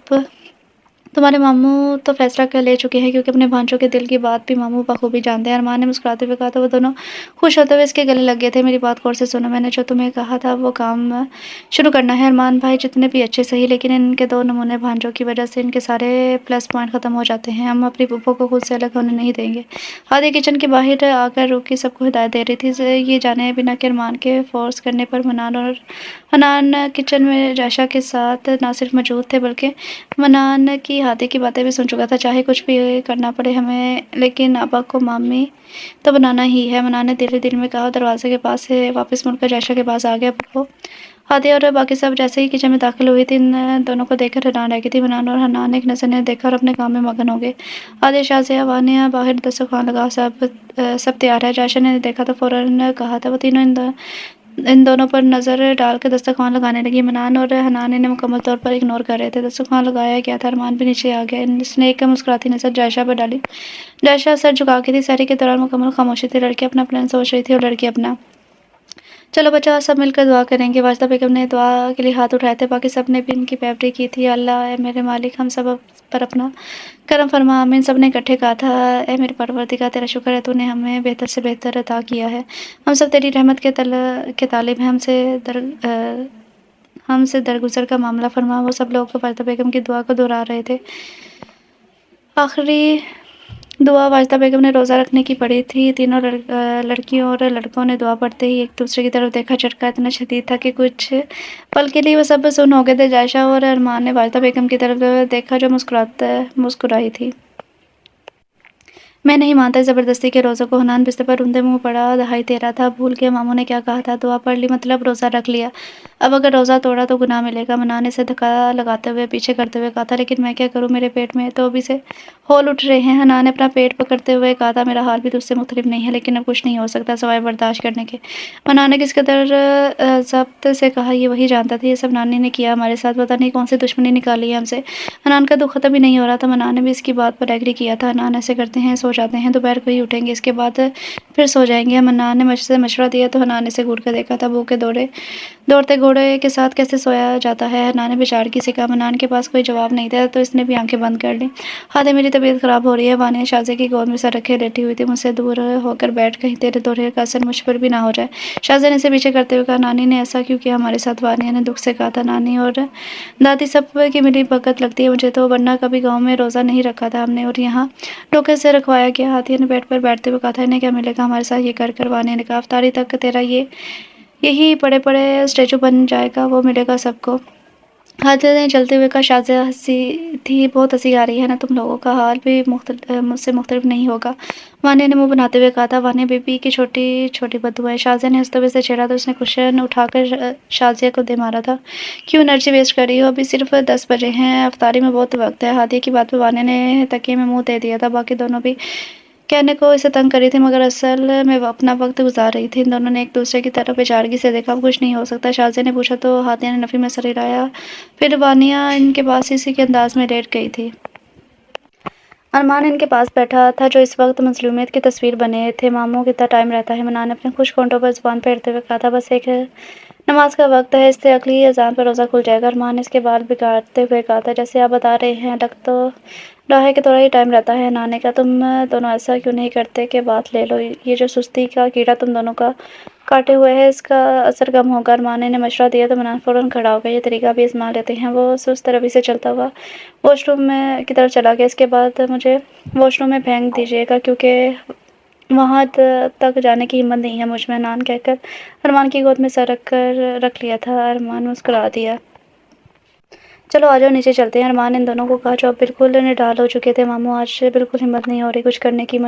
تمہارے ماموں تو فیصلہ کر لے چکے ہیں، کیونکہ اپنے بھانجوں کے دل کی بات بھی ماموں بخوبی جانتے ہیں، ارمان نے مسکراتے ہوئے کہا تو وہ دونوں خوش ہوتے ہوئے اس کے گلے لگ گئے تھے۔ میری بات غور سے سنو، میں نے جو تمہیں کہا تھا وہ کام شروع کرنا ہے۔ ارمان بھائی جتنے بھی اچھے سہی، لیکن ان کے دو نمونے بھانجوں کی وجہ سے ان کے سارے پلس پوائنٹ ختم ہو جاتے ہیں۔ ہم اپنی پھوپھو کو خود سے الگ ہونے نہیں دیں گے۔ ہادی کچن کے باہر آ کر رکی سب کو ہدایت دے رہی تھی، یہ جانے بنا کہ ارمان کے فورس کرنے پر منان اور حنان کچن میں جائشہ کے ساتھ نہ صرف موجود تھے، بلکہ منان کی ہادی کی باتیں بھی سن چکا تھا۔ چاہے کچھ بھی کرنا پڑے ہمیں، لیکن ابا کو مامی تو بنانا ہی ہے، منان نے دل میں کہا۔ دروازے کے پاس سے واپس مڑ کر جائشہ کے پاس آ گیا۔ پھوپھو، ہادی اور باقی سب جیسے ہی کچن میں داخل ہوئی تھی، ان دونوں کو دیکھ کر حیران رہ گئی تھی۔ منان اور حنان ایک نظر نے دیکھا اور اپنے کام میں مگن ہو گئے۔ ہادی، شازیہ، وانیہ باہر دسترخوان لگا، سب تیار ہے؟ جائشہ نے دیکھا تو فوراً کہا تھا۔ وہ تینوں ان دونوں پر نظر ڈال کر دسترخوان لگانے لگی۔ منان اور حنان انہیں مکمل طور پر اگنور کر رہے تھے۔ دسترخوان لگایا گیا تھا، ارمان بھی نیچے آ گیا، اس نے ایک مسکراتی نظر جائشہ پر ڈالی۔ جائشہ سر جھکا کے تھی، سحری کے دوران مکمل خاموشی تھی، لڑکی اپنا پلان سوچ رہی تھی اور لڑکی اپنا۔ چلو بچہ، سب مل کر دعا کریں گے۔ واجدہ بیگم نے دعا کے لیے ہاتھ اٹھائے تھے، باقی سب نے بھی ان کی پیروی کی تھی۔ اللہ، اے میرے مالک، ہم سب پر اپنا کرم فرما، آمین۔ سب نے اکٹھے کہا تھا، اے میرے پروردگار، تیرا شکر ہے، تو نے ہمیں بہتر سے بہتر عطا کیا ہے، ہم سب تیری رحمت کے طالب ہیں، ہم سے درگزر کا معاملہ فرما۔ وہ سب لوگ واجدہ بیگم کی دعا کو دہرا رہے تھے۔ آخری دعا واجدہ بیگم نے روزہ رکھنے کی پڑھی تھی۔ تینوں لڑکیوں اور لڑکوں نے دعا پڑھتے ہی ایک دوسرے کی طرف دیکھا، جھٹکا اتنا شدید تھا کہ کچھ پل کے لیے وہ سب سن ہو گئے تھے۔ جائشہ اور ارمان نے واجدہ بیگم کی طرف دیکھا جو مسکرائی تھی۔ میں نہیں مانتا اس زبردستی کے روزے کو۔ حنان بستر پر روندے منہ پڑا دہائی دے رہا تھا۔ بھول گیا ماموں نے کیا کہا تھا؟ دعا پڑھ لی مطلب روزہ رکھ لیا، اب اگر روزہ توڑا تو گناہ ملے گا۔ منان نے اسے دھکا لگاتے ہوئے پیچھے کرتے ہوئے کہا تھا، لیکن میں کیا کروں، میرے پیٹ میں تو ابھی سے ہول اٹھ رہے ہیں۔ حنان نے اپنا پیٹ پکڑتے ہوئے کہا تھا، میرا حال بھی تجھ سے مختلف نہیں ہے، لیکن اب کچھ نہیں ہو سکتا سوائے برداشت کرنے کے۔ منان نے کس قدر ضبط سے کہا یہ وہی جانتا تھا، یہ سب نانی نے کیا ہمارے ساتھ، پتہ نہیں کون سی دشمنی نکالی ہے ہم سے۔ حنان کا دکھ ختم ہی نہیں ہو رہا تھا، منان نے بھی اس کی بات پر ایگری کیا تھا۔ حنان، ایسے کرتے ہیں، سو سو جاتے ہیں، دوپہر کو ہی اٹھیں گے، اس کے بعد پھر سو جائیں گے۔ حنان نے مجھ سے مشورہ دیا تو حنان نے اسے گھور کر دیکھا تھا، بھوکے دوڑتے گھوڑے کے ساتھ کیسے سویا جاتا ہے؟ حنان نے بیچارگی سے کہا۔ حنان کے پاس کوئی جواب نہیں تھا تو اس نے بھی آنکھیں بند کر لیں۔ ہادیہ میری طبیعت خراب ہو رہی ہے، وانیہ شازیہ کی گود میں سر رکھے لیٹی ہوئی تھی، مجھ سے دور ہو کر بیٹھ، کہیں تیرے دورے کا اثر مجھ پر بھی نہ ہو جائے۔ شازیہ نے اسے پیچھے کرتے ہوئے کہا، نانی نے ایسا کیوں کیا ہمارے ساتھ؟ وانیہ نے دکھ سے کہا تھا، نانی اور دادی سب کی ملی بھگت لگتی ہے مجھے تو، ورنہ کبھی گاؤں میں روزہ نہیں رکھا تھا ہم نے، اور یہاں ڈھوکے سے رکھوایا گیا۔ ہادیہ نے بیڈ پر بیٹھتے ہوئے کہا تھا، انہیں کیا ملے گا ہمارے ساتھ یہ کر وانیہ نے کہا، افطاری تک تیرا یہی پڑے پڑے اسٹیچو بن جائے گا، وہ ملے گا سب کو۔ ہادیہ نے چلتے ہوئے کہا، شازیہ ہنسی تھی، بہت ہنسی آ رہی ہے نا، تم لوگوں کا حال بھی مجھ سے مختلف نہیں ہوگا، وانیہ نے منہ بناتے ہوئے کہا تھا۔ وانیہ بی بی کی چھوٹی چھوٹی بددعائیں۔ شازیہ نے ہنستے ہوئے اسے چھیڑا تو اس نے کشن اٹھا کر شازیہ کو دے مارا تھا۔ کیوں انرجی ویسٹ کر رہی ہو، ابھی صرف 10 بجے ہیں، افطاری میں بہت وقت ہے۔ ہادیہ کی بات پہ وانیہ نے تکیے میں منہ دے دیا تھا، باقی دونوں بھی کہنے کو اسے تنگ کر رہی تھی مگر اصل میں وہ اپنا وقت گزار رہی تھی۔ ان دونوں نے ایک دوسرے کی طرف بیچارگی سے دیکھا۔ اب کچھ نہیں ہو سکتا؟ شازیہ نے پوچھا تو ہادیہ نے نفی میں سر ہلایا، پھر وانیہ ان کے پاس اسی کے انداز میں لیٹ گئی تھی۔ ارمان ان کے پاس بیٹھا تھا جو اس وقت مظلومیت کی تصویر بنے تھے۔ ماموں کتنا ٹائم رہتا ہے؟ منان نے اپنے خشک ہونٹوں پر زبان پھیرتے ہوئے کہا تھا، بس ایک نماز کا وقت ہے، اس سے اگلی اذان پر روزہ کھل جائے گا۔ ارمان نے اس کے بال بگاڑتے ہوئے کہا تھا، جیسے آپ بتا رہے ہیں لگ تو رہا ہے کہ تھوڑا ہی ٹائم رہتا ہے۔ حنان نے کہا، تم دونوں ایسا کیوں نہیں کرتے کہ بات لے لو، یہ جو سستی کا کیڑا تم دونوں کا کاٹے ہوئے ہے اس کا اثر کم ہوگا۔ ارمان نے مشورہ دیا تو منان فوراً کھڑا ہو گیا، یہ طریقہ بھی آزما لیتے ہیں۔ وہ سست روی سے چلتا ہوا واش روم کی طرف چلا گیا، اس کے بعد مجھے واش روم میں پھینک دیجیے گا کیونکہ وہاں تک جانے کی ہمت نہیں ہے مجھ میں، حنان کہہ کر ارمان کی گود میں سر رکھ لیا تھا۔ ارمان مسکرا دیا، چلو آ جاؤ نیچے چلتے ہیں۔ ارمان نے ان دونوں کو کہا جو اب بالکل نڈال ہو چکے تھے، ماموں آج بالکل ہمت نہیں ہو رہی کچھ کرنے کی۔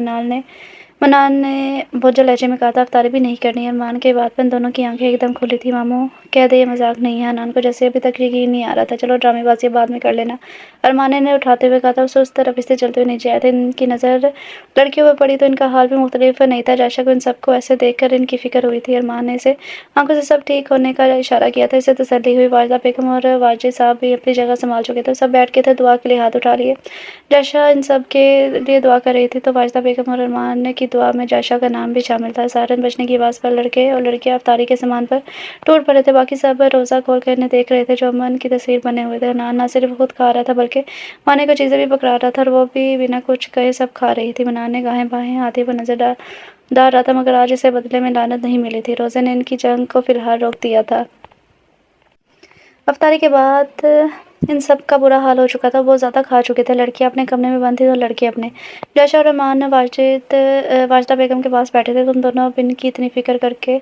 منان نے بھوجا لہجے میں کہا تھا، افطاری بھی نہیں کرنی؟ ارمان کے بات پر ان دونوں کی آنکھیں ایک دم کھلی تھیں۔ ماموں کہہ دے یہ مذاق نہیں ہے، حنان کو جیسے ابھی تک یقین نہیں آ رہا تھا، چلو ڈرامے بازی بعد میں کر لینا، ارمان نے اٹھاتے ہوئے کہا تھا۔ وہ سست روی سے چلتے ہوئے نیچے آئے تھے، ان کی نظر لڑکیوں پر پڑی تو ان کا حال بھی مختلف نہیں تھا۔ جائشہ کو ان سب کو ایسے دیکھ کر ان کی فکر ہوئی تھی۔ ارمان نے اسے آنکھوں سے سب ٹھیک ہونے کا اشارہ کیا تھا، اسے تسلی ہوئی۔ واجدہ بیگم اور واجد صاحب بھی اپنی جگہ سنبھال چکے تھے، سب بیٹھ کے تھے، دعا کے لیے ہاتھ اٹھا لیے۔ جائشہ ان سب کے لیے دعا کر رہی تھی تو واجدہ بیگم اور ارمان کی دعا میں جائشہ کا نام بھی شامل تھا۔ سائرن بجنے کی آواز پر لڑکے اور لڑکیاں افطاری کے سامان پر ٹوٹ پڑے تھے، باقی سب روزہ کھول کر انہیں دیکھ رہے تھے جو امن کی تصویر بنے ہوئے تھے۔ حنان نہ صرف خود کھا رہا تھا بلکہ وانیہ کو چیزیں بھی پکڑا رہا تھا، اور وہ بھی بنا کچھ کہے سب کھا رہی تھی۔ منان نے گاہیں بائیں ہادیہ پر نظر ڈال رہا تھا مگر آج اسے بدلے میں لعنت نہیں ملی تھی، روزے نے ان کی جنگ کو فی الحال روک دیا تھا۔ افطاری کے بعد ان سب کا برا حال ہو چکا تھا، بہت زیادہ کھا چکے تھے۔ لڑکیاں اپنے کمرے میں بند تھیں اور لڑکے اپنے۔ جائشہ اور ارمان واجدہ بیگم کے پاس بیٹھے تھے۔ تم دونوں اب ان کی اتنی فکر کر کے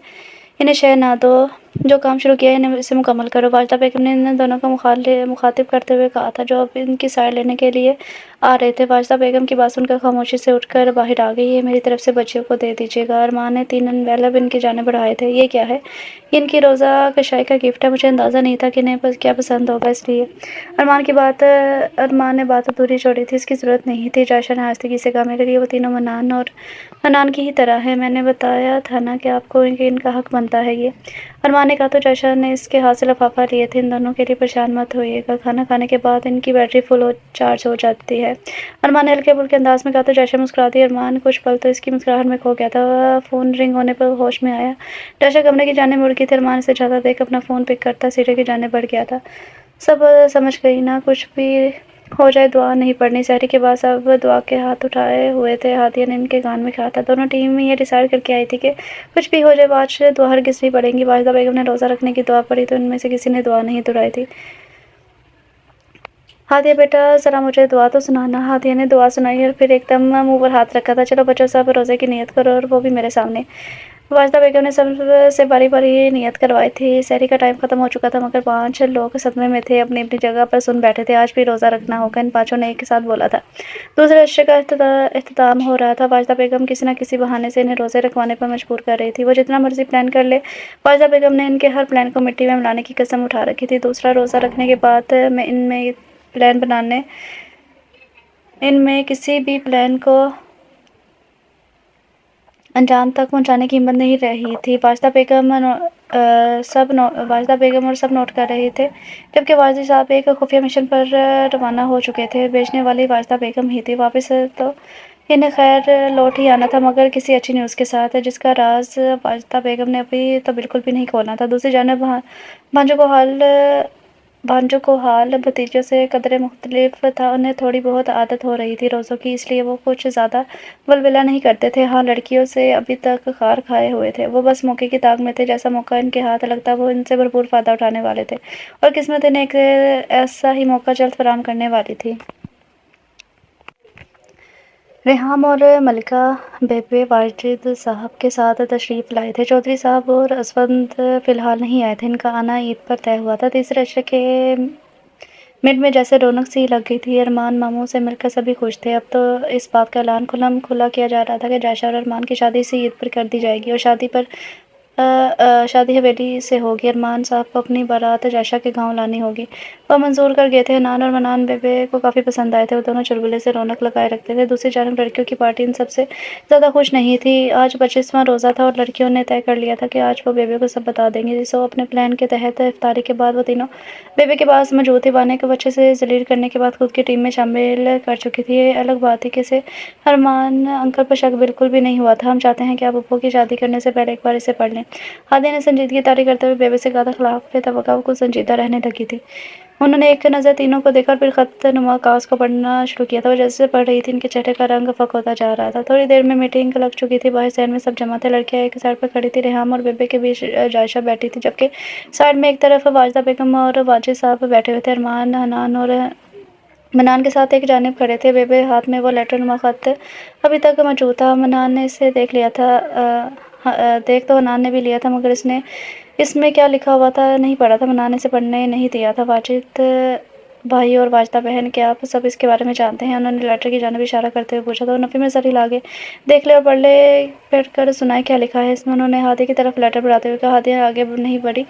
انہیں شے نہ دو، جو کام شروع کیا ہے اسے مکمل کرو، واجدہ بیگم نے ان دونوں کو مخاطب کرتے ہوئے کہا تھا جو اب ان کی سائر لینے کے لیے آ رہے تھے۔ واجدہ بیگم کی بات سن کر خاموشی سے اٹھ کر باہر آ گئی، یہ میری طرف سے بچیوں کو دے دیجیے گا۔ ارمان نے 3 انویلپ ان کی جانب بڑھائے تھے، یہ کیا ہے؟ یہ ان کی روزہ کشائی کا گفٹ ہے، مجھے اندازہ نہیں تھا کہ انہیں کیا پسند ہوگا، اس لیے ارمان نے بات ادھوری چھوڑی تھی، اس کی ضرورت نہیں تھی۔ جائشہ نے آہستگی سے کہا، میرے لیے وہ تینوں منان اور حنان کی ہی طرح ہیں، میں نے بتایا تھا نا کہ آپ کو ان کا حق بنتا ہے۔ یہ ارمان نے کہا تو جائشہ نے اس کے ہاتھ سے لفافہ لیے تھے، ان دونوں کے لیے پریشان مت ہوئیے گا، کھانا کھانے کے بعد ان کی بیٹری فل چارج ہو جاتی ہے، ارمان نے ہلکے پھلکے انداز میں کہا تو جائشہ مسکرا دی۔ ارمان کچھ پل تو اس کی مسکراہٹ میں کھو گیا تھا، فون رنگ ہونے پر ہوش میں آیا، جائشہ کمرے کی جانب مڑ گئی تھی، ارمان اسے جاتا دیکھ اپنا فون پک کرتا سیڑھی کی جانب بڑھ گیا تھا۔ سب سمجھ گئی نا، کچھ بھی ہو جائے دعا نہیں پڑھنی۔ سحری کے بعد سب دعا کے ہاتھ اٹھائے ہوئے تھے، ہادیہ نے ان کے کان میں کہا تھا۔ دونوں ٹیم یہ ڈیسائیڈ کر کے آئی تھی کہ کچھ بھی ہو جائے آج دعا ہرگز نہیں پڑھیں گی۔ واجدہ بیگم نے روزہ رکھنے کی دعا پڑھی تو ان میں سے کسی نے دعا نہیں دہرائی تھی۔ ہادیہ بیٹا ذرا مجھے دعا تو سنانا۔ ہادیہ نے دعا سنائی اور پھر ایک دم منہ پر ہاتھ رکھا تھا، چلو بچوں سب روزے کی نیت کرو اور وہ بھی میرے سامنے۔ واجدہ بیگم نے سب سے باری باری نیت کروائی تھی۔ سحری کا ٹائم ختم ہو چکا تھا مگر 5 لوگ صدمے میں تھے، اپنی اپنی جگہ پر سن بیٹھے تھے، آج بھی روزہ رکھنا ہوگا، ان 5 نے ایک ساتھ بولا تھا۔ دوسرے عشرے کا اختتام ہو رہا تھا، واجدہ بیگم کسی نہ کسی بہانے سے انہیں روزے رکھوانے پر مجبور کر رہی تھی، وہ جتنا مرضی پلان کر لے، واجدہ بیگم نے ان کے ہر پلان کو مٹی میں ملانے کی قسم اٹھا رکھی تھی۔ دوسرا روزہ رکھنے کے بعد ان میں کسی بھی پلان کو انجام تک پہنچانے کی ہمت نہیں رہی تھی۔ واجدہ بیگم اور سب نوٹ کر رہے تھے، جبکہ واجد صاحب ایک خفیہ مشن پر روانہ ہو چکے تھے، بھیجنے والی واجدہ بیگم ہی تھی۔ واپس تو انہیں خیر لوٹ ہی آنا تھا مگر کسی اچھی نیوز کے ساتھ، جس کا راز واجدہ بیگم نے ابھی تو بالکل بھی نہیں کھولنا تھا۔ دوسری جانب بھانجوں کو حال بھتیجوں سے قدرے مختلف تھا۔ انہیں تھوڑی بہت عادت ہو رہی تھی روزوں کی، اس لیے وہ کچھ زیادہ ولولہ نہیں کرتے تھے۔ ہاں، لڑکیوں سے ابھی تک خار کھائے ہوئے تھے۔ وہ بس موقع کی تاک میں تھے، جیسا موقع ان کے ہاتھ لگتا وہ ان سے بھرپور فائدہ اٹھانے والے تھے، اور قسمت انہیں ایک ایسا ہی موقع جلد فراہم کرنے والی تھی۔ ریحام اور ملکہ بیبے واجد صاحب کے ساتھ تشریف لائے تھے۔ چودھری صاحب اور اسود فی الحال نہیں آئے تھے، ان کا آنا عید پر طے ہوا تھا۔ تیسرے عشرے کے منٹ میں جیسے رونق سی لگ گئی تھی۔ ارمان ماموں سے مل کر سبھی خوش تھے۔ اب تو اس بات کا اعلان کھلم کھلا کیا جا رہا تھا کہ جائشہ اور ارمان کی شادی اسی عید پر کر دی جائے گی، اور شادی حویلی سے ہوگی۔ ارمان صاحب کو اپنی بارات جائشہ کے گاؤں لانی ہوگی۔ وہ منظور کر گئے تھے۔ حنان اور منان بیبے کو کافی پسند آئے تھے، وہ دونوں چلبلے سے رونق لگائے رکھتے تھے۔ دوسری جانب لڑکیوں کی پارٹی ان سب سے زیادہ خوش نہیں تھی۔ آج 25واں روزہ تھا اور لڑکیوں نے طے کر لیا تھا کہ آج وہ بیبے کو سب بتا دیں گی۔ سو اپنے پلان کے تحت افطاری کے بعد وہ تینوں بیبے کے پاس موجود تھی۔ بانیہ کو بچے سے ذلیل کرنے کے بعد خود کی ٹیم میں شامل کر چکی تھی۔ یہ الگ بات تھی کہ اسے ارمان انکل پر شک بالکل بھی نہیں ہوا تھا۔ ہم چاہتے ہیں کہ آپ ابو کی شادی کرنے سے پہلے ایک بار اسے پڑھ لیں۔ ہادیہ نے سنجیدگی طاری کرتے ہوئے بیبے سے کہا تھا۔ خلاف توقع وہ کچھ سنجیدہ رہنے لگی تھی۔ انہوں نے ایک نظر تینوں کو دیکھا اور پھر خط نما کاغذ کو پڑھنا شروع کیا تھا۔ وہ جیسے پڑھ رہی تھی ان کے چہرے کا رنگ افق ہوتا جا رہا تھا۔ تھوڑی دیر میں میٹنگ لگ چکی تھی۔ باہر صحن میں سب جمع تھے۔ لڑکیاں ایک سائیڈ پر کھڑی تھیں، ریحام اور بیبے کے بیچ جائشہ بیٹھی تھی، جبکہ سائیڈ میں ایک طرف واجدہ بیگم اور واجد صاحب بیٹھے ہوئے تھے۔ ارمان حنان اور منان کے ساتھ ایک جانب کھڑے تھے۔ بیبے ہاتھ میں وہ لیٹر نما خط ابھی تک موجود تھا۔ منان نے اسے دیکھ لیا تھا، دیکھ تو حنان نے بھی لیا تھا، مگر اس میں کیا لکھا ہوا تھا نہیں پڑھا تھا۔ منان نے اسے پڑھنے نہیں دیا تھا۔ واجد بھائی اور واجدہ بہن، کیا آپ سب اس کے بارے میں جانتے ہیں؟ انہوں نے لیٹر کی جانب اشارہ کرتے ہوئے پوچھا۔ تو نفی میں سر ہلا کے دیکھ لے اور پڑھ کر سنائے کیا لکھا ہے اس میں۔ انہوں نے ہادیہ کی طرف لیٹر بڑھاتے ہوئے کہا۔ ہادیہ آگے نہیں بڑھی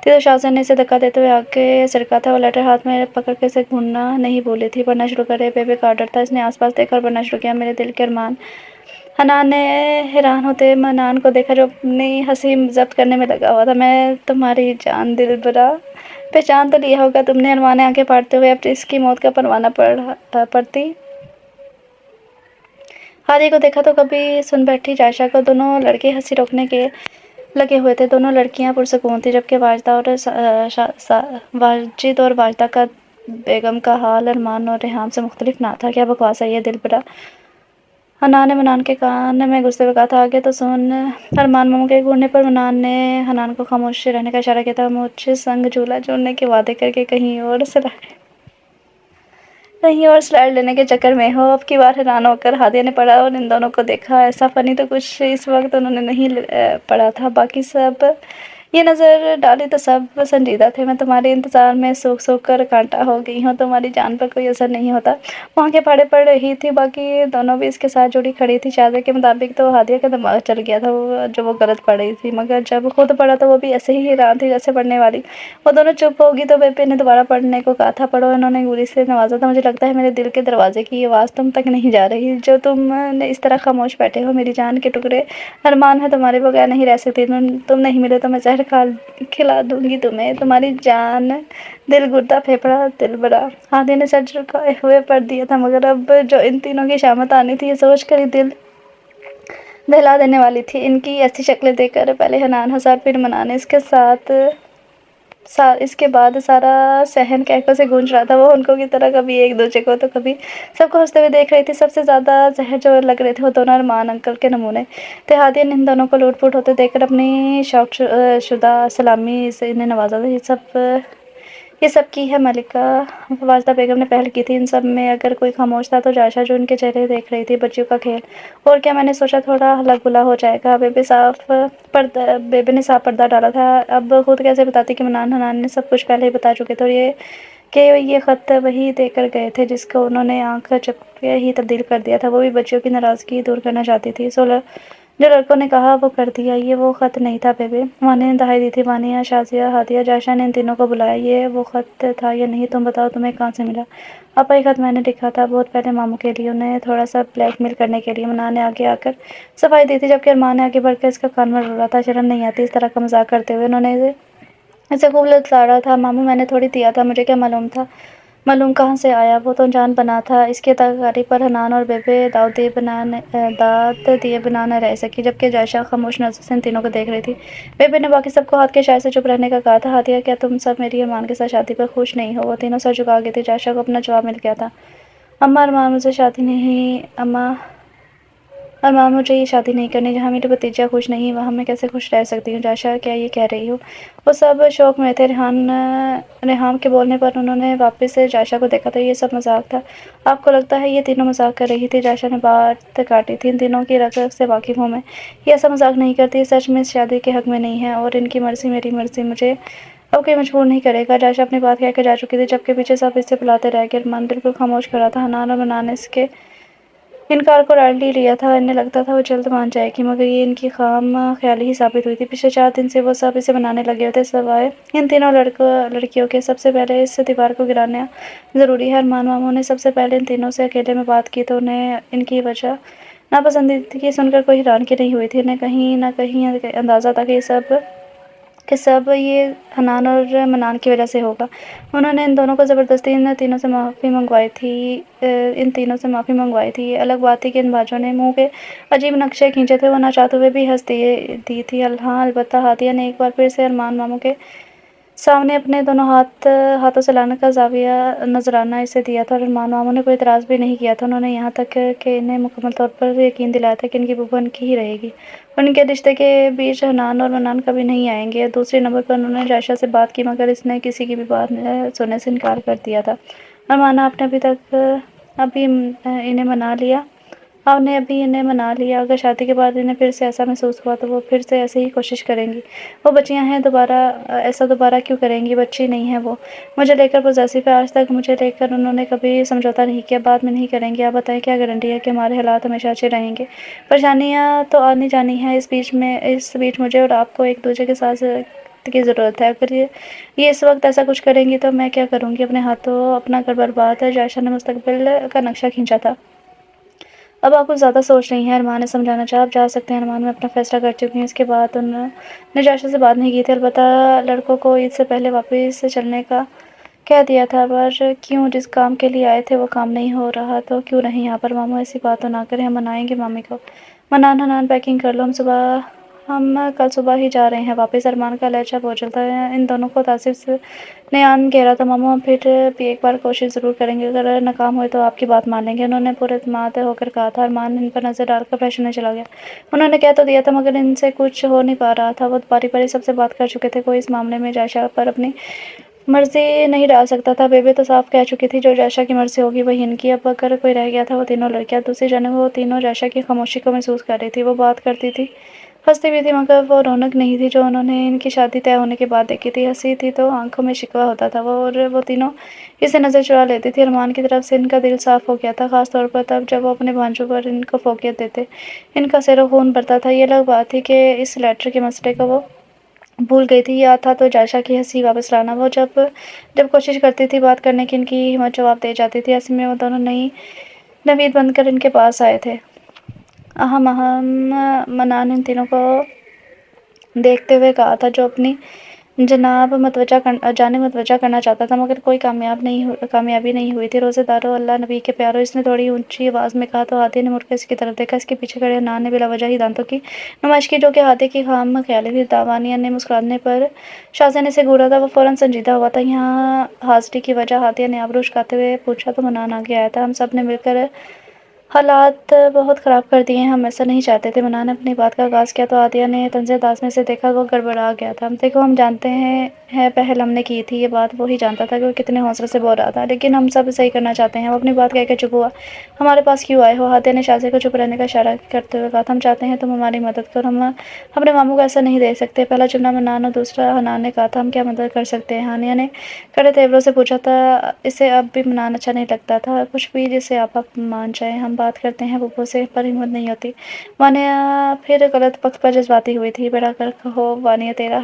تھی تو شاہزادے نے اسے دھکا دیتے ہوئے آگے سرکا تھا۔ وہ لیٹر ہاتھ میں پکڑ کے اسے گھورنا نہیں بھولی تھی۔ پڑھنا شروع کرے، بیبے کا آرڈر تھا۔ اس نے آس پاس دیکھا اور پڑھنا شروع کیا۔ میرے دل کے ارمان۔ حنان نے حیران ہوتے منان کو دیکھا جو اپنی ہنسی ضبط کرنے میں لگا ہوا تھا۔ میں تمہاری جان دلبرا، پہچان تو لیا ہوگا تم نے؟ ارمان نے آنکھیں پھاڑتے ہوئے اب اس کی موت کا پروانہ پڑھتی ہادیہ کو دیکھا تو کبھی سن بیٹھی جائشہ کو۔ دونوں لڑکے ہنسی روکنے کے لگے ہوئے تھے۔ دونوں لڑکیاں پرسکون تھیں، جبکہ واجد اور واجدہ کا بیگم کا حال ارمان اور ریحام سے مختلف نہ تھا۔ کیا بکواس ہے یہ دلبرا، حنان نے منان کے کان میں گھستے ہوئے کہا تھا۔ آگے تو سن۔ ارمان ماموں کے گھورنے پر منان نے حنان کو خاموش رہنے کا اشارہ کیا تھا۔ مجھ سنگ جھولا جھولنے کے وعدے کر کے کہیں اور سلائیڈ لینے کے چکر میں ہو۔ اب کی بار حیران ہو کر ہادیہ نے پڑھا اور ان دونوں کو دیکھا۔ ایسا فنی تو کچھ اس وقت انہوں نے نہیں پڑھا تھا۔ باقی سب یہ نظر ڈالی تو سب سنجیدہ تھے۔ میں تمہارے انتظار میں سوکھ سوکھ کر کانٹا ہو گئی ہوں، تمہاری جان پر کوئی اثر نہیں ہوتا۔ وہ آنکھیں پھاڑے پڑ رہی تھی، باقی دونوں بھی اس کے ساتھ جڑی کھڑی تھی۔ شاہزادے کے مطابق تو ہادیہ کا دماغ چل گیا تھا جو وہ غلط پڑھ رہی تھی، مگر جب خود پڑھا تو وہ بھی ایسے ہی حیران تھی جیسے پڑھنے والی۔ وہ دونوں چپ ہوگی تو بیبے نے دوبارہ پڑھنے کو کہا تھا۔ پڑھو۔ انہوں نے انگلی سے نوازا تھا۔ مجھے لگتا ہے میرے دل کے دروازے کی آواز تم تک نہیں جا رہی، جو تم نے اس طرح خاموش بیٹھے ہو۔ میری جان کے ٹکڑے ارمان، میں تمہارے بغیر نہیں رہ سکتی۔ تم نہیں ملے تو میں زہر کھلا دوں گی تمہیں، تمہاری جان دل گردہ پھیپھڑا دلبرا۔ ہادیہ نے سر جھکائے ہوئے پڑھ دیا تھا، مگر اب جو ان تینوں کی شامت آنی تھی یہ سوچ کر ہی دل دہلا دینے والی تھی۔ ان کی ایسی شکلیں دیکھ کر پہلے حنان ہنسا اور پھر منان۔ اس کے بعد سارا صحن قہقہوں سے گونج رہا تھا۔ وہ ہنکوں کی طرح کبھی ایک دوسرے کو تو کبھی سب کو ہنستے ہوئے دیکھ رہی تھی۔ سب سے زیادہ زہر جو لگ رہے تھے وہ دونوں ارمان انکل کے نمونے تھے۔ ہادیہ نے ان دونوں کو لوٹ پوٹ ہوتے دیکھ کر اپنی شوق شدہ سلامی سے انہیں نوازا تھا۔ یہ سب کی ہے ملکہ واجدہ بیگم نے پہل کی تھی۔ ان سب میں اگر کوئی خاموش تھا تو جائشہ، جو ان کے چہرے دیکھ رہی تھی۔ بچیوں کا کھیل اور کیا، میں نے سوچا تھوڑا ہلا گلا ہو جائے گا۔ بیبے نے صاف پردہ ڈالا تھا۔ اب خود کیسے بتاتی کہ منان حنان نے سب کچھ پہلے ہی بتا چکے تھے، اور کہ یہ خط وہی دے کر گئے تھے جس کو انہوں نے آنکھ چپکے ہی تبدیل کر دیا تھا۔ وہ بھی بچیوں کی ناراضگی دور کرنا چاہتی تھی۔ جو لڑکوں نے کہا وہ کر دیا۔ یہ وہ خط نہیں تھا بیبے، وانیہ نے دہائی دی تھی۔ وانیہ، شازیہ، ہادیہ، جائشہ نے ان تینوں کو بلایا۔ یہ وہ خط تھا یا نہیں؟ تم بتاؤ، تمہیں کہاں سے ملا؟ آپا، یہ خط میں نے لکھا تھا بہت پہلے ماموں کے لیے، انہیں تھوڑا سا بلیک میل کرنے کے لیے۔ منان نے آگے آ کر صفائی دی تھی، جبکہ ارمان نے آگے بڑھ کر اس کا کان مروڑ رہا تھا۔ شرم نہیں آتی اس طرح کا مذاق کرتے ہوئے؟ انہوں نے اسے خوب للکارا تھا۔ ماموں، میں نے تھوڑی دیا تھا، مجھے کیا معلوم تھا मालूम कहाँ से आया, वो तो जान बना था। इसकी तकारीफ पर हनान और बेबे दाद दिए बिना न रह सकी, जबकि जायशा खामोश नजर से इन तीनों को देख रही थी। बेबे ने बाकी सबको हाथ के इशारे से चुप रहने का कहा था। हादिया, क्या तुम सब मेरी अरमान के साथ शादी पर खुश नहीं हो? वो तीनों सर झुका गई थी। जायशा को अपना जवाब मिल गया था। अम्मा, अरमान मुझे शादी नहीं अम्मा अरमान मुझे ये शादी नहीं करनी। जहाँ मेरी भतीजा खुश नहीं, वहाँ मैं कैसे खुश रह सकती हूँ? जायशा, क्या ये कह रही हो? वो सब शौक में थे। रेहाम के बोलने पर उन्होंने वापस से जायशा को देखा। तो ये सब मजाक था? आपको लगता है ये तीनों मजाक कर रही थी? जायशा ने बात काटी थी। इन तीनों की रग रग से वाकिफ हूँ मैं। ये ऐसा मजाक नहीं करती, सच में इस शादी के हक में नहीं है, और इनकी मर्जी मेरी मर्जी, मुझे अब कोई मजबूर नहीं करेगा। जायशा अपनी बात कहकर जा चुकी थी, जबकि पीछे सब इससे बुलाते रह गए। अरमान बिल्कुल खामोश खड़ा था। हनान और मनान ने इसके इनकार को टाल लिया था। इन्हें लगता था वो जल्द मान जाएगी, मगर ये इनकी खाम ख्याली ही साबित हुई थी। पिछले 4 दिन से वो सब इसे बनाने लगे थे, सिवाय इन तीनों लड़कियों के। सबसे पहले इस दीवार को गिराना ज़रूरी है। अरमान मामू ने सबसे पहले इन तीनों से अकेले में बात की, तो उन्हें इनकी वजह नापसंदीदगी सुनकर कोई हैरानगी नहीं हुई थी। उन्हें कहीं न कहीं अंदाज़ा था कि सब ये हनान और मनान की वजह से होगा। उन्होंने इन दोनों को ज़बरदस्ती इन तीनों से माफ़ी मंगवाई थी। ये अलग बात थी कि इन बाजों ने मुंह के अजीब नक्शे खींचे थे। वो ना चाहते हुए भी हंस दी थी। हाँ, अलबत्ता हादिया ने एक बार फिर से अरमान मामू के सामने अपने दोनों हाथों से लाने का ज़ाविया नजराना इसे दिया था, और अरमान मामू ने कोई इतराज़ भी नहीं किया था। उन्होंने यहाँ तक कि इन्हें मुकम्मल तौर पर यकीन दिलाया था कि इनकी बुआ इनकी ही रहेगी, और इनके रिश्ते के बीच हनान और मनान कभी नहीं आएंगे। दूसरे नंबर पर उन्होंने जायशा से बात की, मगर इसने किसी की भी बात सुनने से इनकार कर दिया था। अरमान, आपने अभी इन्हें मना लिया। अगर शादी के बाद इन्हें फिर से ऐसा महसूस हुआ, तो वो फिर से ऐसे ही कोशिश करेंगी। वो बच्चियां हैं, ऐसा दोबारा क्यों करेंगी? बच्ची नहीं है वो। मुझे लेकर पॉसेसिव है। आज तक मुझे लेकर उन्होंने कभी समझौता नहीं किया, बाद में नहीं करेंगे। आप बताएं, क्या गारंटी है कि हमारे हालात हमेशा अच्छे रहेंगे? परेशानियाँ तो आनी जानी है। इस बीच मुझे और आपको एक दूसरे के साथ की ज़रूरत है। अगर ये इस वक्त ऐसा कुछ करेंगी, तो मैं क्या करूँगी? अपने हाथों अपना घर बर्बाद है। जायशा ने मुस्तकबिल का नक्शा खींचा था। अब आप कुछ ज़्यादा सोच रही हैं, अरमान ने समझाना चाहा। आप जा सकते हैं अरमान, मैं अपना फैसला कर चुकी हूँ। इसके बाद उन्होंने जायशा से बात नहीं की थी। अलबत्ता लड़कों को ईद से पहले वापस चलने का कह दिया था। पर क्यों? जिस काम के लिए आए थे वो काम नहीं हो रहा तो क्यों नहीं यहाँ पर? मामू, ऐसी बात तो ना करें, हम मनाएंगे मामी को। हनान, पैकिंग कर लो, हम कल सुबह ही जा रहे हैं वापस। अरमान का लहजा बोझल था। इन दोनों को तासिफ ने आन घेरा था। मामू, हम फिर भी एक बार कोशिश ज़रूर करेंगे, अगर नाकाम हुए तो आपकी बात मान लेंगे, उन्होंने पूरे एतमाद होकर कहा था। अरमान इन पर नज़र डालकर फैशन चला गया। उन्होंने कह तो दिया था, मगर इनसे कुछ हो नहीं पा रहा था। वो बारी बारी सबसे बात कर चुके थे। कोई इस मामले में जायशा पर अपनी मर्जी नहीं डाल सकता था। बेबे तो साफ कह चुकी थी, जो जायशा की मर्जी होगी वही इनकी। अब अगर कोई रह गया था, वो तीनों लड़कियां। दूसरी जानब वो तीनों जायशा की खामोशी को महसूस कर रही थी। वो बात करती थी, हंसती भी थी, मगर वो रौनक नहीं थी जो उन्होंने इनकी शादी तय होने के बाद देखी थी। हंसी थी तो आंखों में शिकवा होता था। वो तीनों इसे नज़र चुरा लेती थी। अरमान की तरफ से इनका दिल साफ हो गया था, खास तौर पर तब जब वो अपने भांजों पर इनको फोकियत देते। इनका सिर खून भरता था। ये अलग बात थी कि इस लेटर के मसले को वो भूल गई थी। याद था तो जायशा की हंसी वापस लाना। वो जब जब कोशिश करती थी बात करने की, इनकी हिम्मत जवाब दे जाती थी। ऐसे में वो दोनों नई नवीद बनकर इनके पास आए थे। अहम अहम मनान इन तीनों को देखते हुए कहा था, जो अपनी जानिब मतवजा करना चाहता था, मगर कोई कामयाबी नहीं हुई थी। रोज़ेदारों, अल्लाह नबी के प्यारों, इसने थोड़ी ऊंची आवाज़ में कहा। तो हादी ने मुड़कर इसकी तरफ देखा। इसके पीछे खड़े हनान ने बिलावजह ही दांतों की नुमाइश की, जो कि हादी की खाम ख्याली थी। दावानिया ने मुस्कुराने पर शाज़िया ने से घूरा था। वो फ़ौरन संजीदा हुआ था। यहाँ हाजिरी की वजह? हादिया ने आबरू उचकाते हुए पूछा। तो मनान आगे आया था। हम सब ने मिलकर हालात बहुत ख़राब कर दिए हैं, हम ऐसा नहीं चाहते थे। मनान ने अपनी बात का आगाज़ किया, तो हादिया ने तंज़े दास में से देखा। वो गड़बड़ा गया था। देखो, हम जानते हैं पहल हमने की थी। ये बात वो ही जानता था कि वो कितने हौसले से बोल रहा था, लेकिन हम सब सही करना चाहते हैं। वो अपनी बात कहकर चुप हुआ। हमारे पास क्यों आए हो? हादिया ने शाज़िया को चुप रहने का इशारा करते हुए कहा था। हम चाहते हैं तुम हमारी मदद करो। हम अपने मामू को ऐसा नहीं देख सकते। पहला जुमला मनान और दूसरा हनान ने कहा था। हम क्या मदद कर सकते हैं? हानिया ने कड़े तेवरों से पूछा था। इसे अब भी मनान अच्छा नहीं लगता था। कुछ भी जिसे आप मान जाएं। हम बात करते हैं बुब्बो से, पर हिम्मत नहीं होती। वानिया फिर गलत पक्ष पर जज्बाती हुई थी। बड़ा कर हो वानिया तेरा।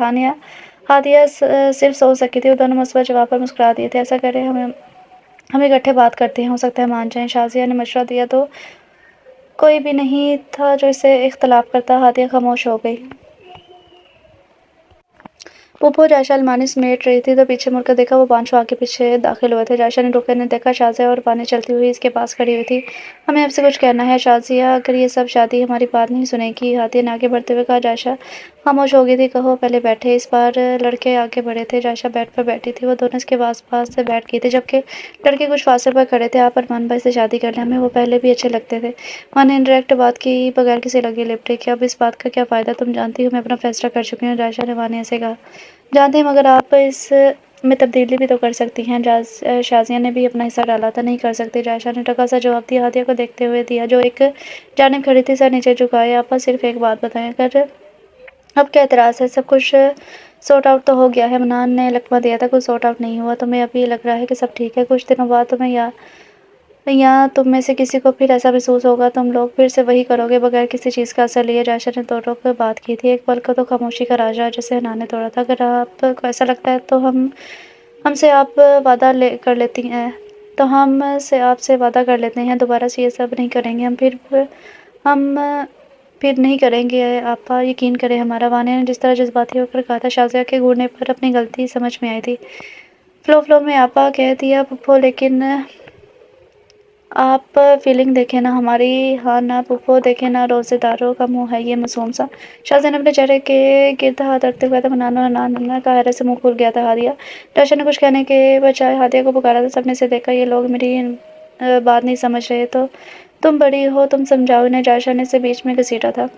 हादिया सिर्फ सोच सकी थी। वो दोनों मस्बत जवाब पर मुस्कुरा दिए थे। ऐसा करें, हम इकट्ठे बात करते हैं, हो सकता है मान जाएं। शाज़िया ने मशवरा दिया। तो कोई भी नहीं था जो इससे इख्तलाफ करता। हादिया खामोश हो गई। पप्पू जायशा अलमारी समेट रही थी तो पीछे मुड़कर देखा, वो पांचों आगे पीछे दाखिल हुए थे। जायशा ने रुकने देखा, शाजिया और पानी चलती हुई इसके पास खड़ी हुई थी। हमें आपसे कुछ कहना है शाजिया, अगर ये सब शादी हमारी बात नहीं सुनेगी। हाथी ने आगे बढ़ते हुए कहा। जायशा खामोश हो गई थी। कहो, पहले बैठे। इस बार लड़के आगे बढ़े थे। जायशा बेड पर बैठी थी, वो दोनों इसके पास पास से बैठ गई थी, जबकि लड़के कुछ फासले पर खड़े थे। आप अरमान भाई से शादी कर लें, हमें वो पहले भी अच्छे लगते थे। माँ ने इंडायरेक्ट बात की बगैर किसी लगी लिपटे कि अब इस बात का क्या फायदा, तुम जानती हो मैं अपना फैसला कर चुकी हूँ। जायशा ने वानिया से कहा। जानते हैं, मगर आप इस में तब्दीली भी तो कर सकती हैं। शाजिया ने भी अपना हिस्सा डाला था। नहीं कर सकती, जायशा ने टका सा जवाब दिया। हादिया को देखते हुए दिया, जो एक जानिब खड़ी थी, सर नीचे झुकाए। आपा सिर्फ एक बात बताएं, अगर अब क्या एतराज़ है? सब कुछ सॉर्ट आउट तो हो गया है। मनान ने लकवा दिया था, कुछ सॉर्ट आउट नहीं हुआ। तुम्हें अब ये लग रहा है कि सब ठीक है? कुछ दिनों बाद तुम्हें या तुम में से किसी को फिर ऐसा महसूस होगा, तुम लोग फिर से वही करोगे बगैर किसी चीज़ का असर लिए। जायशा ने दोनों को बात की थी। एक पल को तो खामोशी का राजा जिसे हनान ने तोड़ा था। अगर आपको ऐसा लगता है तो हमसे आप वादा कर लेती हैं, तो हम से आपसे वादा कर लेते हैं दोबारा से ये सब नहीं करेंगे। हम फिर नहीं करेंगे। आपा यकीन करें हमारा। वानिया ने जिस तरह जज्बाती होकर कहा था, शाजिया के घूरने पर अपनी गलती समझ में आई थी। फ्लो में आपा कह दिया पुप्पो, लेकिन आप फीलिंग देखें ना हमारी। हाँ ना पुप्पो, देखें ना, रोज़ेदारों का मुंह है ये मासूम सा। शाजिया ने अपने चेहरे के गिर्द हाथ रखते हुए था। मनाना का हैरत से मुंह खुल गया था। हादिया जायशा ने कुछ कहने के बजाय हादिया को पुकारा था। सबने से देखा, ये लोग मेरी बात नहीं समझ रहे, तो तुम बड़ी हो, तुम समझाओ इन्हें। जायशा ने से बीच में घसीटा था।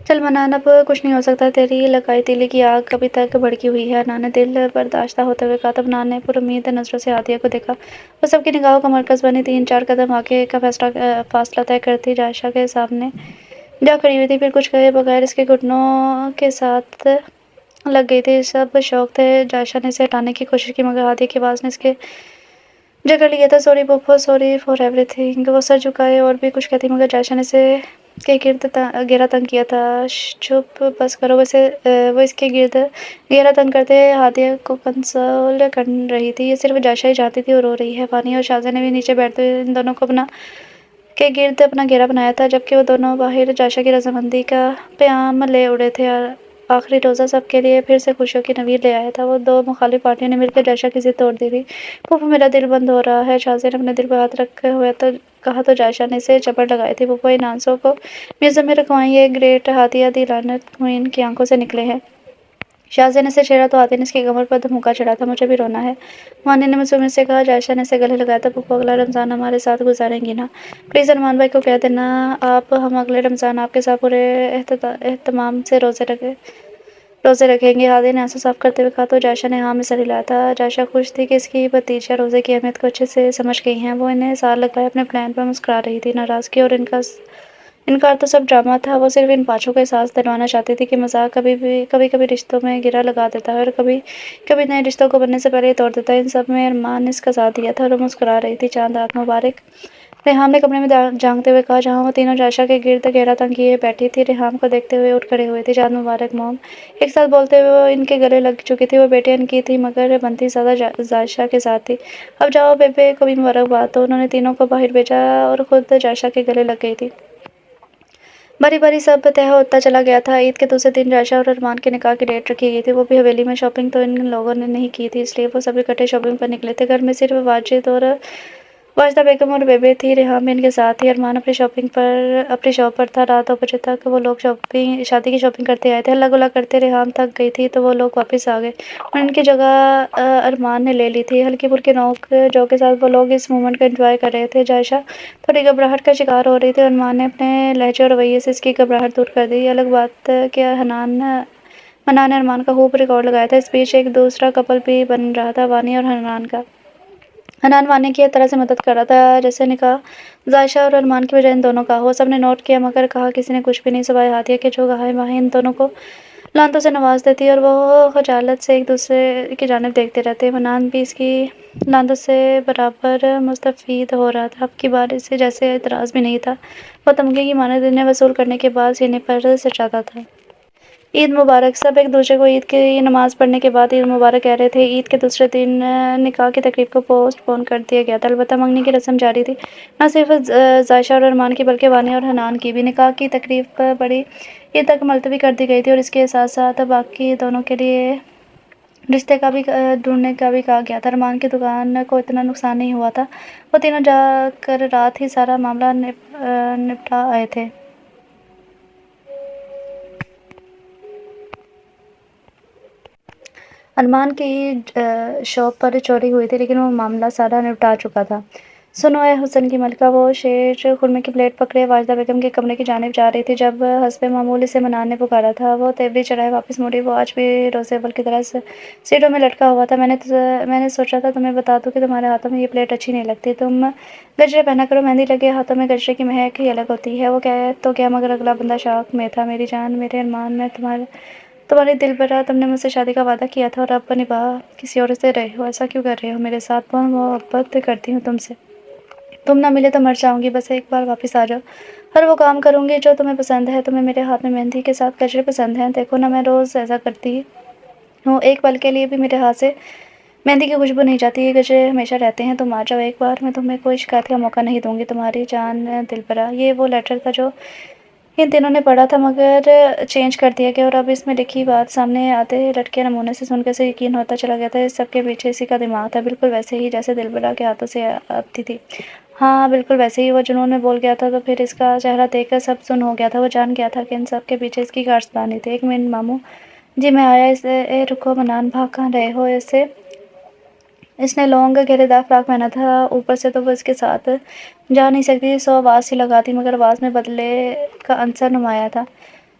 चल मनान, अब कुछ नहीं हो सकता। तेरी लगाई तीली की आग कभी तक भड़की हुई है। अनान ने दिल बर्दाश्ता होते हुए कहा। तब अनान ने पुरुम्मीद नजरों से हादिया को देखा। वो सबकी निगाहों का मरकज बनी 3-4 कदम आगे का फासला तय करती जायशा के सामने जा खड़ी हुई थी। फिर कुछ कहे बगैर इसके घुटनों के साथ लग गई थी। सब शौक थे। जायशा ने इसे हटाने की कोशिश की, मगर हादिया की आवाज़ ने इसके जगह लिया था। Sorry पुप्पो, sorry for everything. वो सर झुकाए और भी कुछ कहती, मगर जायशा ने इसे के गिर्द घेरा तंग किया था। चुप बस करो। वैसे वो इसके गिर्द घेरा तंग करते हादिया को कंसोल कर रही थी। ये सिर्फ जायशा ही चाहती थी और रो रही है। वानिया और शाजिया ने भी नीचे बैठते हुए इन दोनों को के गिर्द अपना घेरा बनाया था, जबकि वो दोनों बाहर जायशा की रजामंदी का प्याम ले उड़े थे। और आखिरी रोज़ा सबके लिए फिर से खुशियों की नवीद ले आया था। वो दो मुखालिफ पार्टियों ने मिलकर जायशा की जिद तोड़ दी थी। फूफा, मेरा दिल बंद हो रहा है। शाजिया ने अपने दिल पर हाथ रखे हुए तो कहा, तो जायशा ने इसे चपड़ लगाई थी। फूफा, इन आंसुओं को म्यूजियम में रखवाएं। ये ग्रेट हादिया दी लानत क्वीन की आंखों से निकले हैं। शाजिया ने इसे छेड़ा तो हादिया ने इसकी कमर पर धमुका चढ़ा था। मुझे भी रोना है, वानिया ने मासूमियत से कहा। जायशा ने इसे गले लगाया था। फूफा, अगला रमज़ान हमारे साथ गुजारेंगी ना? प्लीज़ अरमान भाई को कह देना आप, हम अगले रमज़ान आपके साथ पूरे एहतमाम से रोज़े रखेंगे। हादिया ने आंसू साफ करते हुए कहा। तो जायशा ने हाँ में सर हिलाया था। जायशा खुश थी कि इसकी भतीजियाँ रोज़े की अहमियत को अच्छे से समझ गई हैं। वो इन्हें सार लगाए अपने प्लान पर मुस्कुरा रही थी। नाराज़गी और इनकार तो सब ड्रामा था। वो सिर्फ इन पाँचों को एहसास दिलवाना चाहती थी कि मज़ाक कभी कभी रिश्तों में गिरा लगा देता है, और कभी कभी नए रिश्तों को बनने से पहले ही तोड़ देता है। इन सब में अरमान ने इसका साथ दिया था और वो मुस्कुरा रही थी। चांद रात मुबारक। रेहाम ने कमरे में झांकते हुए कहा, जहाँ वो तीनों जायशा के गिर्द घेरा तंग किए बैठी थी। रेहाम को देखते हुए उठ खड़े हुए थे। चांद मुबारक मोम, एक साथ बोलते हुए वो इनके गले लग चुकी थी। वो बेटियां इनकी थी, मगर बनती ज़्यादा जायशा के साथ थी। अब जाओ बेबे को भी मुबारकबाद। तो उन्होंने तीनों को बाहर भेजा और खुद जायशा के गले लग गई थी। बारी बारी सब तय होता चला गया था। ईद के दूसरे दिन जायशा और अरमान के निकाह की डेट रखी गई थी। वो भी हवेली में। शॉपिंग तो इन लोगों ने नहीं की थी, इसलिए वो सब इकट्ठे शॉपिंग पर निकले थे। घर में सिर्फ वाजिदा बेगम और बेबे थी। रेहान भी इनके साथ थी। अरमान अपनी शॉप पर था। रात 2 बजे तक वो लोग शादी की शॉपिंग करते आए थे। हल्ला गुल्ला करते रेहान थक गई थी, तो वो लोग वापस आ गए और इनकी जगह अरमान ने ले ली थी। हल्की फुल्की नोक झोंक के साथ वो लोग इस मोमेंट को एंजॉय कर रहे थे। जायशा थोड़ी घबराहट का शिकार हो रही थी। अरमान ने अपने लहजे और रवैये से इसकी घबराहट दूर कर दी। अलग बात कि मनान ने अरमान का खूब रिकॉर्ड लगाया था। इस बीच एक दूसरा कपल भी बन रहा था, वानी और हनान का। हनान वानी की एक तरह से मदद कर रहा था, जैसे निकाह जायशा और अरमान की वजह इन दोनों का हो। सबने नोट किया, मगर कहा किसी ने कुछ भी नहीं, सिवाय हादिया के, जो गाहे बाहे इन दोनों को लानतों से नवाज देती और वो खजालत से एक दूसरे की जानिब देखते रहते। मनान भी इसकी लानतों से बराबर मुस्तफ़ीद हो रहा था। अब की बार इसे जैसे एतराज़ भी नहीं था। वो तमगे की मानद इन्हें वसूल करने के बाद सीने पर सजाता था। عید مبارک۔ سب ایک دوسرے کو عید کی نماز پڑھنے کے بعد عید مبارک کہہ رہے تھے۔ عید کے دوسرے دن نکاح کی تقریب کو پوسٹ پون کر دیا گیا تھا، البتہ منگنی کی رسم جاری تھی، نہ صرف ذائشہ اور ارمان کی بلکہ وانیہ اور حنان کی بھی۔ نکاح کی تقریب بڑی عید تک ملتوی کر دی گئی تھی اور اس کے ساتھ ساتھ باقی دونوں کے لیے رشتے کا بھی ڈھونڈنے کا بھی کہا گیا تھا۔ ارمان کی دکان کو اتنا نقصان نہیں ہوا تھا، وہ تینوں جا کر رات ہی سارا معاملہ نپٹا آئے تھے۔ ارمان کی شاپ پر چوری ہوئی تھی لیکن وہ معاملہ سارا نپٹا چکا تھا۔ سنو اے حسن کی ملکہ، وہ شیر خورمے کی پلیٹ پکڑے واجدہ بیگم کے کمرے کی جانب جا رہی تھی جب حسب معمول اسے منان نے پکارا تھا۔ وہ تیوری چڑھائے واپس مڑی، وہ آج بھی روزے اول کی طرح سیٹوں میں لٹکا ہوا تھا۔ میں نے سوچا تھا تمہیں بتا دوں کہ تمہارے ہاتھوں میں یہ پلیٹ اچھی نہیں لگتی، تم گجرے پہنا کرو، مہندی لگے ہاتھوں میں گجرے کی مہک ہی الگ ہوتی ہے۔ وہ کہہ تو گیا مگر اگلا بندہ شاک میں تھا۔ میری جان، میرے ارمان، میں تمہاری دلبرا، تم نے مجھ سے شادی کا وعدہ کیا تھا اور اب نبھا کسی اور سے رہے ہو، ایسا کیوں کر رہے ہو میرے ساتھ؟ بہت محبت کرتی ہوں تم سے، تم نہ ملے تو مر جاؤں گی، بس ایک بار واپس آ جاؤ، ہر وہ کام کروں گی جو تمہیں پسند ہے۔ تمہیں میرے ہاتھ میں مہندی کے ساتھ گجرے پسند ہیں، دیکھو نا میں روز ایسا کرتی ہوں، ایک پل کے لیے بھی میرے ہاتھ سے مہندی کی خوشبو نہیں جاتی، یہ گجرے ہمیشہ رہتے ہیں، تم آ جاؤ ایک بار، میں تمہیں کوئی شکایت کا موقع نہیں دوں گی، تمہاری جان دلبرا۔ یہ وہ لیٹر تھا جو ان تینوں نے پڑھا تھا مگر چینج کر دیا گیا، اور اب اس میں لکھی بات سامنے آتے لٹکے نمونے سے سن کر اسے یقین ہوتا چلا گیا تھا اس سب کے پیچھے اسی کا دماغ تھا، بالکل ویسے ہی جیسے دلبرا کے ہاتھوں سے آتی تھی۔ ہاں بالکل ویسے ہی، وہ جنون میں بول گیا تھا، تو پھر اس کا چہرہ دیکھ کر سب سن ہو گیا تھا۔ وہ جان گیا تھا کہ ان سب کے پیچھے اس کی کارستانی تھی۔ ایک منٹ ماموں جی میں آیا۔ اے رکو منان، بھاگ کہاں رہے ہو؟ اس نے لونگ گھیرے دار فراق پہنا تھا، اوپر سے تو وہ اس کے ساتھ جا نہیں سکتی تھی، سو آواز سی لگاتی مگر آواز میں بدلے کا عنصر نمایاں تھا۔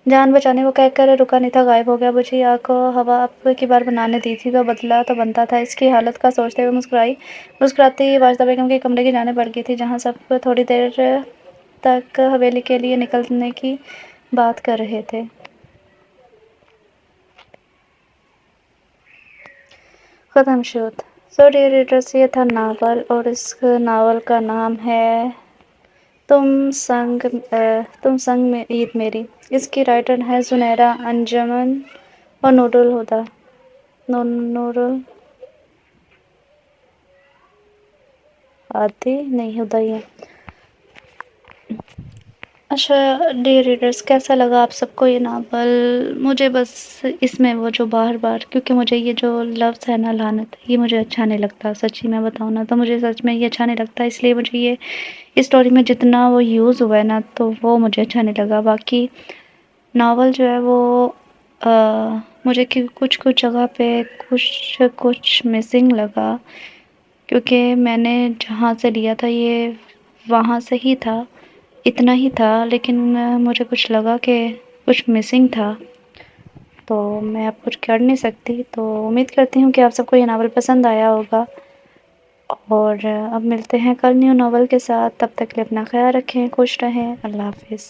جان بچانے کو کہہ کر رکا نہیں تھا، غائب ہو گیا۔ بجھی آنکھ کو ہوا اب کی بار منان نے دی تھی تو بدلہ تو بنتا تھا۔ اس کی حالت کا سوچتے ہوئے مسکراتی واجدہ بیگم کے کمرے کی جانب بڑھ گئی تھی جہاں سب تھوڑی دیر تک حویلی کے لیے نکلنے کی بات کر رہے تھے۔ ختم شد۔ سو ڈیئر ریڈرز، یہ تھا ناول اور اس ناول کا نام ہے تم سنگ میں عید میری۔ اس کی رائٹر ہیں زنیرہ انجمن اور نور الہدیٰ۔ ہدیٰ۔ اچھا ڈیئر ریڈرز، کیسا لگا آپ سب کو یہ ناول؟ مجھے بس اس میں وہ جو بار بار، کیونکہ مجھے یہ جو لفظ ہے نا لعنت، یہ مجھے اچھا نہیں لگتا، سچی میں بتاؤں نا تو مجھے سچ میں یہ اچھا نہیں لگتا، اس لیے مجھے یہ اس اسٹوری میں جتنا وہ یوز ہوا ہے نا تو وہ مجھے اچھا نہیں لگا۔ باقی ناول جو ہے وہ مجھے کچھ جگہ پہ کچھ مسنگ لگا، کیونکہ میں نے جہاں سے لیا تھا یہ وہاں سے ہی تھا، اتنا ہی تھا، لیکن مجھے کچھ لگا کہ کچھ مسنگ تھا، تو میں اب کچھ کر نہیں سکتی۔ تو امید کرتی ہوں کہ آپ سب کو یہ ناول پسند آیا ہوگا، اور اب ملتے ہیں کل نیو ناول کے ساتھ، تب تک کے لیے اپنا خیال رکھیں، خوش رہیں، اللہ حافظ۔